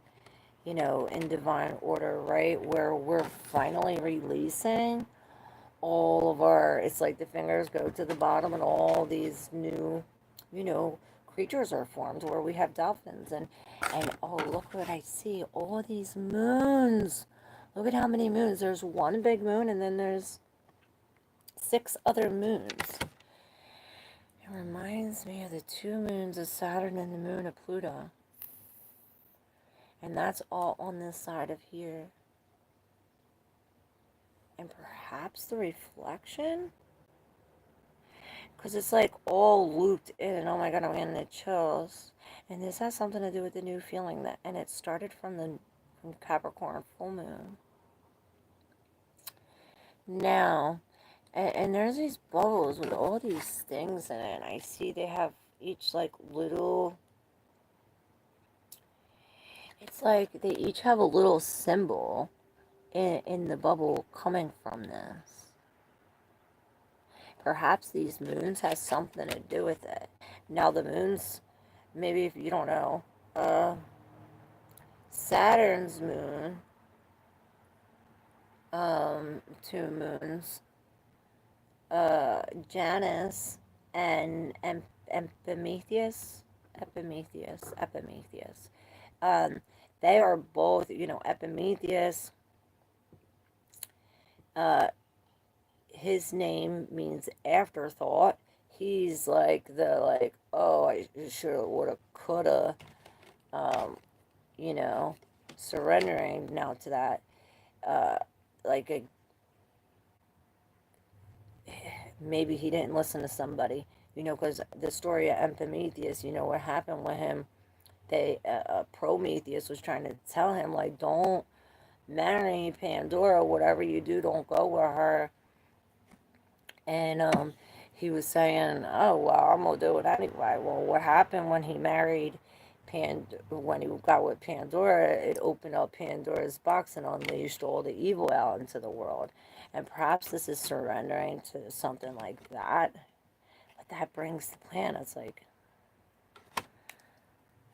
in divine order, right? Where we're finally releasing all of our, it's like the fingers go to the bottom and all these new, creatures are formed, where we have dolphins and oh, look what I see, all these moons. Look at how many moons. There's one big moon and then there's 6 other moons. It reminds me of the 2 moons of Saturn and the moon of Pluto. And that's all on this side of here. And perhaps the reflection? Because it's like all looped in. Oh my God, I'm getting the chills. And this has something to do with the new feeling and it started from Capricorn full moon. Now, and there's these bubbles with all these things in it. And I see they have each like little, it's like they each have a little symbol in the bubble coming from this. Perhaps these moons has something to do with it. Now the moons, maybe if you don't know, Saturn's moon, 2 moons, Janus and Epimetheus. They are both, Epimetheus. His name means afterthought. He's like oh, I shoulda, woulda, coulda, surrendering now to that, like maybe he didn't listen to somebody, because the story of Epimetheus, what happened with him, Prometheus was trying to tell him, like, don't marry Pandora, whatever you do, don't go with her. And he was saying, oh, well, I'm going to do it anyway. Well, what happened when he married when he got with Pandora, it opened up Pandora's box and unleashed all the evil out into the world. And perhaps this is surrendering to something like that. But that brings the planets, like,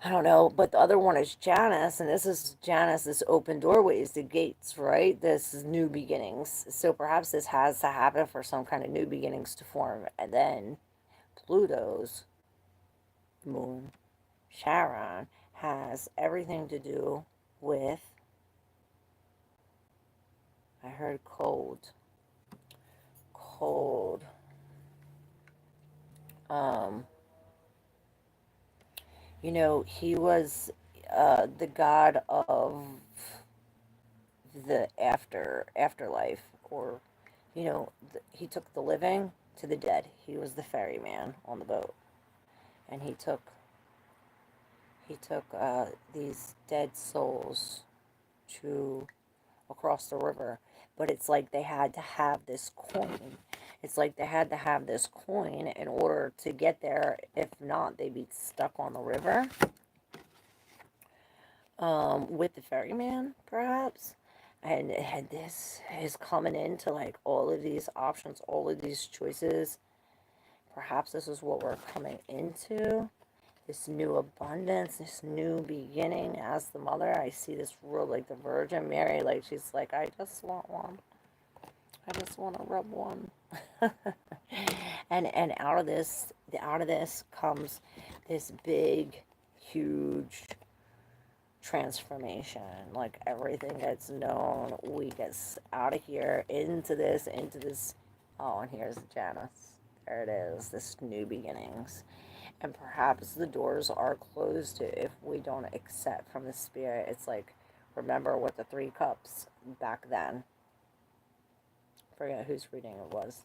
I don't know, but the other one is Janus, and this is Janus, this open doorways, the gates, right? This is new beginnings. So perhaps this has to happen for some kind of new beginnings to form. And then Pluto's moon, Charon, has everything to do with, I heard cold. He was the god of the afterlife, or, he took the living to the dead. He was the ferryman on the boat, and he took these dead souls to across the river. But it's like they had to have this coin. It's like they had to have this coin in order to get there. If not, they'd be stuck on the river with the ferryman, perhaps. And this is coming into, like, all of these options, all of these choices. Perhaps this is what we're coming into. This new abundance, this new beginning. As the mother, I see this real, like, the Virgin Mary, like, she's like, I just want one. I just want to rub one. and out of this comes this big, huge transformation. Like, everything that's known, we get out of here into this. Oh, and here's Janus. There it is, this new beginnings. And perhaps the doors are closed if we don't accept from the spirit. It's like, remember with the 3 cups back then. Forget whose reading it was.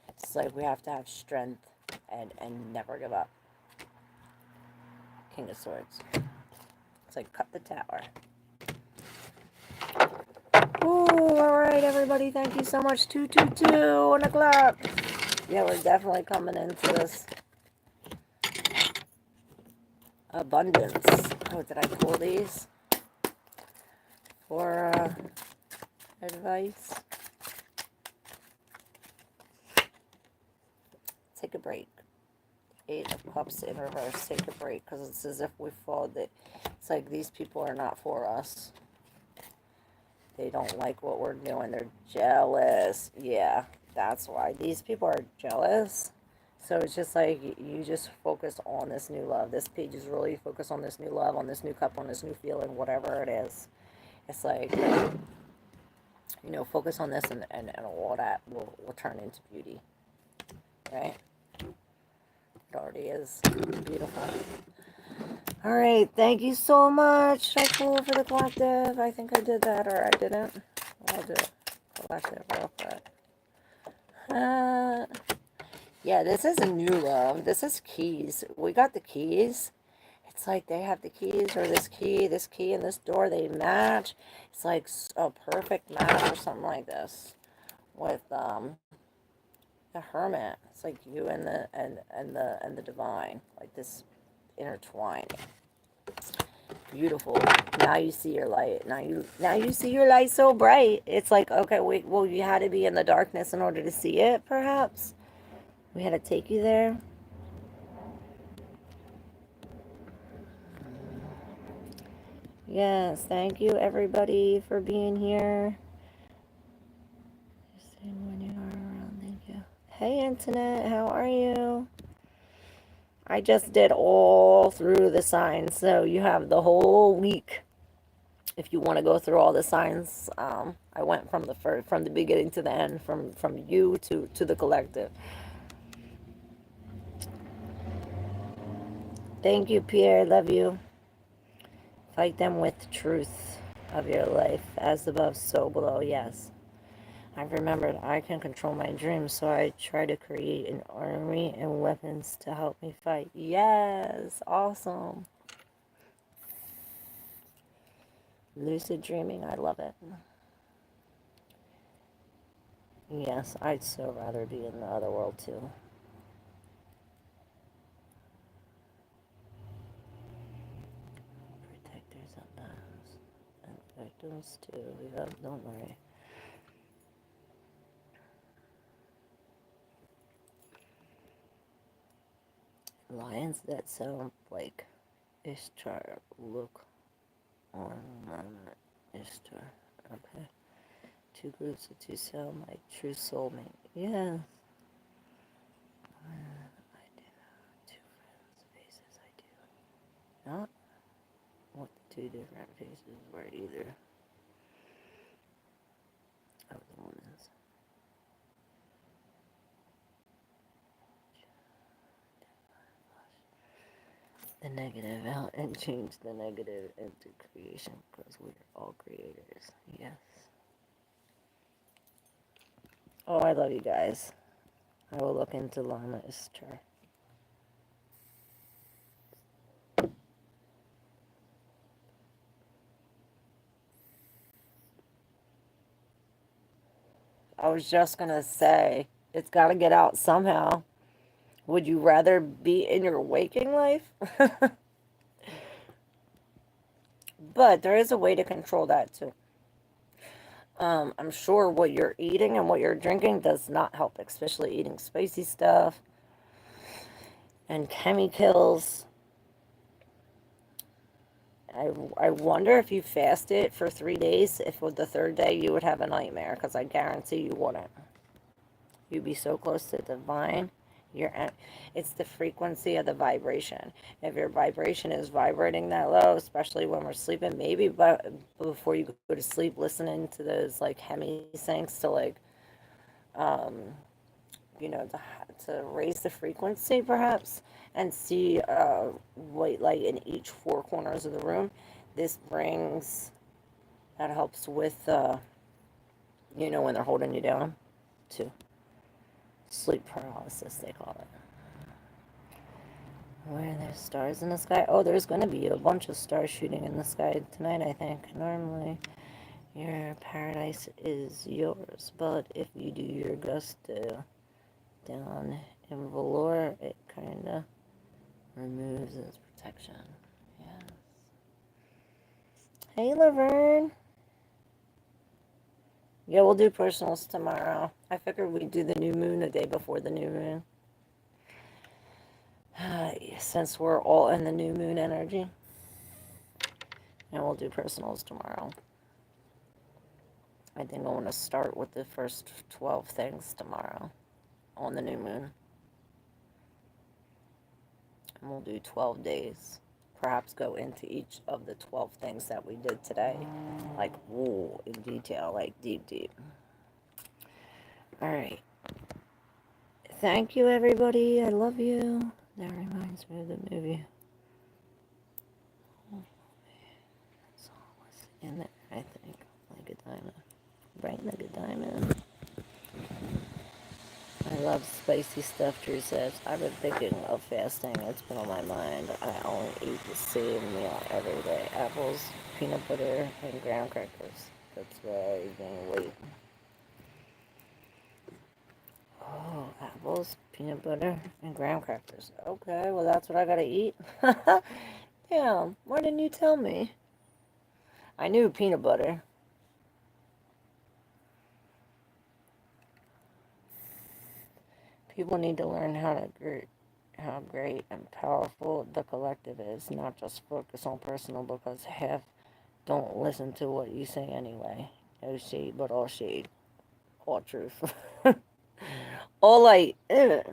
It's like we have to have strength and never give up. King of Swords. It's like, cut the tower. Ooh, alright, everybody. Thank you so much. 222 on the clock. Yeah, we're definitely coming into this abundance. Oh, did I pull these for advice? Take a break. 8 of Cups in reverse. Take a break, because it's as if we fall. It's like these people are not for us. They don't like what we're doing. They're jealous. Yeah, that's why. These people are jealous. So it's just like, you just focus on this new love. This page is really focused on this new love, on this new cup, on this new feeling, whatever it is. It's like, focus on this, and all that will turn into beauty. Right? It already is beautiful. All right, thank you so much. Should I pull for the collective? I think I did that, or I didn't. I'll do it. Collective real quick. Yeah, this is a new love. This is keys. We got the keys. It's like they have the keys, or this key, and this door, they match. It's like a perfect match, or something like this, with the Hermit. It's like you and the divine, like this intertwined. Beautiful. Now you see your light. Now you see your light so bright. It's like, okay, wait, well, you had to be in the darkness in order to see it, perhaps. We had to take you there. Yes, thank you, everybody, for being here. When you are around, thank you. Hey, Internet, how are you? I just did all through the signs, so you have the whole week. If you want to go through all the signs, I went from the beginning to the end, from you to the collective. Thank you, Pierre. Love you. Fight them with truth. of your life. As above, so below. Yes. I've remembered I can control my dreams, so I try to create an army and weapons to help me fight. Yes. Awesome. Lucid dreaming. I love it. Yes, I'd so rather be in the other world too. Protectors sometimes. And victims too. Yeah, don't worry. Lions that sound like Ishtar look on Ishtar. Okay. Two groups of two sound like true soulmate. Yeah. I do. Two friends' faces. I do. Not what the two different faces were either. Of the woman's. The negative out and change the negative into creation because we're all creators. Yes. Oh, I love you guys. I will look into Lana Ishtar. I was just going to say, it's got to get out somehow. Would you rather be in your waking life? But there is a way to control that too. I'm sure what you're eating and what you're drinking does not help, especially eating spicy stuff and chemicals. I wonder if you fasted for 3 days, if with the third day you would have a nightmare, because I guarantee you wouldn't. You'd be so close to divine. It's the frequency of the vibration. If your vibration is vibrating that low, especially when we're sleeping, maybe but before you go to sleep, listening to those like hemi syncs to like, you know, to raise the frequency perhaps, and see white light in each four corners of the room. This brings, that helps with, you know, when they're holding you down, too. Sleep paralysis, they call it. Where there's stars in the sky? Oh, there's going to be a bunch of stars shooting in the sky tonight, I think. Normally, your paradise is yours, but if you do your gusto down in velour, it kind of removes its protection. Yes. Hey, Laverne. Yeah, we'll do personals tomorrow. I figured we'd do the new moon the day before the new moon. Since we're all in the new moon energy. And we'll do personals tomorrow. I think I want to start with the first 12 things tomorrow on the new moon. And we'll do 12 days. Perhaps go into each of the 12 things that we did today. Like, whoa, in detail, like deep. Alright. Thank you, everybody. I love you. That reminds me of the movie. That's all was in there, I think. Like a diamond. Bright like a diamond. I love spicy stuff, Drew says. I've been thinking of fasting. It's been on my mind. I only eat the same meal every day. Apples, peanut butter, and graham crackers. That's why I gain weight. Oh, apples, peanut butter, and graham crackers. Okay, well that's what I gotta eat. Damn, why didn't you tell me? I knew peanut butter. People need to learn how great and powerful the collective is, not just focus on personal, because half don't listen to what you say anyway. No shade, but all shade. All truth. All light. Ugh.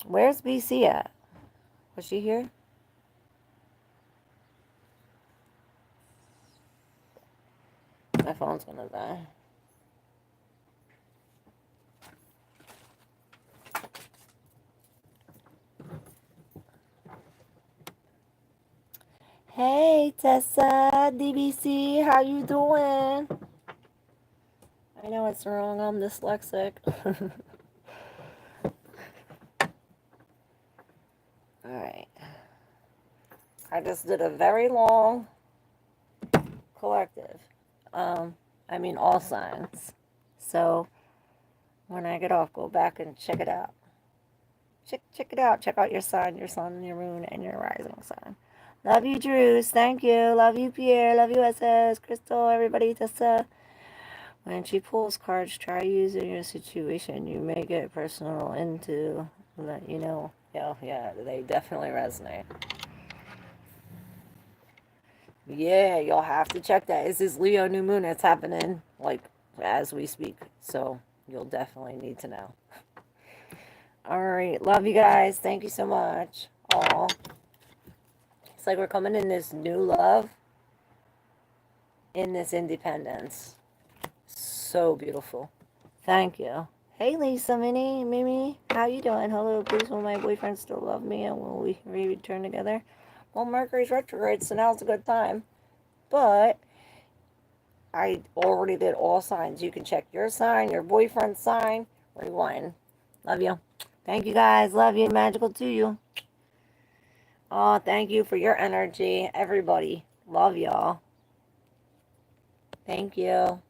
Where's BC at? Was she here? My phone's gonna die. Hey. Hey, Tessa, DBC, how you doing? I know it's wrong, I'm dyslexic. Alright. I just did a very long collective. I mean all signs. So, when I get off, go back and check it out. Check it out. Check out your sign, your moon, and your rising sign. Love you, Drews. Thank you. Love you, Pierre. Love you, SS, Crystal, everybody, Tessa. When she pulls cards, try using your situation. You may get personal into let you know. Yeah, they definitely resonate. Yeah, you'll have to check that. It's this Leo new moon that's happening, like, as we speak. So, you'll definitely need to know. Alright, love you guys. Thank you so much. Aw. It's like we're coming in this new love, in this independence. So beautiful. Thank you. Hey Lisa, Mimi, how you doing? Hello, please will my boyfriend still love me and will we return together? Well, Mercury's retrograde, so now's a good time. But I already did all signs. You can check your sign, your boyfriend's sign, rewind. Love you. Thank you guys. Love you. Magical to you. Oh, thank you for your energy, everybody. Love y'all. Thank you.